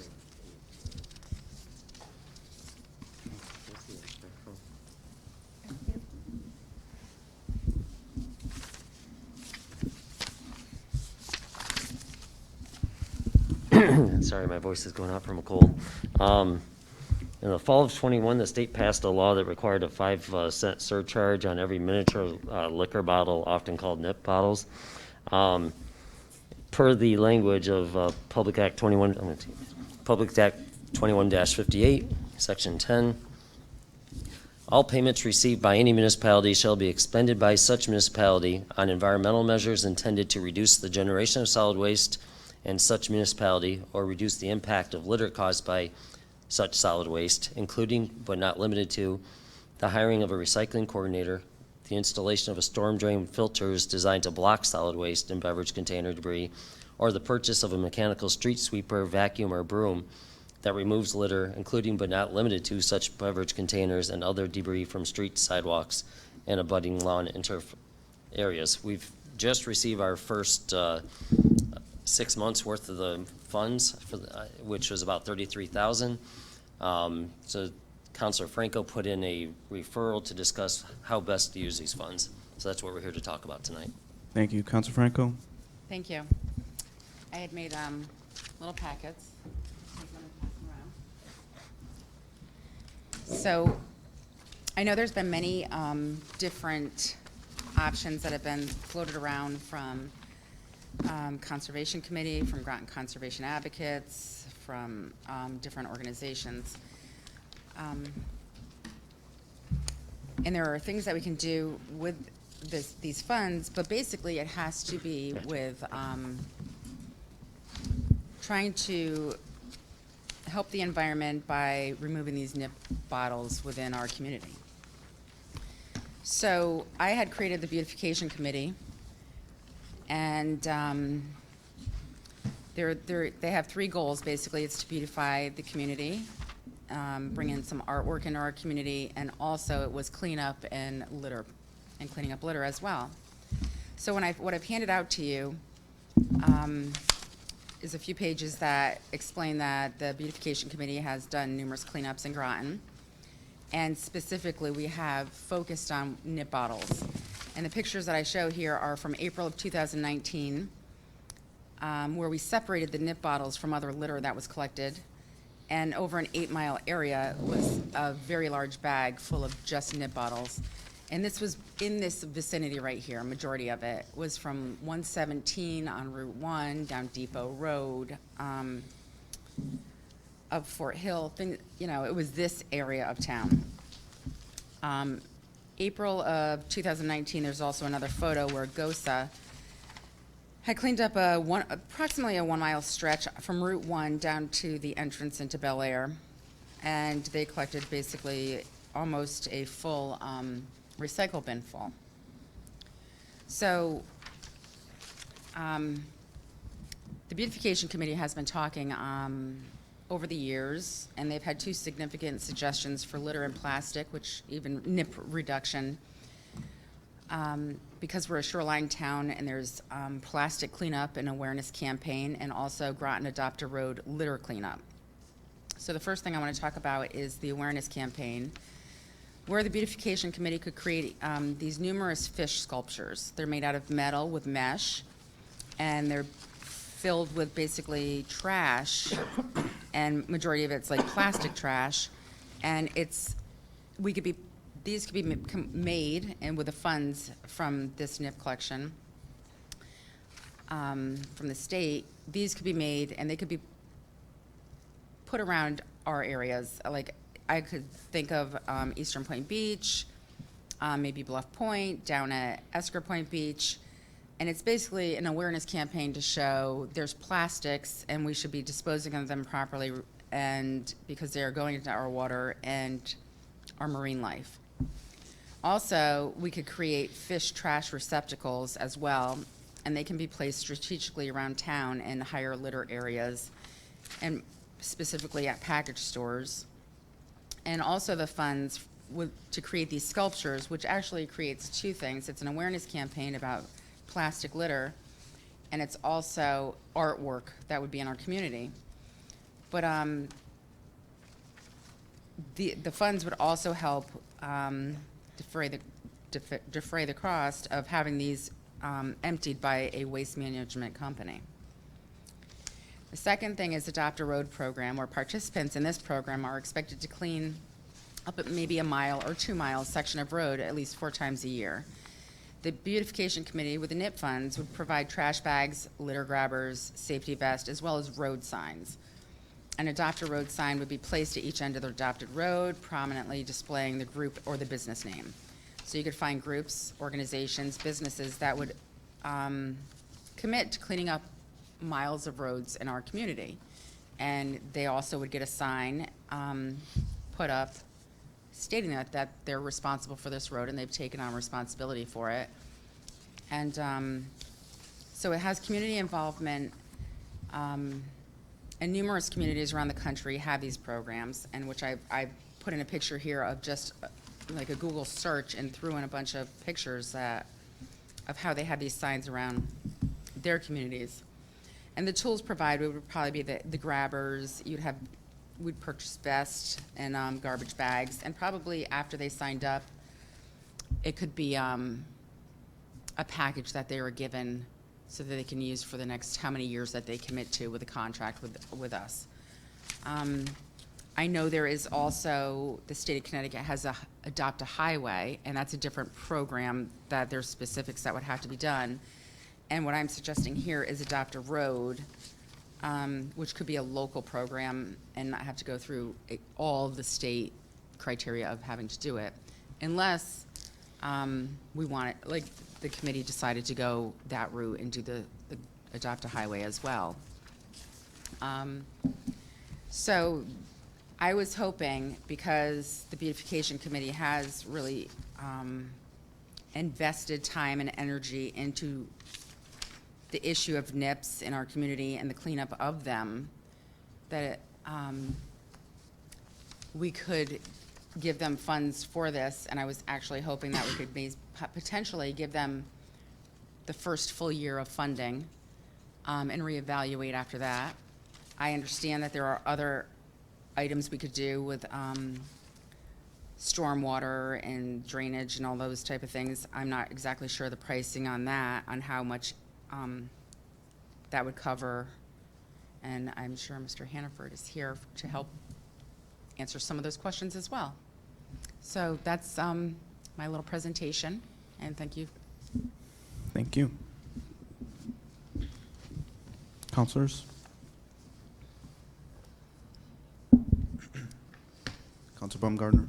Sorry, my voice is going out from a cold. In the fall of '21, the state passed a law that required a 5-cent surcharge on every miniature liquor bottle, often called nip bottles. Per the language of Public Act 21-58, Section 10, all payments received by any municipality shall be expended by such municipality on environmental measures intended to reduce the generation of solid waste in such municipality or reduce the impact of litter caused by such solid waste, including but not limited to the hiring of a recycling coordinator, the installation of a storm drain filters designed to block solid waste and beverage container debris, or the purchase of a mechanical street sweeper, vacuum, or broom that removes litter, including but not limited to such beverage containers and other debris from streets, sidewalks, and abutting lawn and turf areas. We've just received our first 6 months worth of the funds, for which was about $33,000. So Councillor Franco put in a referral to discuss how best to use these funds. So that's what we're here to talk about tonight. Thank you. Councilor Franco? Thank you. I had made little packets. So I know there's been many different options that have been floated around from Conservation Committee, from Groton Conservation Advocates, from different organizations. And there are things that we can do with these funds, but basically it has to be with trying to help the environment by removing these nip bottles within our community. So I had created the beautification committee, and they have 3 goals. Basically, it's to beautify the community, bring in some artwork into our community, and also it was clean up and litter, and cleaning up litter as well. So what I've handed out to you is a few pages that explain that the beautification committee has done numerous cleanups in Groton, and specifically we have focused on nip bottles. And the pictures that I show here are from April of 2019, where we separated the nip bottles from other litter that was collected. And over an 8-mile area was a very large bag full of just nip bottles. And this was in this vicinity right here. Majority of it was from 117 on Route 1 down Depot Road, up Fort Hill. It was this area of town. April of 2019, there's also another photo where GOSA had cleaned up approximately a 1-mile stretch from Route 1 down to the entrance into Bel Air, and they collected basically almost a full recycle bin full. So the beautification committee has been talking over the years, and they've had 2 significant suggestions for litter and plastic, which even nip reduction. Because we're a shoreline town and there's plastic cleanup and awareness campaign, and also Groton Adopt a Road litter cleanup. So the first thing I want to talk about is the awareness campaign, where the beautification committee could create these numerous fish sculptures. They're made out of metal with mesh, and they're filled with basically trash, and majority of it's like plastic trash, and these could be made, and with the funds from this nip collection from the state, these could be made and they could be put around our areas. Like I could think of Eastern Point Beach, maybe Bluff Point, down at Esker Point Beach. And it's basically an awareness campaign to show there's plastics and we should be disposing of them properly, and because they are going into our water and our marine life. Also, we could create fish trash receptacles as well, and they can be placed strategically around town in higher litter areas, and specifically at package stores. And also the funds to create these sculptures, which actually creates two things. It's an awareness campaign about plastic litter, and it's also artwork that would be in our community. But the funds would also help defray the cost of having these emptied by a waste management company. The second thing is Adopt a Road program, where participants in this program are expected to clean up at maybe a mile or 2 miles section of road at least 4 times a year. The beautification committee with the NIP funds would provide trash bags, litter grabbers, safety vests, as well as road signs. An Adopt a Road sign would be placed at each end of the adopted road, prominently displaying the group or the business name. So you could find groups, organizations, businesses that would commit to cleaning up miles of roads in our community. And they also would get a sign put up stating that they're responsible for this road and they've taken on responsibility for it. And so it has community involvement, and numerous communities around the country have these programs, and which I put in a picture here of just like a Google search and threw in a bunch of pictures of how they have these signs around their communities. And the tools provided would probably be the grabbers. We'd purchase vests and garbage bags, and probably after they signed up, it could be a package that they were given so that they can use for the next how many years that they commit to with a contract with us. I know there is also, the state of Connecticut has a Adopt a Highway, and that's a different program that there's specifics that would have to be done. And what I'm suggesting here is Adopt a Road, which could be a local program and not have to go through all the state criteria of having to do it, unless we want it, like the committee decided to go that route and do the Adopt a Highway as well. So I was hoping, because the beautification committee has really invested time and energy into the issue of NIPS in our community and the cleanup of them, that we could give them funds for this. And I was actually hoping that we could potentially give them the first full year of funding and reevaluate after that. I understand that there are other items we could do with stormwater and drainage and all those type of things. I'm not exactly sure the pricing on that, on how much that would cover, and I'm sure Mr. Hannaford is here to help answer some of those questions as well. So that's my little presentation, and thank you. Thank you. Councilors? Councilor Baumgartner?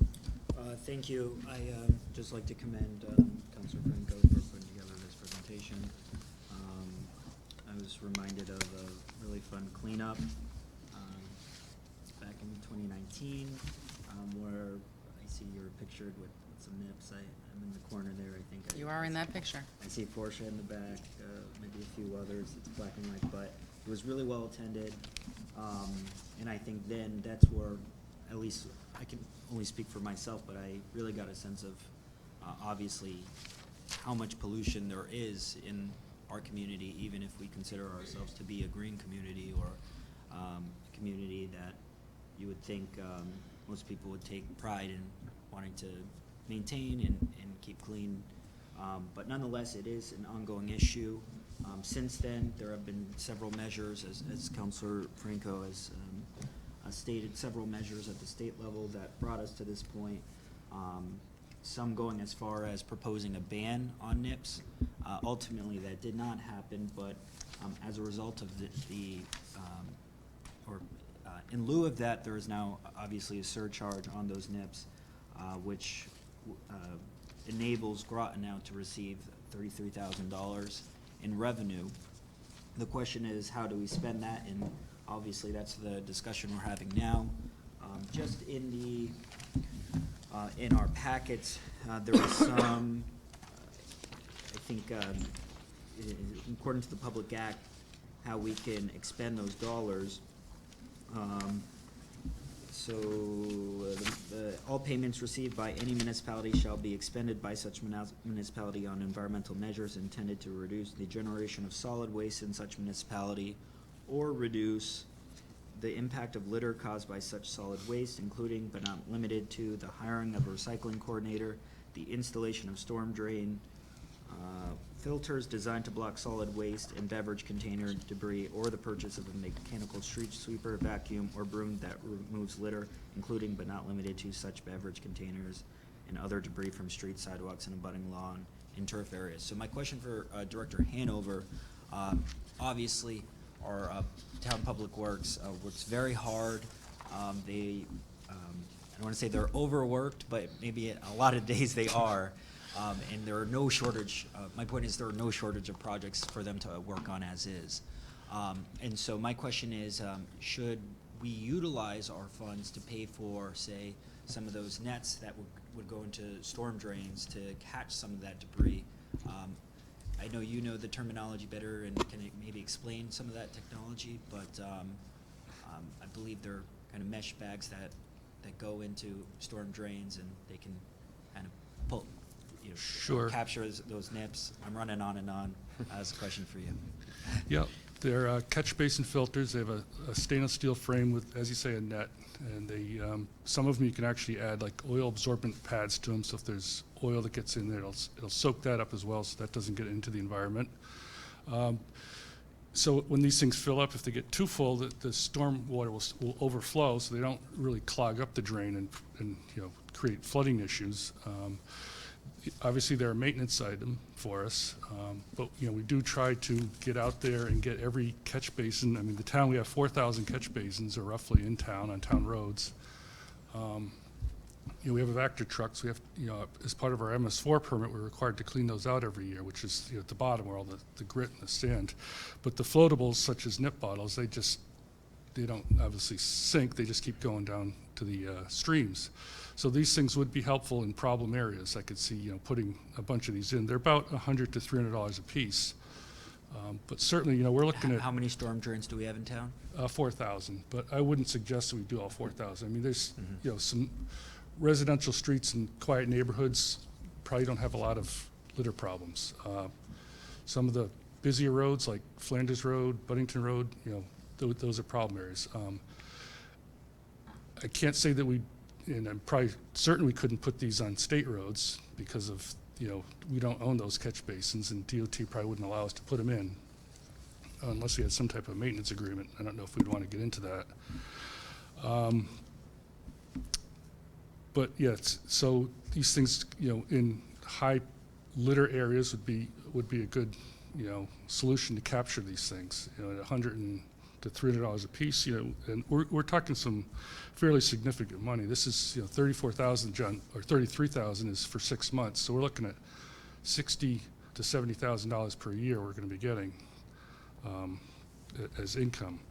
Thank you. I just like to commend Councilor Franco for putting together this presentation. I was reminded of a really fun cleanup back in 2019, where I see you're pictured with some nips. I'm in the corner there, I think. You are in that picture. I see Portia in the back, maybe a few others. It's black and white, but it was really well attended. And I think then that's where, at least I can only speak for myself, but I really got a sense of obviously how much pollution there is in our community, even if we consider ourselves to be a green community, or a community that you would think most people would take pride in wanting to maintain and keep clean. But nonetheless, it is an ongoing issue. Since then, there have been several measures, as Councilor Franco has stated, several measures at the state level that brought us to this point. Some going as far as proposing a ban on NIPS. Ultimately, that did not happen, but as a result of in lieu of that, there is now obviously a surcharge on those NIPS, which enables Groton now to receive $33,000 in revenue. The question is, how do we spend that? And obviously, that's the discussion we're having now. Just in the In our packets, there was some, I think, according to the Public Act, how we can expend those dollars. All payments received by any municipality shall be expended by such municipality on environmental measures intended to reduce the generation of solid waste in such municipality or reduce the impact of litter caused by such solid waste, including but not limited to the hiring of a recycling coordinator, the installation of storm drain filters designed to block solid waste and beverage container debris, or the purchase of a mechanical street sweeper, vacuum, or broom that removes litter, including but not limited to such beverage containers and other debris from streets, sidewalks, and abutting lawn and turf areas. So my question for Director Hanover, obviously our town public works works very hard. I don't want to say they're overworked, but maybe a lot of days they are. And there are no shortage, my point is there are no shortage of projects for them to work on as is. And so my question is, should we utilize our funds to pay for, say, some of those nets that would go into storm drains to catch some of that debris? I know you know the terminology better and can maybe explain some of that technology, but I believe they're kind of mesh bags that go into storm drains, and they can kind of pull, Sure. capture those nips. I'm running on and on. That's a question for you. Yeah, they're catch basin filters. They have a stainless steel frame with, as you say, a net, and they some of them you can actually add like oil absorbent pads to them. So if there's oil that gets in there, it'll soak that up as well, so that doesn't get into the environment. So when these things fill up, if they get too full, the storm water will overflow, so they don't really clog up the drain and create flooding issues. Obviously, they're a maintenance item for us, but we do try to get out there and get every catch basin. I mean, the town, we have 4,000 catch basins, or roughly, in town on town roads. We have Vector trucks. We have, as part of our MS4 permit, we're required to clean those out every year, which is at the bottom where all the grit and the sand. But the floatables, such as nip bottles, they don't obviously sink. They just keep going down to the streams. So these things would be helpful in problem areas. I could see, putting a bunch of these in. They're about $100 to $300 a piece. But certainly, we're looking at... How many storm drains do we have in town? 4,000, but I wouldn't suggest that we do all 4,000. I mean, there's, some residential streets and quiet neighborhoods probably don't have a lot of litter problems. Some of the busier roads, like Flanders Road, Buddington Road, those are problem areas. I can't say that and I'm probably certain we couldn't put these on state roads because of, we don't own those catch basins, and DOT probably wouldn't allow us to put them in unless we had some type of maintenance agreement. I don't know if we'd want to get into that. But yes, so these things, in high litter areas would be a good, solution to capture these things. At $100 to $300 a piece, and we're talking some fairly significant money. This is, $34,000, John, or $33,000 is for 6 months. So we're looking at $60,000 to $70,000 per year we're going to be getting as income.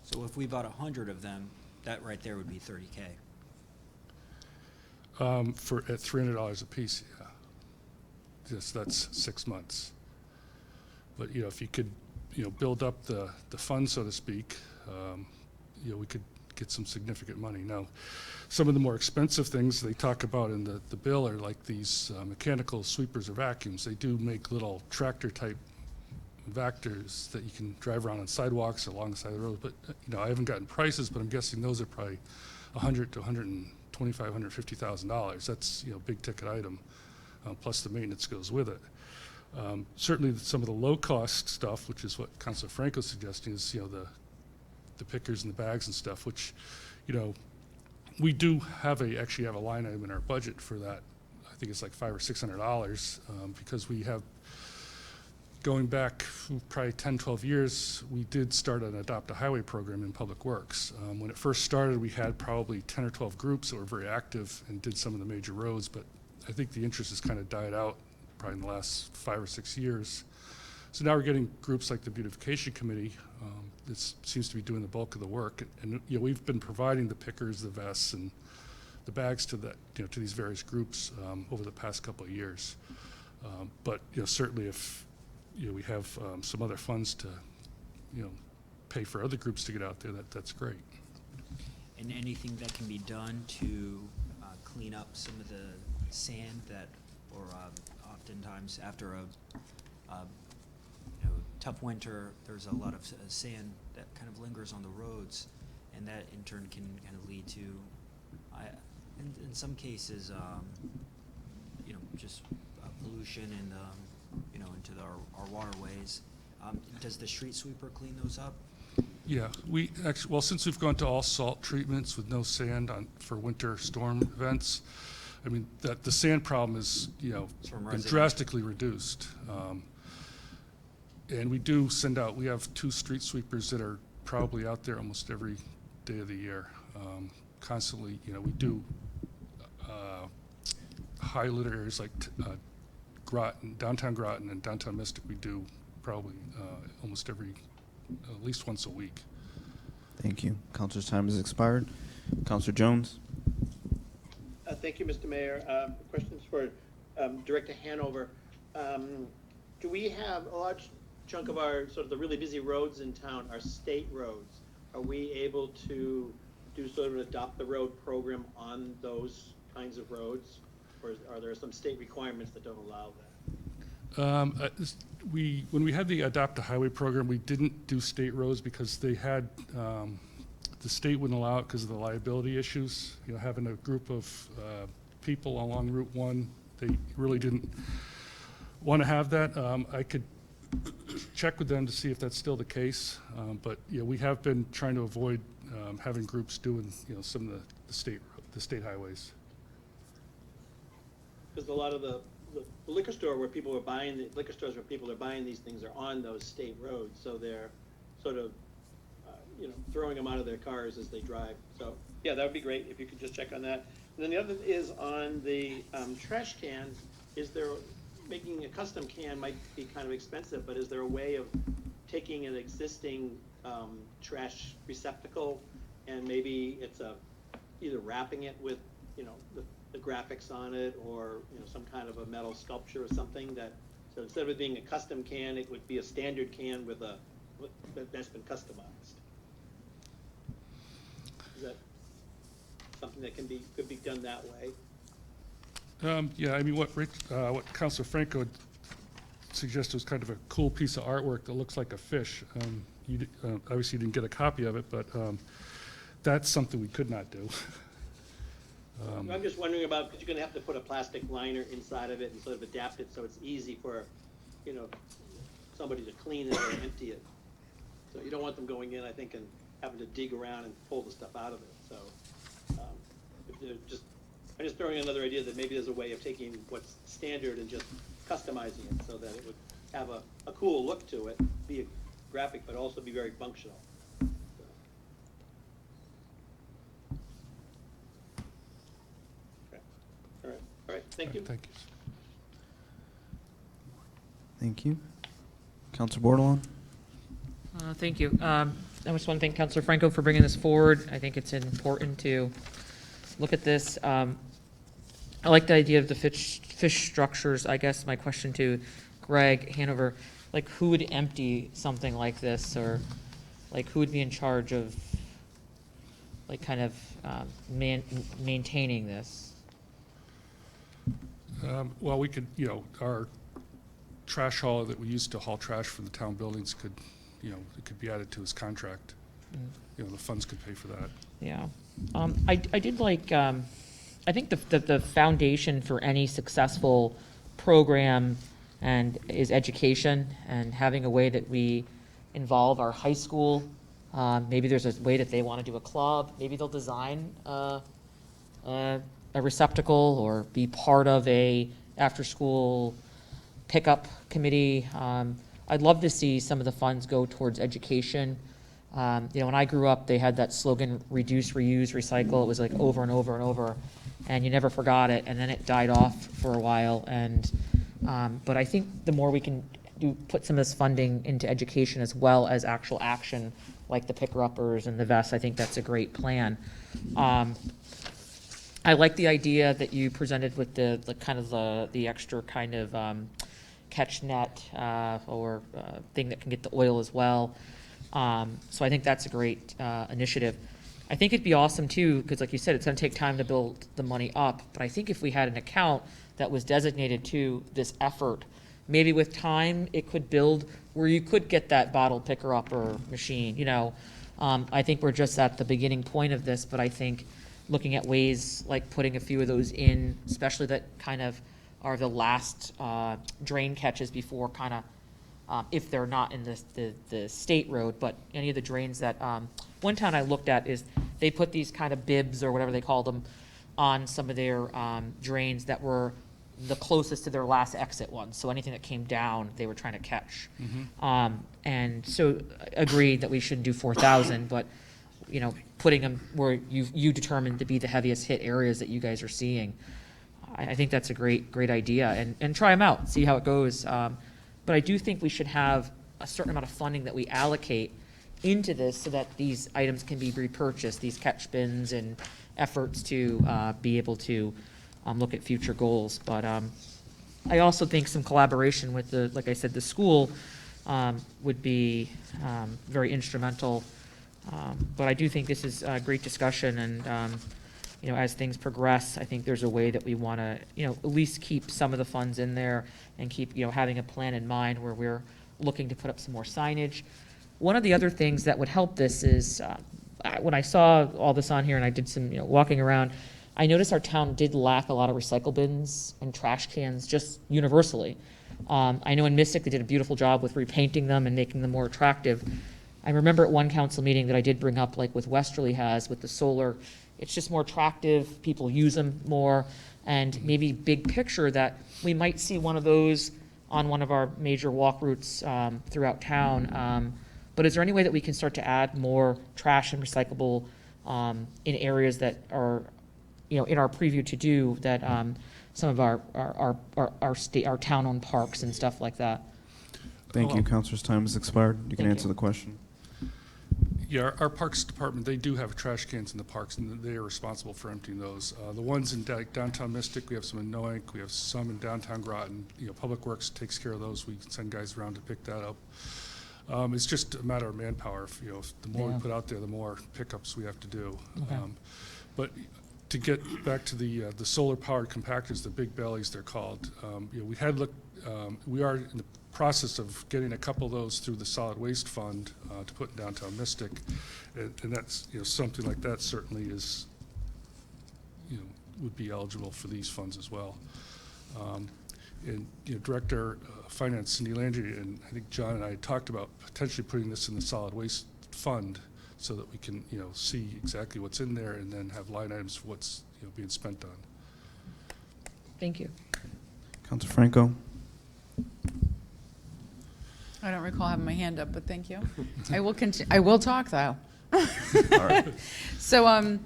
So if we bought 100 of them, that right there would be $30K. At $300 a piece, yeah. Just that's 6 months. But if you could, build up the fund, so to speak, we could get some significant money. Now, some of the more expensive things they talk about in the bill are like these mechanical sweepers or vacuums. They do make little tractor-type Vectors that you can drive around on sidewalks or along the side of the road. But I haven't gotten prices, but I'm guessing those are probably $100,000 to $150,000. That's big ticket item, plus the maintenance goes with it. Certainly, some of the low-cost stuff, which is what Councillor Franco's suggesting, is the pickers and the bags and stuff, which we do actually have a line item in our budget for that. I think it's like $500 or $600 because we have. Going back probably 10, 12 years, we did start an Adopt a Highway program in Public Works. When it first started, we had probably 10 or 12 groups that were very active and did some of the major roads, but I think the interest has kind of died out probably in the last 5 or 6 years. So now we're getting groups like the Beautification Committee that seems to be doing the bulk of the work. And we've been providing the pickers, the vests, and the bags to that, to these various groups over the past couple of years. But, certainly if, we have some other funds to, pay for other groups to get out there, that's great. And anything that can be done to clean up some of the sand that, or oftentimes after a tough winter, there's a lot of sand that kind of lingers on the roads, and that in turn can kind of lead to, in some cases, just pollution and into our waterways. Does the street sweeper clean those up? Yeah, we actually, well, since we've gone to all salt treatments with no sand for winter storm events, I mean, the sand problem is, been drastically reduced. And we do send out, we have 2 street sweepers that are probably out there almost every day of the year. Constantly, we do high lit areas like Groton, downtown Groton and downtown Mystic, we do probably almost at least once a week. Thank you. Councilor's time has expired. Councilor Jones. Thank you, Mr. Mayor. Questions for Director Hanover. Do we have a large chunk of our sort of the really busy roads in town, our state roads? Are we able to do sort of an adopt the road program on those kinds of roads? Or are there some state requirements that don't allow that? When we had the Adopt a Highway program, we didn't do state roads because they had, the state wouldn't allow it because of the liability issues. Having a group of people along Route 1, they really didn't want to have that. I could check with them to see if that's still the case. But we have been trying to avoid having groups doing some of the state highways. Because a lot of the liquor store where people are buying, the liquor stores where people are buying these things are on those state roads, so they're sort of, throwing them out of their cars as they drive. So, yeah, that would be great if you could just check on that. And then the other is on the trash cans. Is there, making a custom can might be kind of expensive, but is there a way of taking an existing trash receptacle and maybe it's either wrapping it with, the graphics on it, or some kind of a metal sculpture or something so instead of it being a custom can, it would be a standard can with that's been customized. Is that something that could be done that way? Yeah, I mean, what Councilor Franco suggested was kind of a cool piece of artwork that looks like a fish. Obviously, you didn't get a copy of it, but that's something we could not do. I'm just wondering about, because you're going to have to put a plastic liner inside of it and sort of adapt it so it's easy for, somebody to clean it or empty it. So you don't want them going in, I think, and having to dig around and pull the stuff out of it. So I'm just throwing another idea that maybe there's a way of taking what's standard and just customizing it so that it would have a cool look to it, be a graphic, but also be very functional. All right, thank you. Thank you. Thank you. Councilor Bordelon. Thank you. I just want to thank Councilor Franco for bringing this forward. I think it's important to look at this. I like the idea of the fish structures. I guess my question to Greg Hanover, like who would empty something like this, or like who would be in charge of like kind of maintaining this? Well, we could, our trash hauler that we used to haul trash from the town buildings could, it could be added to his contract. The funds could pay for that. Yeah. I did like, I think the foundation for any successful program is education, and having a way that we involve our high school. Maybe there's a way that they want to do a club. Maybe they'll design a receptacle or be part of a after-school pickup committee. I'd love to see some of the funds go towards education. When I grew up, they had that slogan, reduce, reuse, recycle. It was like over and over and over, and you never forgot it, and then it died off for a while. But I think the more we can put some of this funding into education as well as actual action, like the picker-uppers and the vests, I think that's a great plan. I like the idea that you presented with the kind of the extra kind of catch net or thing that can get the oil as well. So I think that's a great initiative. I think it'd be awesome too, because like you said, it's going to take time to build the money up. But I think if we had an account that was designated to this effort, maybe with time it could build where you could get that bottle picker upper machine. You know, I think we're just at the beginning point of this, but I think looking at ways like putting a few of those in, especially that kind of are the last drain catches before kind of, if they're not in the state road, but any of the drains that, one town I looked at is they put these kind of bibs or whatever they call them on some of their drains that were the closest to their last exit ones. So anything that came down, they were trying to catch. And so agreed that we shouldn't do 4,000, but you know, putting them where you determined to be the heaviest hit areas that you guys are seeing. I think that's a great idea, and try them out, see how it goes. But I do think we should have a certain amount of funding that we allocate into this so that these items can be repurchased, these catch bins and efforts to be able to look at future goals. But I also think some collaboration with the, like I said, the school would be very instrumental. But I do think this is a great discussion, and you know, as things progress, I think there's a way that we want to, you know, at least keep some of the funds in there and keep, you know, having a plan in mind where we're looking to put up some more signage. One of the other things that would help this is when I saw all this on here and I did some, you know, walking around, I noticed our town did lack a lot of recycle bins and trash cans just universally. I know in Mystic they did a beautiful job with repainting them and making them more attractive. I remember at one council meeting that I did bring up, like with Westerly has with the solar, it's just more attractive, people use them more, and maybe big picture that we might see one of those on one of our major walk routes throughout town. But is there any way that we can start to add more trash and recyclable in areas that are, you know, in our preview to do that some of our town-owned parks and stuff like that? Thank you. Councilor's time has expired. You can Thank answer you. the question. Yeah, our Parks Department, they do have trash cans in the parks, and they are responsible for emptying those. The ones in downtown Mystic, we have some in Noank, we have some in downtown Groton. You know, Public Works takes care of those. We send guys around to pick that up. It's just a matter of manpower. You know, the more we put out there, the more pickups we have to do. Okay. But to get back to the solar-powered compactors, the big bellies they're called, you know, we had looked. We are in the process of getting a couple of those through the solid waste fund to put in downtown Mystic, and that's, you know, something like that certainly is, you know, would be eligible for these funds as well. And you know, Director Finance Cindy Landry and I think John and I talked about potentially putting this in the solid waste fund so that we can, you know, see exactly what's in there and then have line items for what's, you know, being spent on. Thank you. Councilor Franco. I don't recall having my hand up, but thank you. I will I will talk though. All right. So,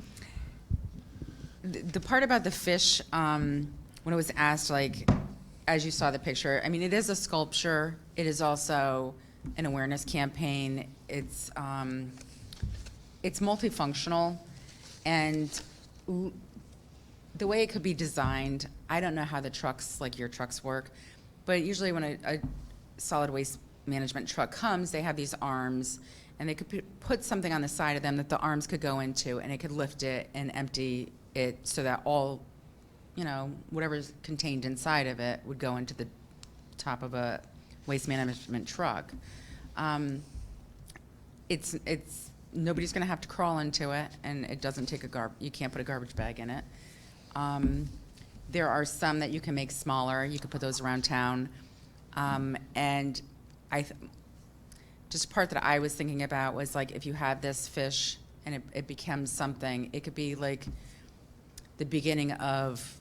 the part about the fish, when it was asked, like, as you saw the picture, I mean, it is a sculpture. It is also an awareness campaign. It's multifunctional, and the way it could be designed, I don't know how the trucks, like your trucks, work, but usually when a solid waste management truck comes, they have these arms, and they could put something on the side of them that the arms could go into, and it could lift it and empty it so that all, you know, whatever's contained inside of it would go into the top of a waste management truck. It's nobody's going to have to crawl into it, and it doesn't take you can't put a garbage bag in it. There are some that you can make smaller. You could put those around town, and just part that I was thinking about was, like, if you have this fish and it becomes something, it could be like the beginning of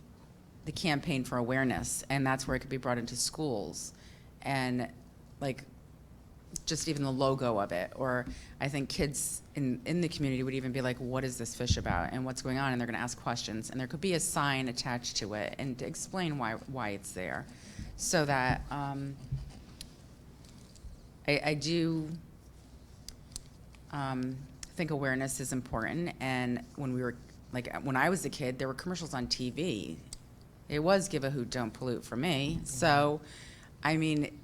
the campaign for awareness, and that's where it could be brought into schools, and like just even the logo of it. Or I think kids in the community would even be like, what is this fish about and what's going on? And they're going to ask questions, and there could be a sign attached to it and to explain why it's there, so that I do think awareness is important. And when we were like, when I was a kid, there were commercials on TV. It was give a hoot, don't pollute for me. So, I mean,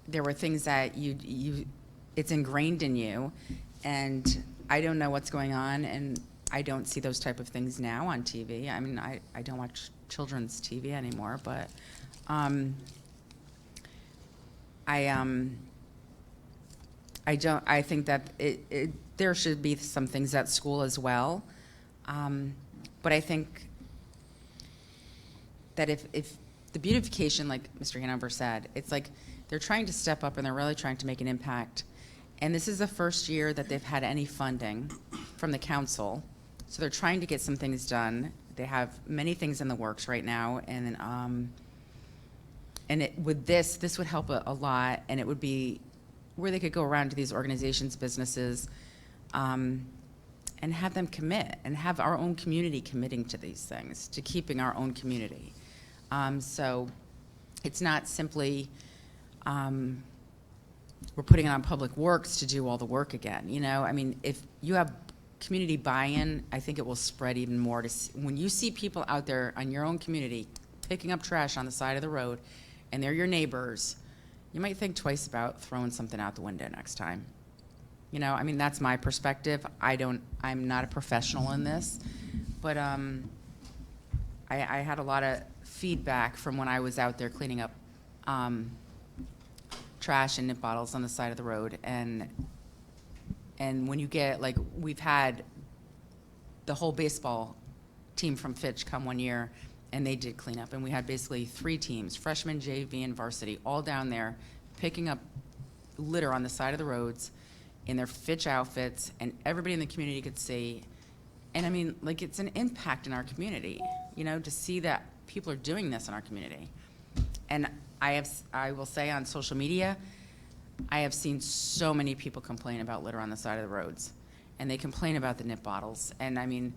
there were things that it's ingrained in you, and I don't know what's going on, and I don't see those type of things now on TV. I mean, I don't watch children's TV anymore, but I think that there should be some things at school as well. But I think that if the beautification, like Mr. Hanover said, it's like they're trying to step up and they're really trying to make an impact. And this is the first year that they've had any funding from the council. So they're trying to get some things done. They have many things in the works right now. And with this would help a lot. And it would be where they could go around to these organizations, businesses, and have them commit, and have our own community committing to these things, to keeping our own community. So it's not simply we're putting it on Public Works to do all the work again. You know, I mean, if you have community buy-in, I think it will spread even more. When you see people out there on your own community picking up trash on the side of the road, and they're your neighbors, you might think twice about throwing something out the window next time. You know, I mean, that's my perspective. I'm not a professional in this, but I had a lot of feedback from when I was out there cleaning up trash and nip bottles on the side of the road. And when you get, like, we've had the whole baseball team from Fitch come one year, and they did clean up. And we had basically 3 teams, freshman, JV, and varsity, all down there picking up litter on the side of the roads in their Fitch outfits, and everybody in the community could see. And I mean, like, it's an impact in our community, you know, to see that people are doing this in our community. And I will say on social media, I have seen so many people complain about litter on the side of the roads, and they complain about the nip bottles. And I mean,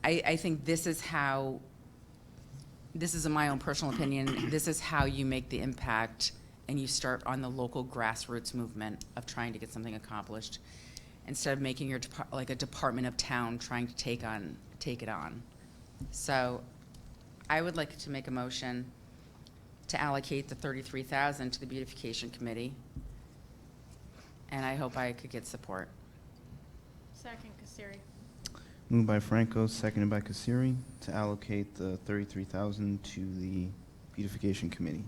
I think this is in my own personal opinion, this is how you make the impact, and you start on the local grassroots movement of trying to get something accomplished, instead of making your like a department of town trying to take it on. So I would like to make a motion to allocate the $33,000 to the beautification committee, and I hope I could get support. Second, Kasiri. Moved by Franco, seconded by Kasiri, to allocate the $33,000 to the beautification committee.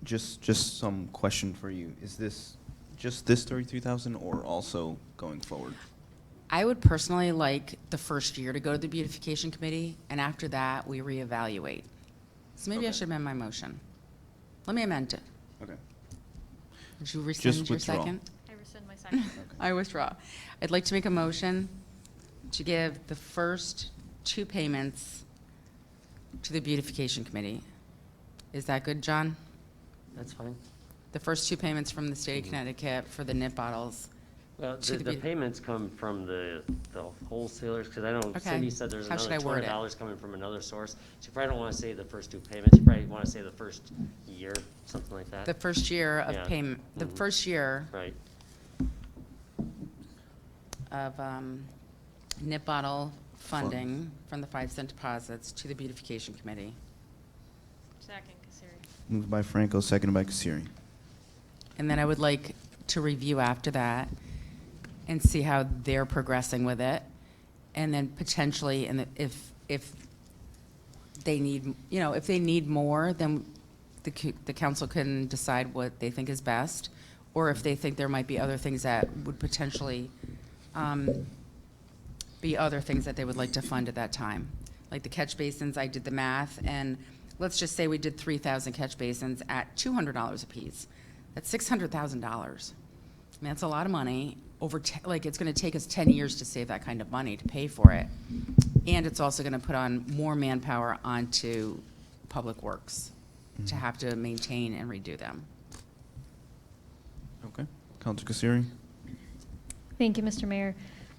Just some question for you. Is this just this $33,000 or also going forward? I would personally like the first year to go to the beautification committee, and after that, we reevaluate. So maybe I should amend my motion. Let me amend it. Okay. Would you rescind Just your withdraw. second? I rescind my second. I withdraw. I'd like to make a motion to give the first 2 payments to the beautification committee. Is that good, John? That's fine. The first 2 payments from the state of Connecticut for the nip bottles. Well, to the payments come from the wholesalers, because I know Okay. Cindy said there's How should another I word it? $200 coming from another source. So you probably don't want to say the first 2 payments, you probably want to say the first year, something like that. The first year of Yeah. payment, the Mhm. first year Right. of nip bottle funding from the 5-cent deposits to the beautification committee. Second, Kasiri. Moved by Franco, seconded by Kasiri. And then I would like to review after that and see how they're progressing with it. And then potentially, and if they need, you know, if they need more, then the council can decide what they think is best. Or if they think there might be other things that would potentially be other things that they would like to fund at that time. Like the catch basins, I did the math, and let's just say we did 3,000 catch basins at $200 apiece. That's $600,000. I mean, that's a lot of money. Like, it's going to take us 10 years to save that kind of money to pay for it. And it's also going to put on more manpower onto Public Works to have to maintain and redo them. Okay. Councilor Kasiri? Thank you, Mr. Mayor.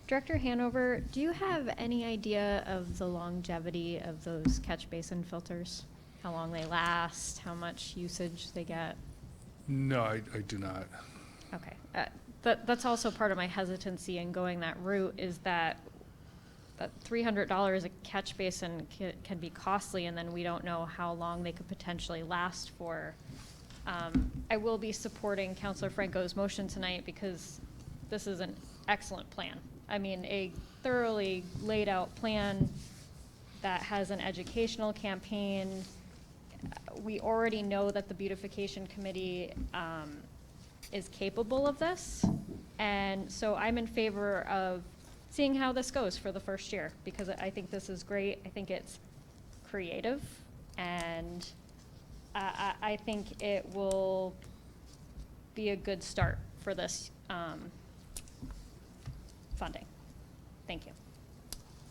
Director Hanover, do you have any idea of the longevity of those catch basin filters? How long they last, how much usage they get? No, I do not. Okay. That's also part of my hesitancy in going that route, is that $300 a catch basin can be costly, and then we don't know how long they could potentially last for. I will be supporting Councillor Franco's motion tonight because this is an excellent plan. I mean, a thoroughly laid out plan that has an educational campaign. We already know that the beautification committee is capable of this. And so I'm in favor of seeing how this goes for the first year, because I think this is great. I think it's creative, and I think it will be a good start for this funding. Thank you.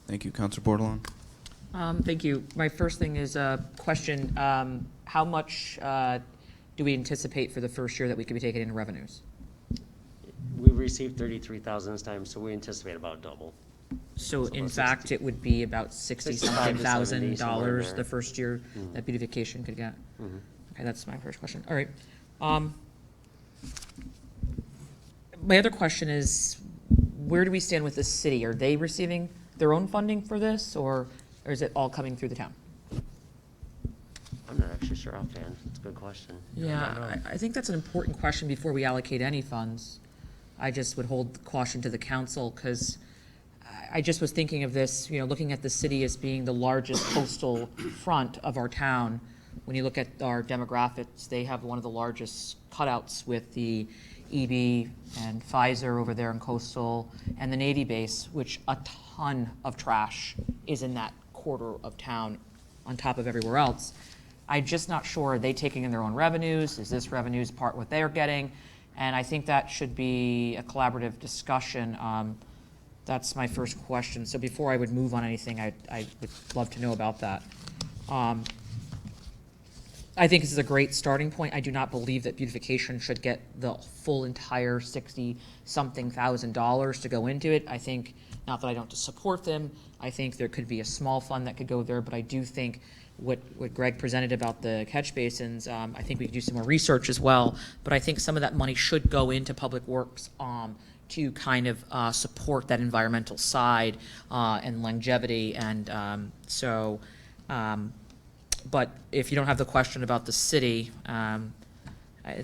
Thank you, Councilor Bordelon. Thank you. My first thing is a question. How much do we anticipate for the first year that we could be taking in revenues? We received 33,000 this time, so we anticipate about double. So So in about fact, 60. it would be about $60-something thousand dollars the there. first year Mhm. that beautification could get? Mhm. Okay, that's my first question. All right. My other question is, where do we stand with the city? Are they receiving their own funding for this, or is it all coming through the town? I'm not actually sure offhand. It's a good question. Yeah, I think that's an important question before we allocate any funds. I just would hold caution to the council, because I just was thinking of this, looking at the city as being the largest coastal front of our town. When you look at our demographics, they have one of the largest cutouts with the EB and Pfizer over there in coastal, and the Navy base, which a ton of trash is in that quarter of town on top of everywhere else. I'm just not sure, are they taking in their own revenues? Is this revenues part what they're getting? And I think that should be a collaborative discussion. That's my first question. So before I would move on anything, I would love to know about that. I think this is a great starting point. I do not believe that beautification should get the full entire $60-something thousand to go into it. I think, not that I don't support them, I think there could be a small fund that could go there, but I do think what Greg presented about the catch basins, I think we could do some more research as well, but I think some of that money should go into public works to kind of support that environmental side and longevity. And but if you don't have the question about the city, I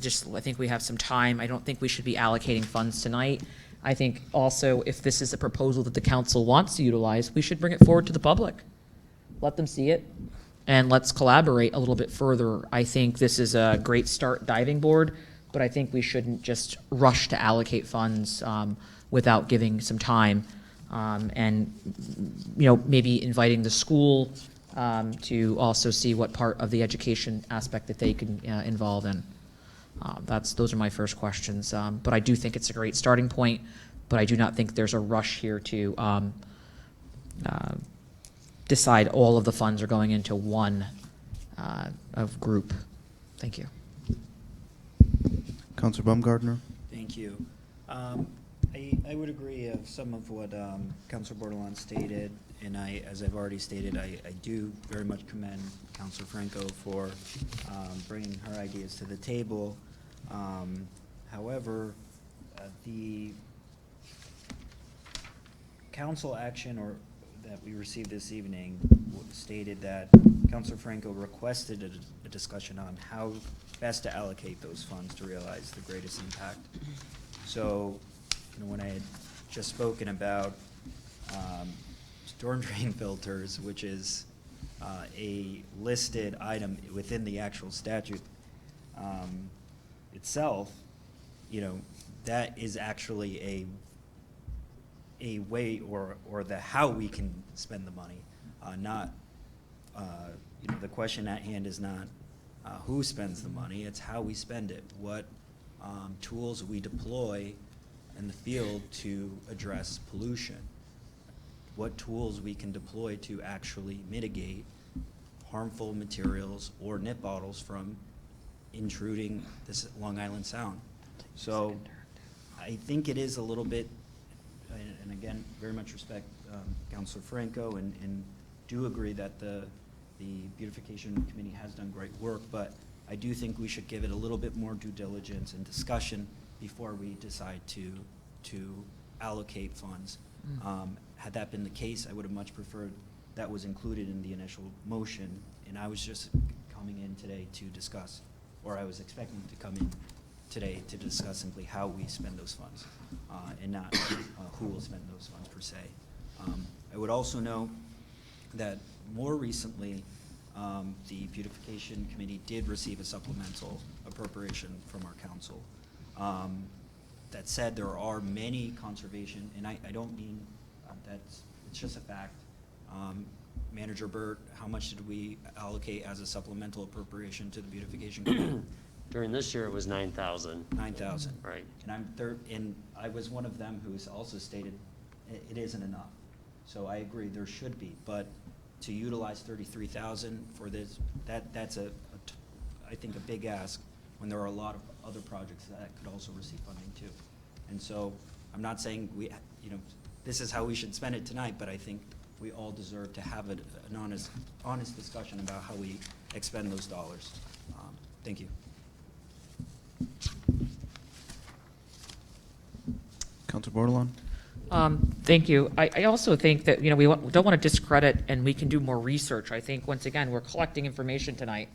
think we have some time. I don't think we should be allocating funds tonight. I think also, if this is a proposal that the council wants to utilize, we should bring it forward to the public. Let them see it, and let's collaborate a little bit further. I think this is a great start diving board, but I think we shouldn't just rush to allocate funds without giving some time, and maybe inviting the school to also see what part of the education aspect that they can involve in. Those are my first questions. But I do think it's a great starting point, but I do not think there's a rush here to decide all of the funds are going into one of group. Thank you. Councilor Baumgartner. Thank you. I would agree of some of what Councilor Bordelon stated, and as I've already stated, I do very much commend Councilor Franco for bringing her ideas to the table. However, the council action that we received this evening stated that Councilor Franco requested a discussion on how best to allocate those funds to realize the greatest impact. So, when I had just spoken about storm drain filters, which is a listed item within the actual statute itself, that is actually a way or the how we can spend the money, not the question at hand is not who spends the money, it's how we spend it, what tools we deploy in the field to address pollution, what tools we can deploy to actually mitigate harmful materials or nip bottles from intruding this Long Island Sound. So I think it is a little bit, and again, very much respect Councilor Franco and do agree that the beautification committee has done great work, but I do think we should give it a little bit more due diligence and discussion before we decide to allocate funds. Had that been the case, I would have much preferred that was included in the initial motion, and I was just coming in today to discuss, or I was expecting to come in today to discuss simply how we spend those funds, and not who will spend those funds per se. I would also note that more recently, the Beautification Committee did receive a supplemental appropriation from our council. That said, there are many conservation, and I don't mean it's just a fact. Manager Burt, how much did we allocate as a supplemental appropriation to the Beautification Committee? During this year, it was 9,000. 9,000. Right. And I was one of them who's also stated it isn't enough. So I agree, there should be, but to utilize 33,000 for this, that's I think a big ask when there are a lot of other projects that could also receive funding too. And so I'm not saying this is how we should spend it tonight, but I think we all deserve to have an honest discussion about how we expend those dollars. Thank you. Councilor Bordelon? Thank you. I also think that, we don't want to discredit, and we can do more research. I think, once again, we're collecting information tonight.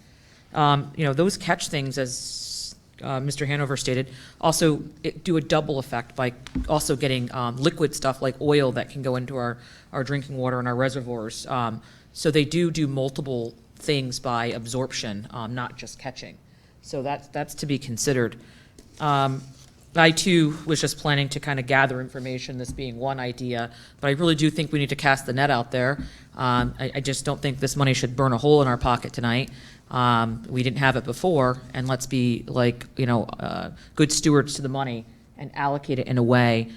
Those catch things, as Mr. Hanover stated, also do a double effect by also getting liquid stuff like oil that can go into our drinking water and our reservoirs. So they do multiple things by absorption, not just catching. So that's to be considered. I too was just planning to kind of gather information, this being one idea, but I really do think we need to cast the net out there. I just don't think this money should burn a hole in our pocket tonight. We didn't have it before, and let's be good stewards to the money and allocate it in a way.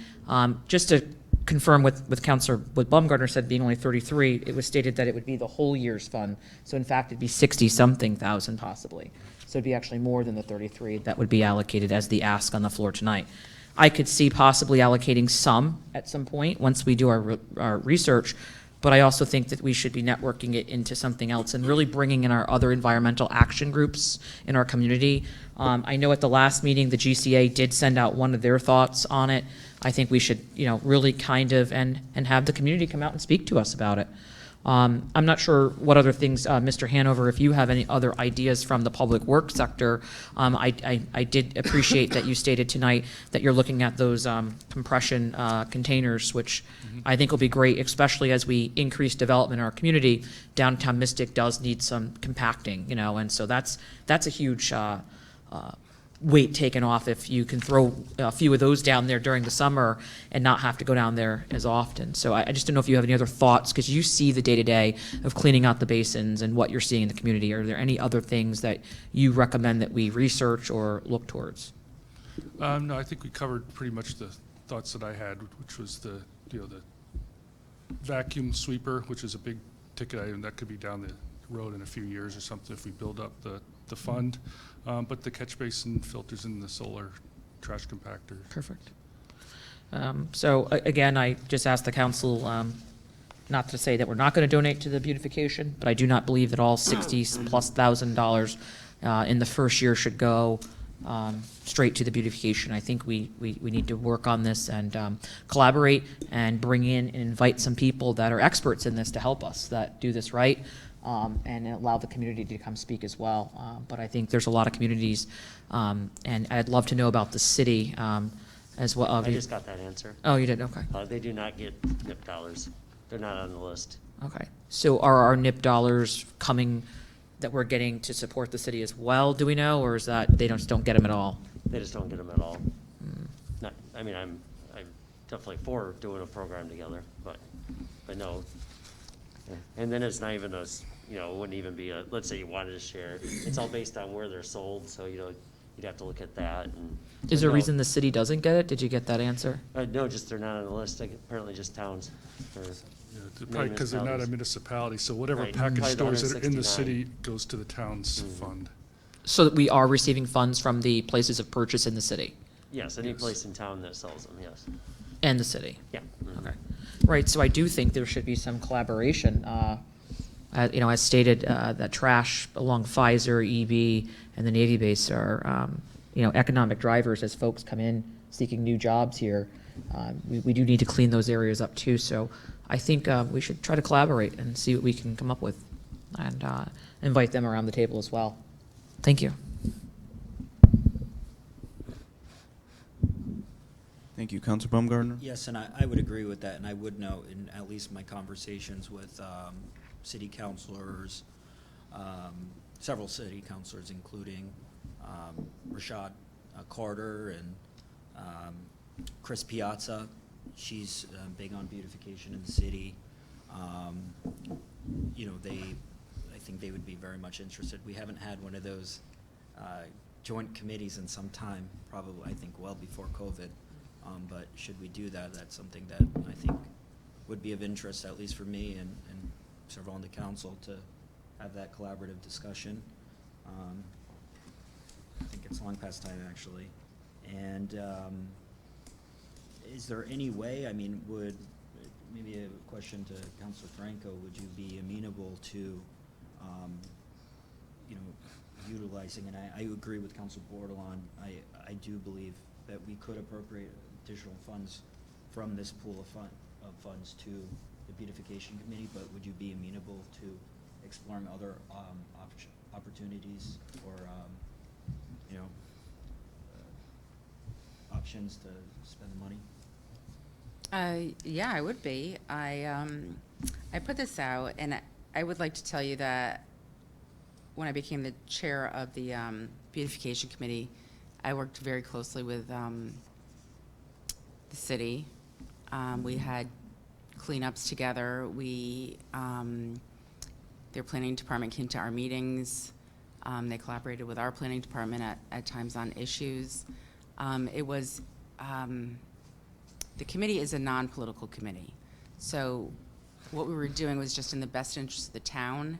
Just to confirm with Councillor, what Baumgartner said being only 33, it was stated that it would be the whole year's fund. So in fact, it'd be 60-something thousand possibly. So it'd be actually more than the 33 that would be allocated as the ask on the floor tonight. I could see possibly allocating some at some point once we do our research, but I also think that we should be networking it into something else and really bringing in our other environmental action groups in our community. I know at the last meeting, the GCA did send out one of their thoughts on it. I think we should, really and have the community come out and speak to us about it. I'm not sure what other things, Mr. Hanover, if you have any other ideas from the public works sector. I did appreciate that you stated tonight that you're looking at those compression containers, which I think will be great, especially as we increase development in our community. Downtown Mystic does need some compacting, and so that's a huge weight taken off if you can throw a few of those down there during the summer and not have to go down there as often. So I just don't know if you have any other thoughts, because you see the day-to-day of cleaning out the basins and what you're seeing in the community. Are there any other things that you recommend that we research or look towards? No, I think we covered pretty much the thoughts that I had, which was the vacuum sweeper, which is a big ticket item that could be down the road in a few years or something if we build up the fund. But the catch basin filters and the solar trash compactor. Perfect. So again, I just asked the council not to say that we're not going to donate to the beautification, but I do not believe that all $60,000+ in the first year should go straight to the beautification. I think we need to work on this and collaborate and bring in and invite some people that are experts in this to help us, that do this right. And allow the community to come speak as well. But I think there's a lot of communities, and I'd love to know about the city as well. I just got that answer. Oh, you did? Okay. They do not get NIP dollars. They're not on the list. Okay. So are our NIP dollars coming that we're getting to support the city as well, do we know, or is that they just don't get them at all? They just don't get them at all. I'm definitely for doing a program together, but no. And then it's not even it wouldn't even be let's say you wanted to share. It's all based on where they're sold, so you'd have to look at that. Is there a reason the city doesn't get it? Did you get that answer? No, just they're not on the list. Apparently just towns. Probably because they're not a municipality, so whatever package stores that are in the city goes to the town's fund. So that we are receiving funds from the places of purchase in the city? Yes, any place in town that sells them, yes. And the city? Yeah. Okay. Right, so I do think there should be some collaboration as stated, that trash along Pfizer, EB, and the Navy base are, economic drivers as folks come in seeking new jobs here. We do need to clean those areas up too. So I think we should try to collaborate and see what we can come up with, and invite them around the table as well. Thank you. Thank you. Councilor Baumgartner? Yes, and I would agree with that, and I would note in at least my conversations with city councilors, several city councilors, including Rashad Carter and Chris Piazza. She's big on beautification in the city. I think they would be very much interested. We haven't had one of those joint committees in some time, probably, I think, well before COVID. But should we do that, that's something that I think would be of interest, at least for me and several on the council, to have that collaborative discussion. I think it's long past time, actually. And is there any way, maybe a question to Councilor Franco, would you be amenable to, utilizing, and I agree with Councilor Bordelon, I do believe that we could appropriate additional funds from this pool of funds to the beautification committee, but would you be amenable to exploring other opportunities or options to spend the money? Yeah, I would be. I put this out, and I would like to tell you that when I became the chair of the beautification committee, I worked very closely with the city. We had cleanups together. Their planning department came to our meetings. They collaborated with our planning department at times on issues. The committee is a non-political committee. So what we were doing was just in the best interest of the town.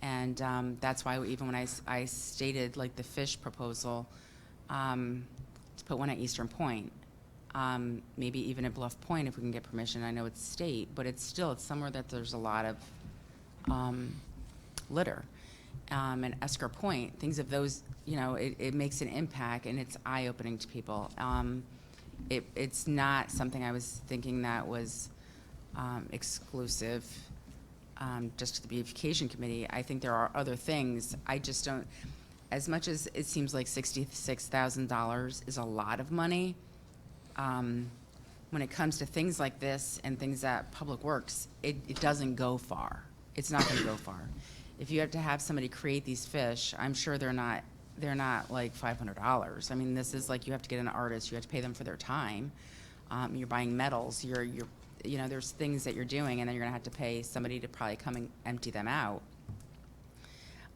And that's why even when I stated like the fish proposal, to put one at Eastern Point, maybe even at Bluff Point if we can get permission. I know it's state, but it's somewhere that there's a lot of litter. And Esker Point, things of those, it makes an impact and it's eye-opening to people. It's not something I was thinking that was exclusive just to the beautification committee. I think there are other things. I just don't, as much as it seems like $66,000 is a lot of money, when it comes to things like this and things that Public Works, it doesn't go far. It's not going to go far. If you have to have somebody create these fish, I'm sure they're not like $500. I mean, this is like you have to get an artist, you have to pay them for their time. You're buying metals, there's things that you're doing, and then you're gonna have to pay somebody to probably come and empty them out.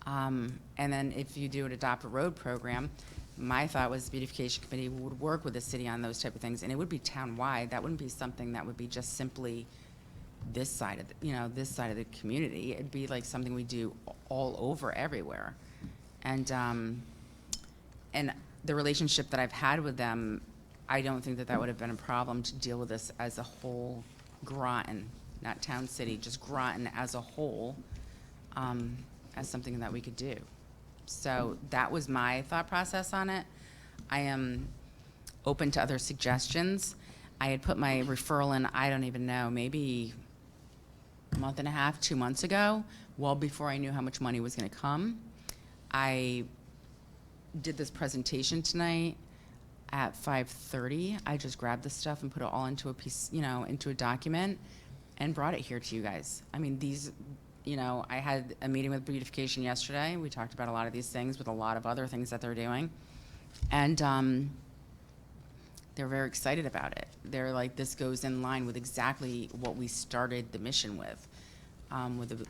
And then if you do an Adopt a Road program, my thought was the beautification committee would work with the city on those type of things, and it would be town-wide. That wouldn't be something that would be just simply this side of the community. It'd be like something we do all over everywhere. And the relationship that I've had with them, I don't think that would have been a problem to deal with this as a whole, Groton, not town city, just Groton as a whole, as something that we could do. So that was my thought process on it. I am open to other suggestions. I had put my referral in, I don't even know, maybe a month and a half, 2 months ago, well before I knew how much money was gonna come. I did this presentation tonight at 5:30. I just grabbed the stuff and put it all into a piece, into a document and brought it here to you guys. I mean, I had a meeting with beautification yesterday. We talked about a lot of these things with a lot of other things that they're doing. And they're very excited about it. They're like, this goes in line with exactly what we started the mission with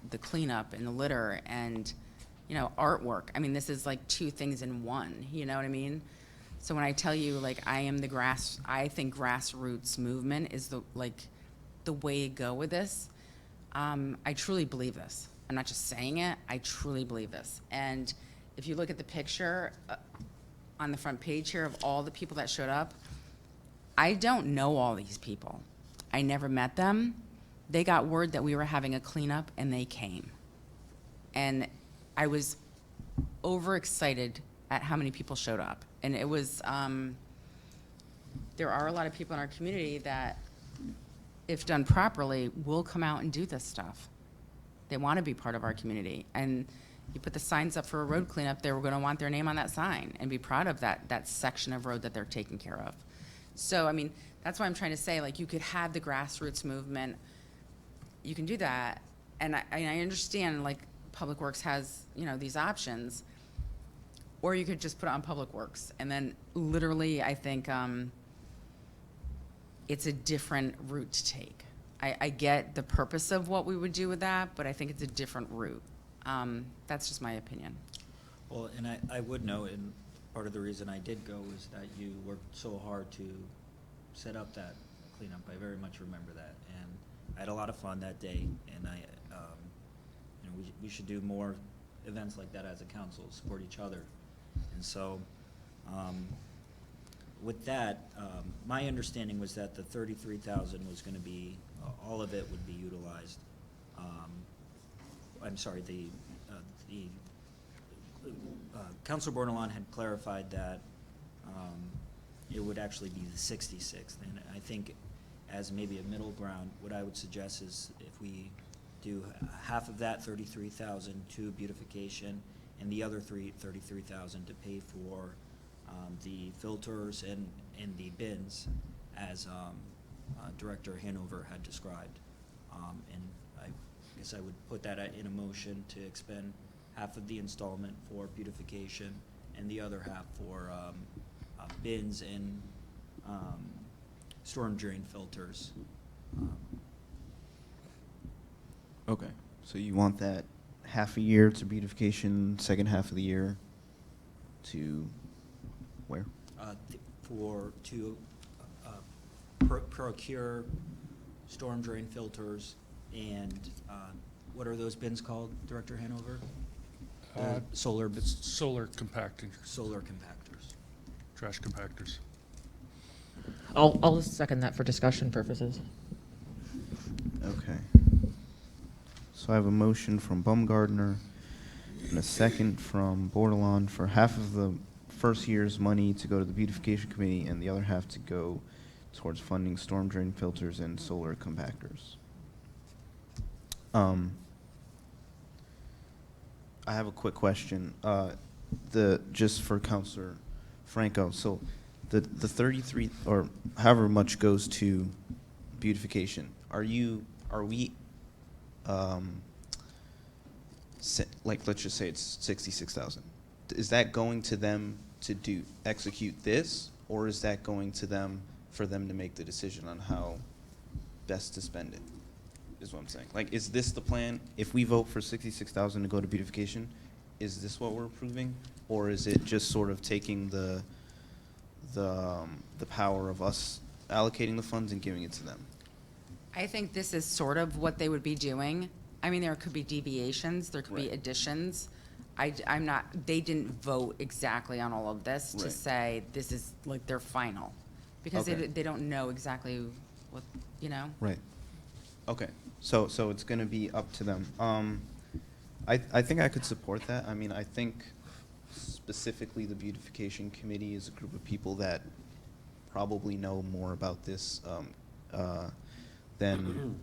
the cleanup and the litter and, artwork. I mean, this is like two things in one, you know what I mean? So when I tell you, like, I think grassroots movement is the way to go with this. I truly believe this. I'm not just saying it, I truly believe this. And if you look at the picture on the front page here of all the people that showed up, I don't know all these people. I never met them. They got word that we were having a cleanup and they came. And I was overexcited at how many people showed up. And it was, there are a lot of people in our community that, if done properly, will come out and do this stuff. They want to be part of our community. And you put the signs up for a road cleanup, they were going to want their name on that sign and be proud of that section of road that they're taking care of. So, I mean, that's why I'm trying to say, like, you could have the grassroots movement. You can do that. And I understand, like, Public Works has, you know, these options. Or you could just put it on Public Works. And then literally, I think it's a different route to take. I get the purpose of what we would do with that, but I think it's a different route. That's just my opinion. Well, and I would note, and part of the reason I did go is that you worked so hard to set up that cleanup. I very much remember that, and I had a lot of fun that day. And you know, we should do more events like that as a council, support each other. And so, with that, my understanding was that the 33,000 was going to be, all of it would be utilized. I'm sorry, Councilor Bordelon had clarified that it would actually be the 66th. And I think as maybe a middle ground, what I would suggest is if we do half of that 33,000 to beautification and the other 33,000 to pay for the filters and the bins, as Director Hanover had described. And I guess I would put that in a motion to expend half of the installment for beautification and the other half for bins and storm drain filters. Okay, so you want that half a year to beautification, second half of the year to where? To procure storm drain filters and what are those bins called, Director Hanover? Solar compacting. Solar compactors. Trash compactors. I'll second that for discussion purposes. Okay. So I have a motion from Baumgartner and a second from Bordelon for half of the first year's money to go to the beautification committee and the other half to go towards funding storm drain filters and solar compactors. I have a quick question. Just for Councillor Franco. So the 33 or however much goes to beautification. Are we like, let's just say it's 66,000. Is that going to them to execute this, or is that going to them for them to make the decision on how best to spend it? Is what I'm saying. Like, is this the plan? If we vote for 66,000 to go to beautification, is this what we're approving, or is it just sort of taking the power of us allocating the funds and giving it to them? I think this is sort of what they would be doing. I mean, there could be deviations, there could be additions. I'm not, they didn't vote exactly on all of this to say this is like their final. Because they don't know exactly what, you know? Right. Okay. So it's going to be up to them. I think I could support that. I mean, I think specifically the beautification committee is a group of people that probably know more about this than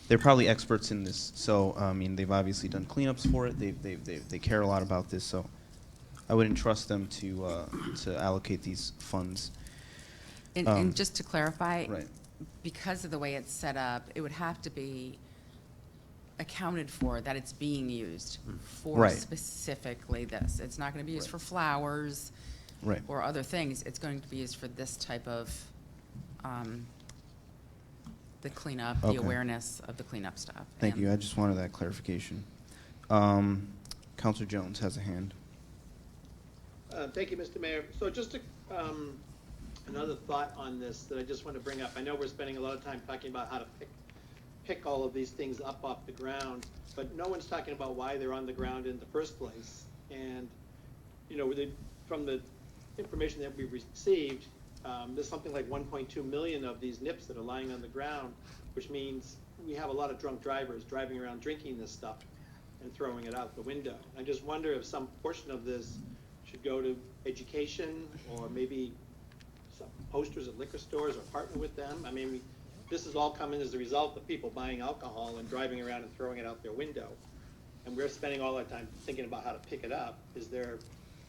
they're probably experts in this. So I mean, they've obviously done cleanups for it. They care a lot about this. So I would entrust them to allocate these funds. And just to clarify, right. Because of the way it's set up, it would have to be accounted for that it's being used for specifically this. It's not going to be used for flowers or other things. It's going to be used for this type of the cleanup, the awareness of the cleanup stuff. Thank you. I just wanted that clarification. Councillor Jones has a hand. Thank you, Mr. Mayor. So just another thought on this that I just want to bring up. I know we're spending a lot of time talking about how to pick all of these things up off the ground, but no one's talking about why they're on the ground in the first place. And, you know, from the information that we received, there's something like 1.2 million of these nips that are lying on the ground, which means we have a lot of drunk drivers driving around drinking this stuff and throwing it out the window. I just wonder if some portion of this should go to education, or maybe some posters at liquor stores, or partner with them. I mean, this is all coming as a result of people buying alcohol and driving around and throwing it out their window. And we're spending all our time thinking about how to pick it up. Is there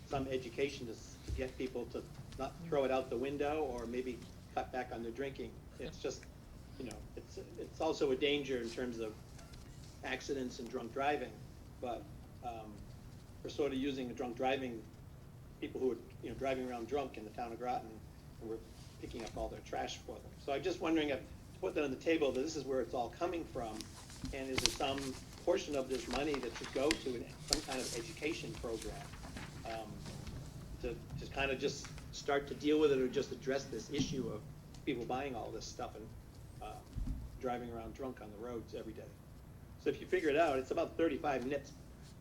some education to get people to not throw it out the window, or maybe cut back on their drinking? It's just, you know, it's also a danger in terms of accidents and drunk driving, but we're sort of using the drunk driving, people who are, you know, driving around drunk in the town of Groton, and we're picking up all their trash for them. So I'm just wondering if, to put that on the table, that this is where it's all coming from, and is there some portion of this money that should go to some kind of education program to kind of just start to deal with it, or just address this issue of people buying all this stuff and driving around drunk on the roads every day. So if you figure it out, it's about 35 nips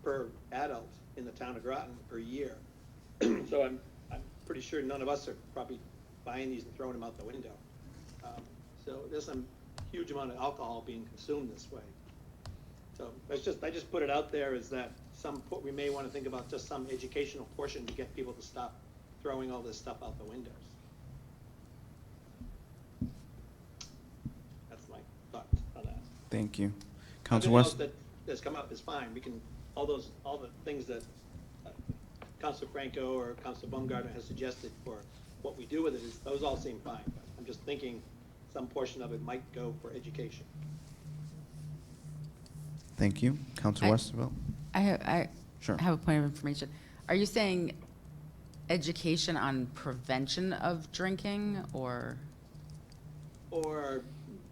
per adult in the town of Groton per year. So I'm pretty sure none of us are probably buying these and throwing them out the window. So there's some huge amount of alcohol being consumed this way. So I just put it out there, is that we may want to think about just some educational portion to get people to stop throwing all this stuff out the windows. That's my thoughts on that. Thank you. Everything Councilor else West? that's come up is fine. We can, all the things that Councilor Franco or Councilor Baumgartner has suggested for what we do with it, those all seem fine. But I'm just thinking some portion of it might go for education. Thank you. Councilor Westervelt? I Sure. have a point of information. Are you saying education on prevention of drinking, or? Or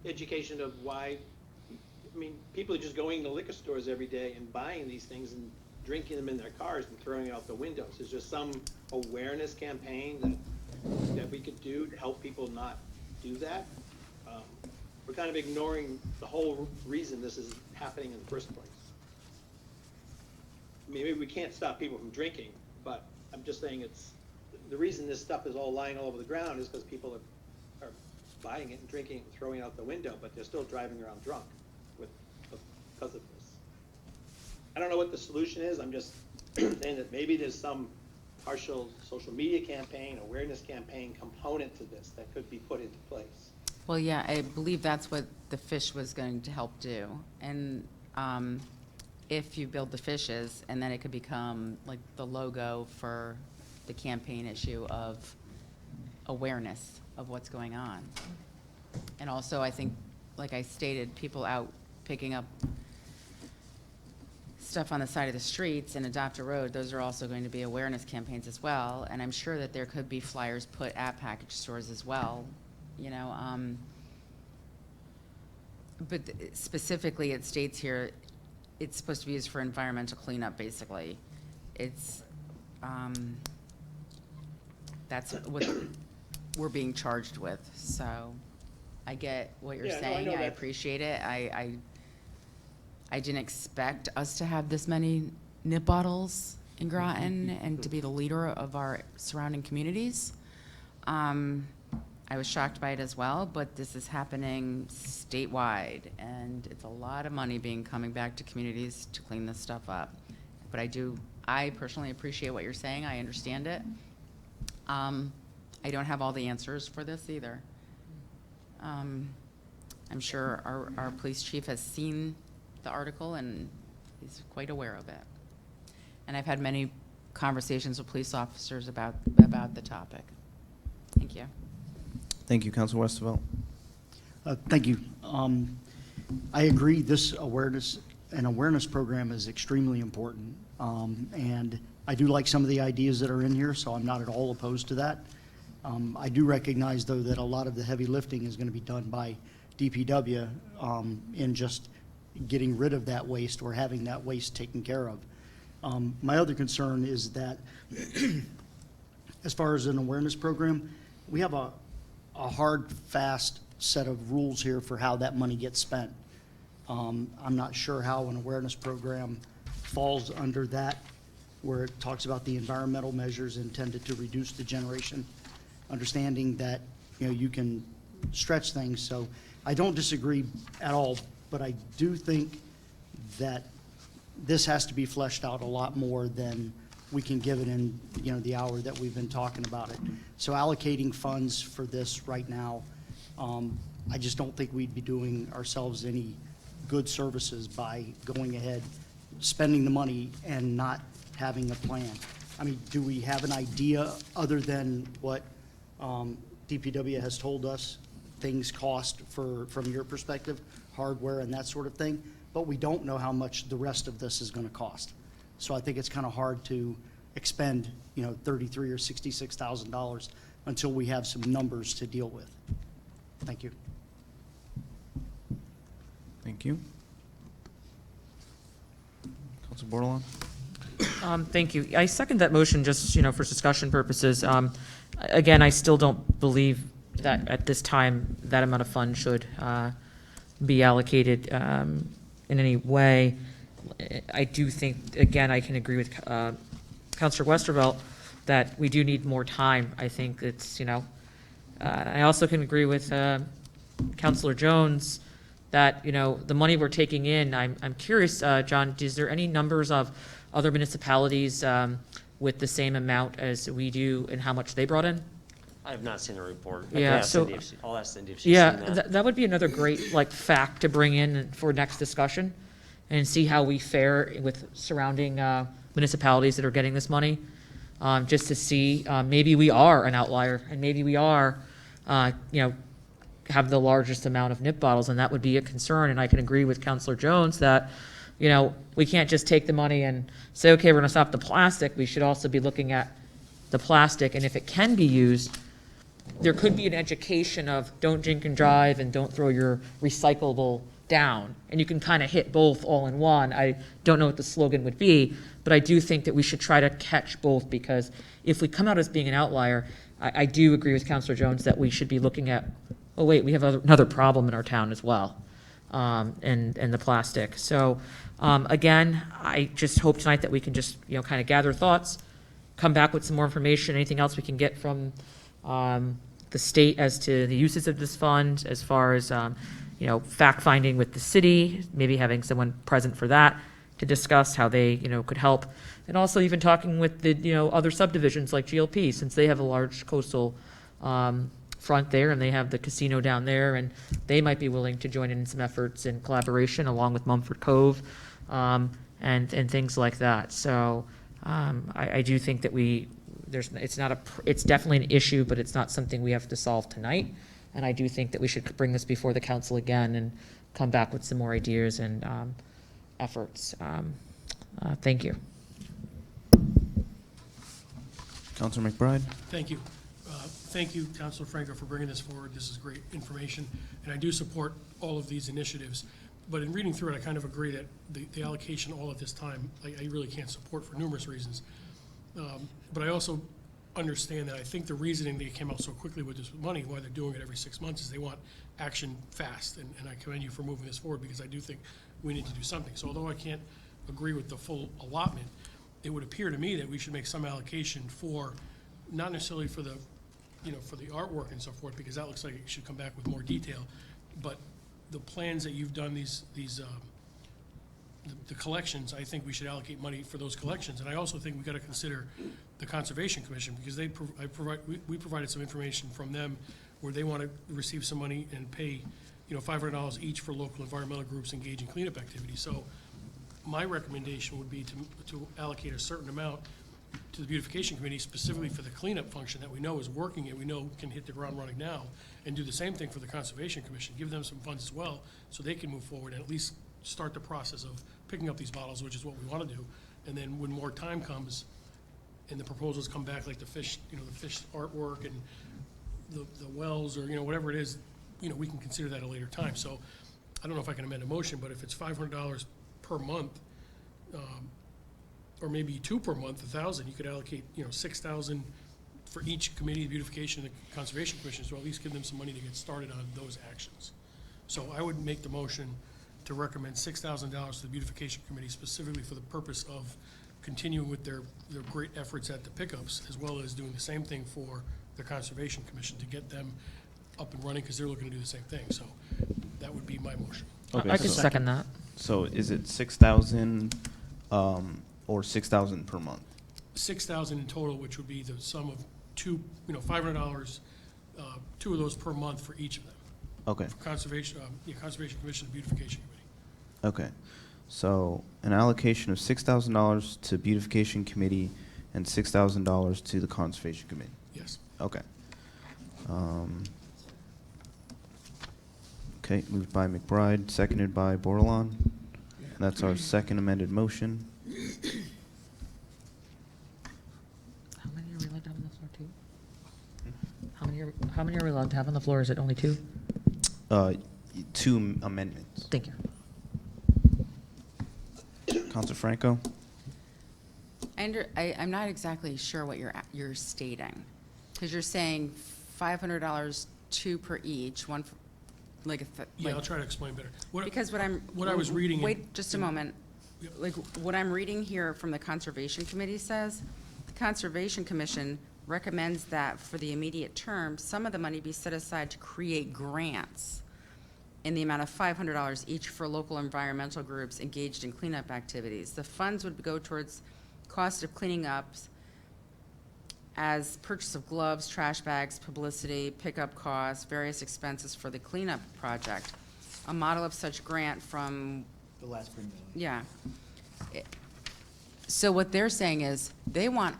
education of why, I mean, people are just going to liquor stores every day and buying these things and drinking them in their cars and throwing it out the windows. Is there some awareness campaign that we could do to help people not do that? We're kind of ignoring the whole reason this is happening in the first place. I mean, maybe we can't stop people from drinking, but I'm just saying it's, the reason this stuff is all lying all over the ground is because people are buying it and drinking it and throwing it out the window, but they're still driving around drunk because of this. I don't know what the solution is. I'm just saying that maybe there's some partial social media campaign, awareness campaign component to this that could be put into place. Well, yeah, I believe that's what the fish was going to help do. And if you build the fishes, and then it could become like the logo for the campaign issue of awareness of what's going on. And also, I think, like I stated, people out picking up stuff on the side of the streets and Adopt a Road, those are also going to be awareness campaigns as well. And I'm sure that there could be flyers put at package stores as well, you know. But specifically, it states here, it's supposed to be used for environmental cleanup, basically. It's, that's what we're being charged with. So I get what you're saying. I appreciate it. I didn't expect us to have this many nip bottles in Groton and to be the leader of our surrounding communities. I was shocked by it as well, but this is happening statewide, and it's a lot of money coming back to communities to clean this stuff up. But I personally appreciate what you're saying. I understand it. I don't have all the answers for this either. I'm sure our police chief has seen the article and he's quite aware of it. And I've had many conversations with police officers about the topic. Thank you. Thank you, Councilor Westervelt. Thank you. I agree, this awareness program is extremely important. And I do like some of the ideas that are in here, so I'm not at all opposed to that. I do recognize, though, that a lot of the heavy lifting is going to be done by DPW in just getting rid of that waste or having that waste taken care of. My other concern is that as far as an awareness program, we have a hard, fast set of rules here for how that money gets spent. I'm not sure how an awareness program falls under that, where it talks about the environmental measures intended to reduce the generation understanding that, you can stretch things. So I don't disagree at all, but I do think that this has to be fleshed out a lot more than we can give it in, the hour that we've been talking about it. So allocating funds for this right now, I just don't think we'd be doing ourselves any good services by going ahead, spending the money and not having a plan. I mean, do we have an idea other than what DPW has told us things cost from your perspective, hardware and that sort of thing? But we don't know how much the rest of this is going to cost. So I think it's kind of hard to expend, $33,000 or $66,000 until we have some numbers to deal with. Thank you. Thank you. Councilor Bordelon? Thank you. I second that motion just, for discussion purposes. Again, I still don't believe that at this time that amount of funds should be allocated in any way. I do think, again, I can agree with Councillor Westervelt that we do need more time. I think it's, I also can agree with Councillor Jones that, the money we're taking in, I'm curious, John, is there any numbers of other municipalities with the same amount as we do and how much they brought in? I have not seen a report. Yeah, so I'll ask Cindy if she's seen that. That would be another great fact to bring in for next discussion and see how we fare with surrounding municipalities that are getting this money, just to see maybe we are an outlier and maybe we are, have the largest amount of nip bottles, and that would be a concern. And I can agree with Councillor Jones that, we can't just take the money and say, okay, we're going to stop the plastic. We should also be looking at the plastic, and if it can be used, there could be an education of don't drink and drive and don't throw your recyclable down. And you can kind of hit both all in one. I don't know what the slogan would be, but I do think that we should try to catch both, because if we come out as being an outlier, I do agree with Councillor Jones that we should be looking at, oh wait, we have another problem in our town as well, and the plastic. So again, I just hope tonight that we can just kind of gather thoughts, come back with some more information, anything else we can get from the state as to the uses of this fund, as far as fact-finding with the city, maybe having someone present for that to discuss how they could help, and also even talking with the other subdivisions like GLP, since they have a large coastal front there and they have the casino down there, and they might be willing to join in some efforts in collaboration along with Mumford Cove and things like that. So I do think that it's definitely an issue, but it's not something we have to solve tonight. And I do think that we should bring this before the council again and come back with some more ideas and efforts. Thank you. Councilor Mcbride? Thank you. Thank you, Councilor Franco, for bringing this forward. This is great information, and I do support all of these initiatives. But in reading through it, I kind of agree that the allocation all at this time, I really can't support for numerous reasons. But I also understand that I think the reasoning they came out so quickly with this money, why they're doing it every 6 months, is they want action fast. And I commend you for moving this forward, because I do think we need to do something. So although I can't agree with the full allotment, it would appear to me that we should make some allocation for, not necessarily for the, for the artwork and so forth, because that looks like it should come back with more detail, but the plans that you've done, the collections, I think we should allocate money for those collections. And I also think we've got to consider the Conservation Commission, because we provided some information from them where they want to receive some money and pay, $500 each for local environmental groups engaged in cleanup activities. So my recommendation would be to allocate a certain amount to the Beautification Committee specifically for the cleanup function that we know is working and we know can hit the ground running now, and do the same thing for the Conservation Commission, give them some funds as well so they can move forward and at least start the process of picking up these bottles, which is what we want to do. And then when more time comes and the proposals come back, like the fish, the fish artwork and the wells, or whatever it is, we can consider that at a later time. So I don't know if I can amend a motion, but if it's $500 per month, or maybe two per month, 1,000, you could allocate, 6,000 for each committee, the Beautification and the Conservation Commission, so at least give them some money to get started on those actions. So I would make the motion to recommend $6,000 to the Beautification Committee specifically for the purpose of continuing with their great efforts at the pickups, as well as doing the same thing for the Conservation Commission to get them up and running, because they're looking to do the same thing, so that would be my motion. Okay, I can so- second that. So is it 6,000, or 6,000 per month? 6,000 in total, which would be the sum of two, $500, two of those per month for each of them. Okay, For Conservation, Conservation Commission and Beautification Committee. okay. So an allocation of $6,000 to beautification committee and $6,000 to the conservation committee. Yes. Okay. Okay, moved by Mcbride, seconded by Bordelon. That's our second amended motion. How many are we allowed to have on the floor, two? How many are we allowed to have on the floor? Is it only two? Two amendments. Thank you. Councilor Franco? I'm not exactly sure what you're stating, because you're saying $500, two per each, one for, Yeah, I'll try to explain better. Because what I was reading. Wait, just a moment. Yep. Like, what I'm reading here from the Conservation Committee says, the Conservation Commission recommends that for the immediate term, some of the money be set aside to create grants in the amount of $500 each for local environmental groups engaged in cleanup activities. The funds would go towards cost of cleaning up as purchase of gloves, trash bags, publicity, pickup costs, various expenses for the cleanup project. A model of such grant from, The last $3 million. yeah. So what they're saying is, they want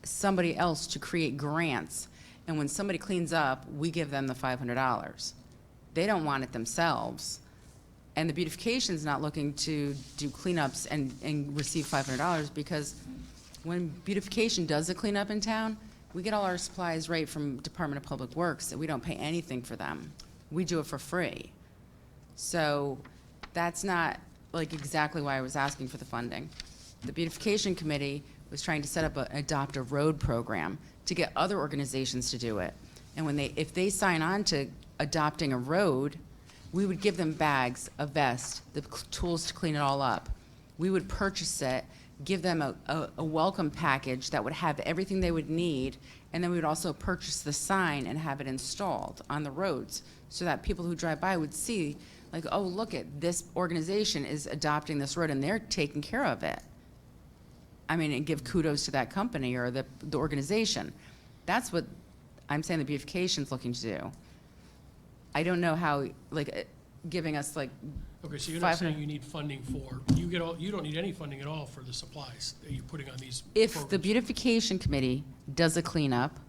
somebody else to create grants, and when somebody cleans up, we give them the $500. They don't want it themselves. And the beautification's not looking to do cleanups and receive $500, because when beautification does a cleanup in town, we get all our supplies right from Department of Public Works, and we don't pay anything for them. We do it for free. So that's not exactly why I was asking for the funding. The Beautification Committee was trying to set up adopt a road program to get other organizations to do it. And if they sign on to adopting a road, we would give them bags, a vest, the tools to clean it all up. We would purchase it, give them a welcome package that would have everything they would need, and then we would also purchase the sign and have it installed on the roads so that people who drive by would see, oh, look at this organization is adopting this road and they're taking care of it. I mean, and give kudos to that company or the organization. That's what I'm saying the beautification's looking to do. I don't know how, giving us Okay, so you're not saying you need funding for, you don't need any funding at all for the supplies that you're putting on these If the programs. beautification committee does a cleanup,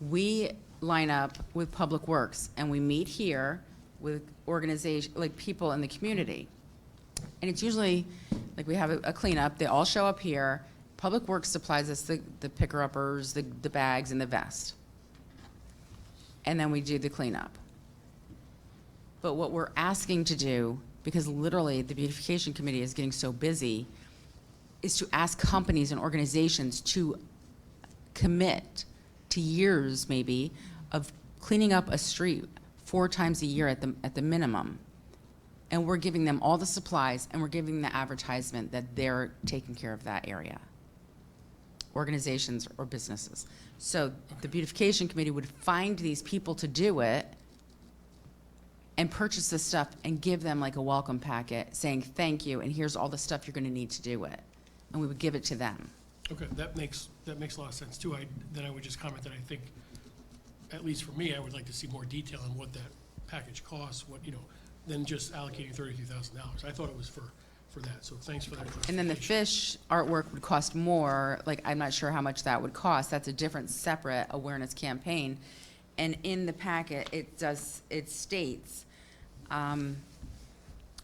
we line up with Public Works and we meet here with organization, people in the community. And it's usually, we have a cleanup, they all show up here, Public Works supplies us the picker-uppers, the bags, and the vest. And then we do the cleanup. But what we're asking to do, because literally the beautification committee is getting so busy, is to ask companies and organizations to commit to years, maybe, of cleaning up a street 4 times a year at the minimum. And we're giving them all the supplies, and we're giving the advertisement that they're taking care of that area, organizations or businesses. So the beautification committee would find these people to do it and purchase this stuff and give them a welcome packet saying, thank you, and here's all the stuff you're gonna need to do it. And we would give it to them. Okay, that makes a lot of sense too. Then I would just comment that I think, at least for me, I would like to see more detail on what that package costs, than just allocating $32,000. I thought it was for that, so thanks for that clarification. And then the fish artwork would cost more, I'm not sure how much that would cost. That's a different, separate awareness campaign. And in the packet, it states,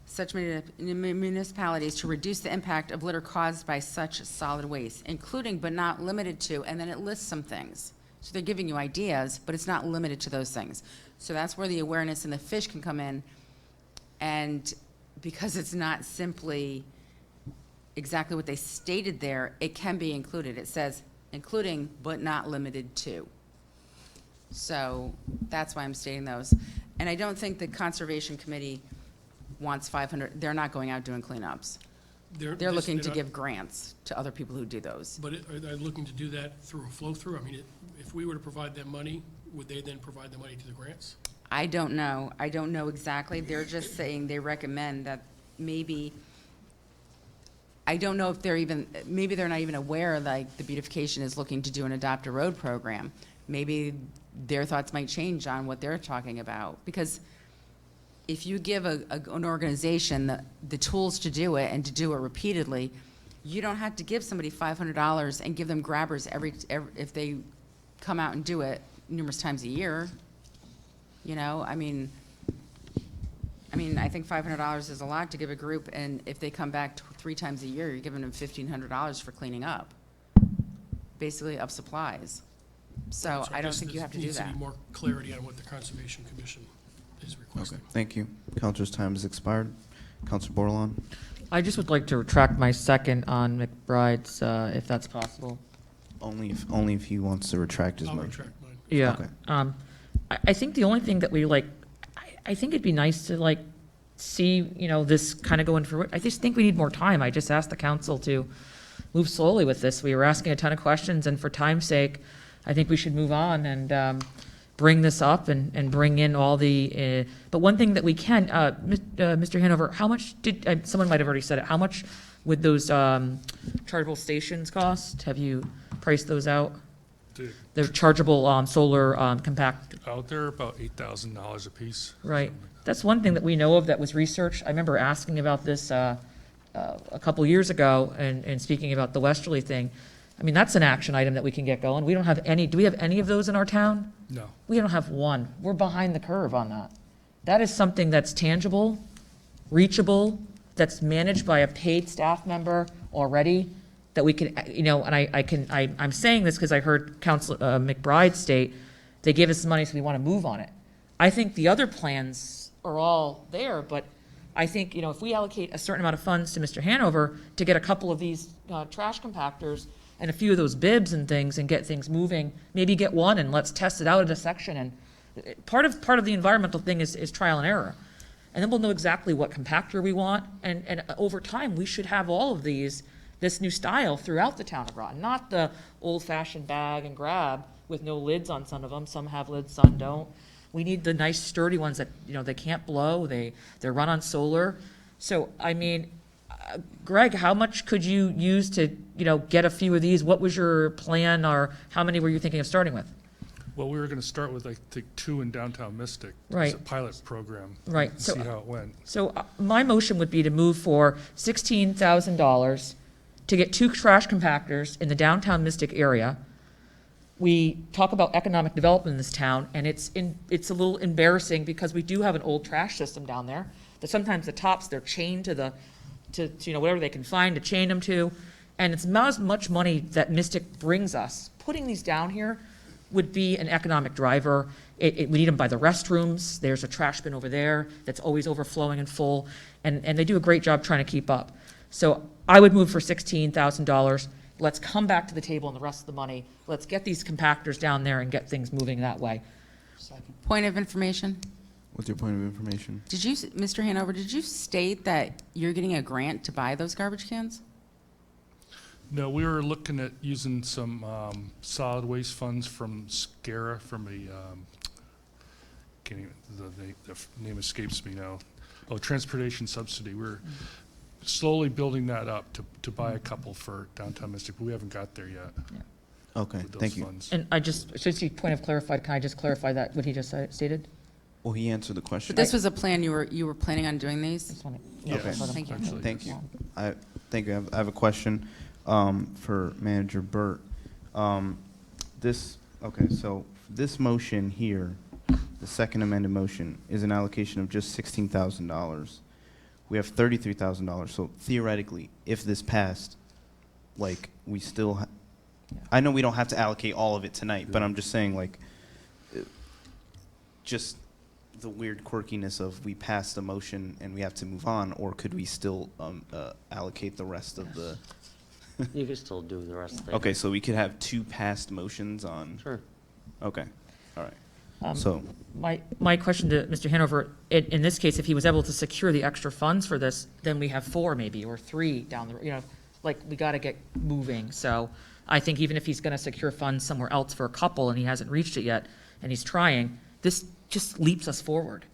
such municipalities to reduce the impact of litter caused by such solid waste, including but not limited to, and then it lists some things. So they're giving you ideas, but it's not limited to those things. So that's where the awareness and the fish can come in. And because it's not simply exactly what they stated there, it can be included. It says, including but not limited to. So that's why I'm stating those. And I don't think the Conservation Committee wants 500, they're not going out doing cleanups. They're looking to give grants to other people who do those. But are they looking to do that through a flow-through? I mean, if we were to provide them money, would they then provide the money to the grants? I don't know. I don't know exactly. They're just saying they recommend that maybe, I don't know if they're even, maybe they're not even aware, like, the beautification is looking to do an adopt a road program. Maybe their thoughts might change on what they're talking about. Because if you give an organization the tools to do it and to do it repeatedly, you don't have to give somebody $500 and give them grabbers every if they come out and do it numerous times a year. You know, I mean, I think $500 is a lot to give a group, and if they come back 3 times a year, you're giving them $1,500 for cleaning up, basically of supplies. So I don't think you have to do Needs to that. be more clarity on what the Conservation Commission is requesting. Okay, thank you. Counselor's time has expired. Counselor Bordelon? I just would like to retract my second on McBride's, if that's possible. Only if he wants to retract his I'll motion. retract mine. Yeah. Okay. I think the only thing that we like, I think it'd be nice to like see, you know, this kind of go in for, I just think we need more time. I just asked the council to move slowly with this. We were asking a ton of questions, and for time's sake, I think we should move on and bring this up and bring in all the, but one thing that we can, Mr. Hanover, how much did, someone might have already said it, how much would those chargeable stations cost? Have you priced those out? The chargeable solar compact. Out there, about $8,000 a piece. Right. That's one thing that we know of that was researched. I remember asking about this a couple years ago and speaking about the Westerly thing. I mean, that's an action item that we can get going. We don't have any, do we have any of those in our town? No. We don't have one. We're behind the curve on that. That is something that's tangible, reachable, that's managed by a paid staff member already, that we can, you know, and I'm saying this because I heard Councillor Mcbride state, they gave us money, so we want to move on it. I think the other plans are all there, but I think, you know, if we allocate a certain amount of funds to Mr. Hanover to get a couple of these trash compactors and a few of those bibs and things and get things moving, maybe get one and let's test it out at a section. And part of the environmental thing is trial and error. And then we'll know exactly what compactor we want. And over time, we should have all of these, this new style throughout the town of Groton, not the old-fashioned bag and grab with no lids on some of them. Some have lids, some don't. We need the nice sturdy ones that, you know, they can't blow, they're run on solar. So, I mean, Greg, how much could you use to, you know, get a few of these? What was your plan, or how many were you thinking of starting with? Well, we were going to start with, I think, 2 in downtown Mystic. Right. As a pilot program. Right. And see how it went. So my motion would be to move for $16,000 to get 2 trash compactors in the downtown Mystic area. We talk about economic development in this town, and it's a little embarrassing because we do have an old trash system down there. That sometimes the tops, they're chained to you know, whatever they can find to chain them to, and it's not as much money that Mystic brings us. Putting these down here would be an economic driver. We need them by the restrooms. There's a trash bin over there that's always overflowing and full, and they do a great job trying to keep up. So I would move for $16,000. Let's come back to the table and the rest of the money. Let's get these compactors down there and get things moving that way. Point of information. What's your point of information? Did you, Mr. Hanover, did you state that you're getting a grant to buy those garbage cans? No, we were looking at using some solid waste funds from SCARA, from the name escapes me now. Oh, transportation subsidy. We're slowly building that up to buy a couple for downtown Mystic, but we haven't got there yet. Okay, with those thank you. funds. And I just, since you point of clarified, can I just clarify that, what he just stated? Well, he answered the question. But this was a plan, you were planning on doing these? Yes, Okay. Thank you. actually, Thank yes. you. Thank you. I have a question for Manager Burt. So this motion here, the second amended motion, is an allocation of just $16,000. We have $33,000. So theoretically, if this passed, like, we still, I know we don't have to allocate all of it tonight, but I'm just saying, like, just the weird quirkiness of we passed the motion and we have to move on, or could we still allocate the rest of the? You can still do the rest of it. Okay, so we could have 2 passed motions on. Sure. Okay, all right. So My question to Mr. Hanover, in this case, if he was able to secure the extra funds for this, then we have 4 maybe, or 3 down the, you know, like, we got to get moving. So I think even if he's gonna secure funds somewhere else for a couple and he hasn't reached it yet, and he's trying, this just leaps us forward.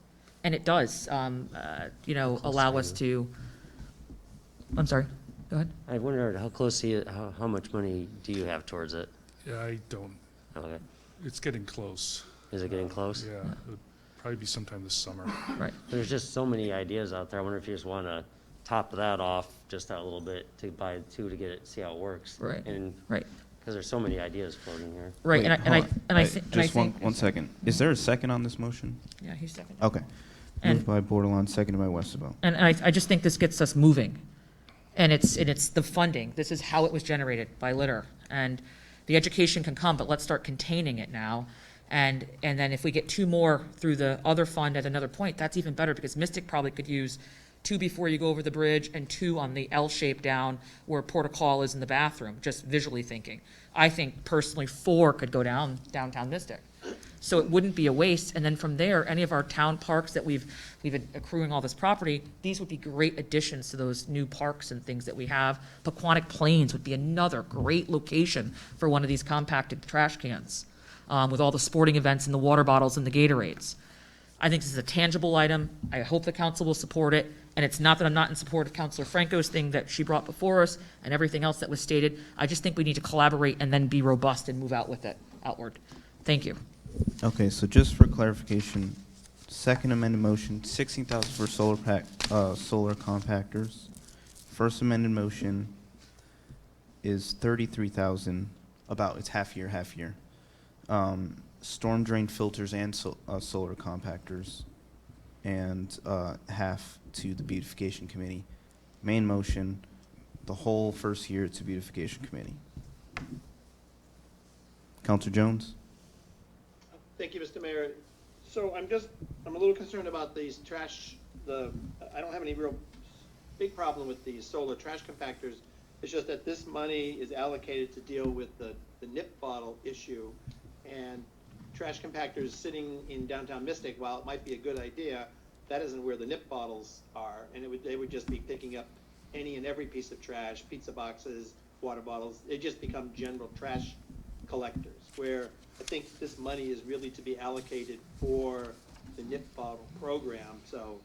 And it does, allow us to, I'm sorry, go ahead. I wondered how close how much money do you have towards it? Yeah, I don't. Okay. It's getting close. Is it getting close? Yeah, it would probably be sometime this summer. Right. There's just so many ideas out there. I wonder if you just want to top that off just a little bit to buy two to get it, see how it works. Right. And Right. because there's so many ideas floating here. Right, Wait, and hold on. I Just think. one second. Is there a second on this motion? Yeah, he's second. Okay. And- Moved by Bordelon, seconded by Westervelt. And I just think this gets us moving. And it's the funding. This is how it was generated, by litter. And the education can come, but let's start containing it now. And then if we get two more through the other fund at another point, that's even better, because Mystic probably could use two before you go over the bridge and two on the L shape down where Port-a-Call is in the bathroom, just visually thinking. I think personally 4 could go down downtown Mystic. So it wouldn't be a waste. And then from there, any of our town parks that we've accruing all this property, these would be great additions to those new parks and things that we have. Pequannock Plains would be another great location for one of these compacted trash cans, with all the sporting events and the water bottles and the Gatorades. I think this is a tangible item. I hope the council will support it. And it's not that I'm not in support of Councillor Franco's thing that she brought before us and everything else that was stated. I just think we need to collaborate and then be robust and move out with it outward. Thank you. Okay, so just for clarification, second amended motion, 16,000 for solar compactors. First amended motion is 33,000, it's half year. Storm drain filters and solar compactors, and half to the beautification committee. Main motion, the whole first year to beautification committee. Councillor Jones? Thank you, Mr. Mayor. So I'm a little concerned about these I don't have any real big problem with these solar trash compactors. It's just that this money is allocated to deal with the nip bottle issue, and trash compactors sitting in downtown Mystic, while it might be a good idea, that isn't where the nip bottles are, and they would just be picking up any and every piece of trash, pizza boxes, water bottles. They just become general trash collectors, where I think this money is really to be allocated for the nip bottle program. So,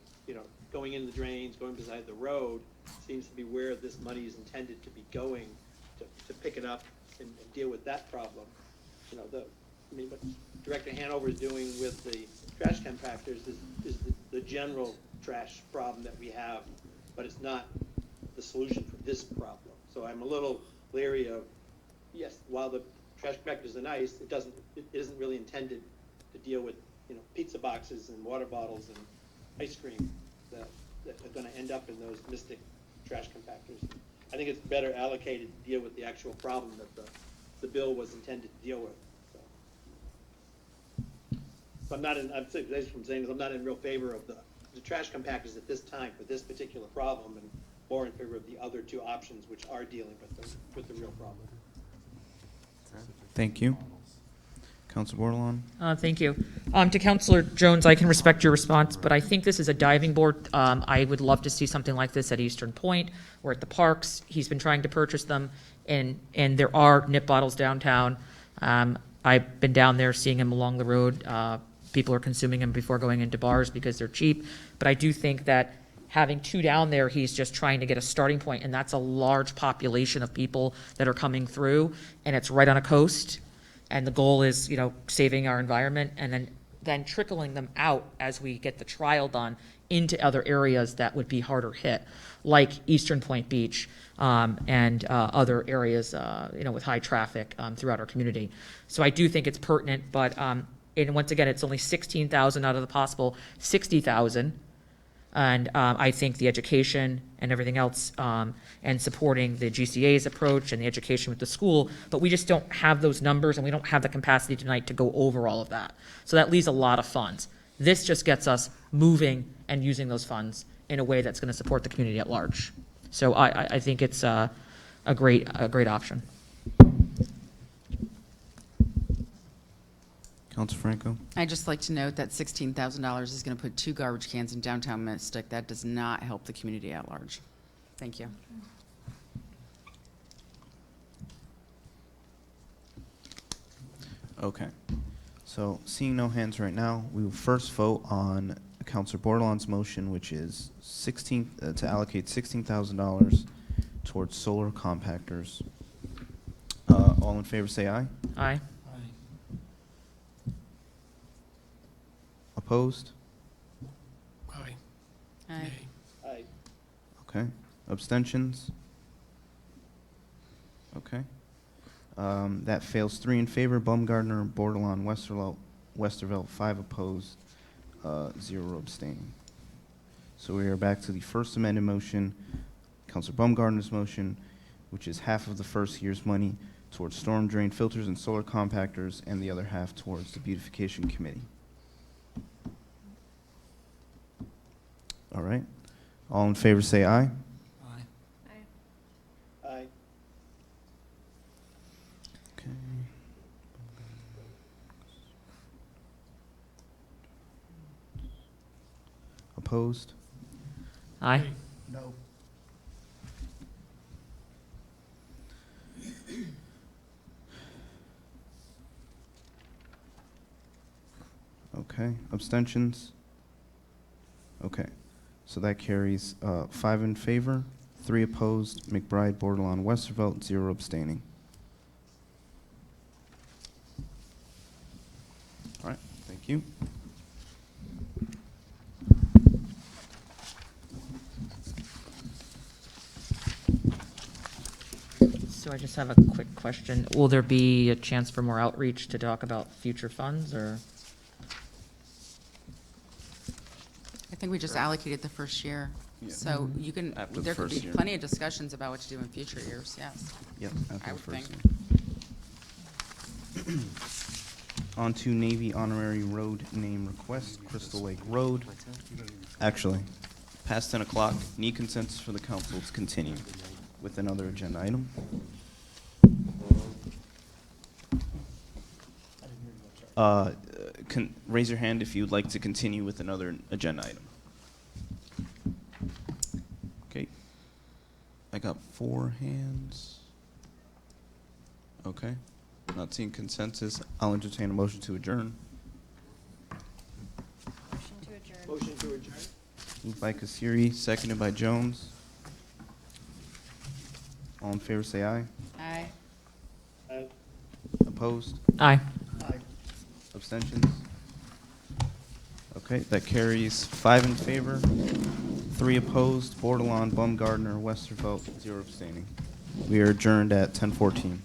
going in the drains, going beside the road seems to be where this money is intended to be going, to pick it up and deal with that problem. What Director Hanover is doing with the trash compactors is the general trash problem that we have, but it's not the solution for this problem. So I'm a little leery of, yes, while the trash compactors are nice, it isn't really intended to deal with, pizza boxes and water bottles and ice cream that are gonna end up in those Mystic trash compactors. I think it's better allocated to deal with the actual problem that the bill was intended to deal with. So I'm not in real favor of the trash compactors at this time for this particular problem, and more in favor of the other two options which are dealing with the real problem. Thank you. Councilor Bordelon? Thank you. To Councillor Jones, I can respect your response, but I think this is a diving board. I would love to see something like this at Eastern Point or at the parks. He's been trying to purchase them, and there are nip bottles downtown. I've been down there seeing them along the road. People are consuming them before going into bars because they're cheap. But I do think that having two down there, he's just trying to get a starting point, and that's a large population of people that are coming through, and it's right on a coast. And the goal is, saving our environment, and then trickling them out as we get the trial done into other areas that would be harder hit, like Eastern Point Beach, and other areas, with high traffic throughout our community. So I do think it's pertinent, but and once again, it's only 16,000 out of the possible 60,000. And I think the education and everything else, and supporting the GCA's approach and the education with the school, but we just don't have those numbers, and we don't have the capacity tonight to go over all of that. So that leaves a lot of funds. This just gets us moving and using those funds in a way that's going to support the community at large. So I think it's a great option. Councilor Franco? I'd just like to note that $16,000 is going to put 2 garbage cans in downtown Mystic. That does not help the community at large. Thank you. Okay. So seeing no hands right now, we will first vote on Councillor Bordelon's motion, which is to allocate $16,000 towards solar compactors. All in favor say aye. Aye. Opposed? Aye. Aye. Aye. Okay. Abstentions? Okay. That fails 3 in favor, Baumgartner, Bordelon, Westervelt, 5 opposed, 0 abstaining. So we are back to the first amended motion, Councilor Baumgartner's motion, which is half of the first year's money towards storm drain filters and solar compactors, and the other half towards the beautification committee. All right. All in favor say aye. Aye. Okay. Opposed? Aye. No. Okay. Abstentions? Okay. So that carries 5 in favor, 3 opposed, Mcbride, Bordelon, Westervelt, 0 abstaining. All right. Thank you. So I just have a quick question. Will there be a chance for more outreach to talk about future funds, or? I think we just allocated the first year. Yeah. So you can, After the there could be first year. plenty of discussions about what to do in future years, yes. Yep. After I the would first think. year. On to Navy honorary road name request, Crystal Lake Road. Actually, past 10 o'clock, need consensus for the council to continue with another agenda item. Raise your hand if you'd like to continue with another agenda item. Okay. I got 4 hands. Okay. Not seeing consensus. I'll entertain a motion to adjourn. Motion to adjourn? Moved by Kasiri, seconded by Jones. All in favor say aye. Aye. Aye. Opposed? Aye. Aye. Abstentions? Okay, that carries 5 in favor, 3 opposed, Bordelon, Baumgartner, Westervelt, 0 abstaining. We are adjourned at 10:14.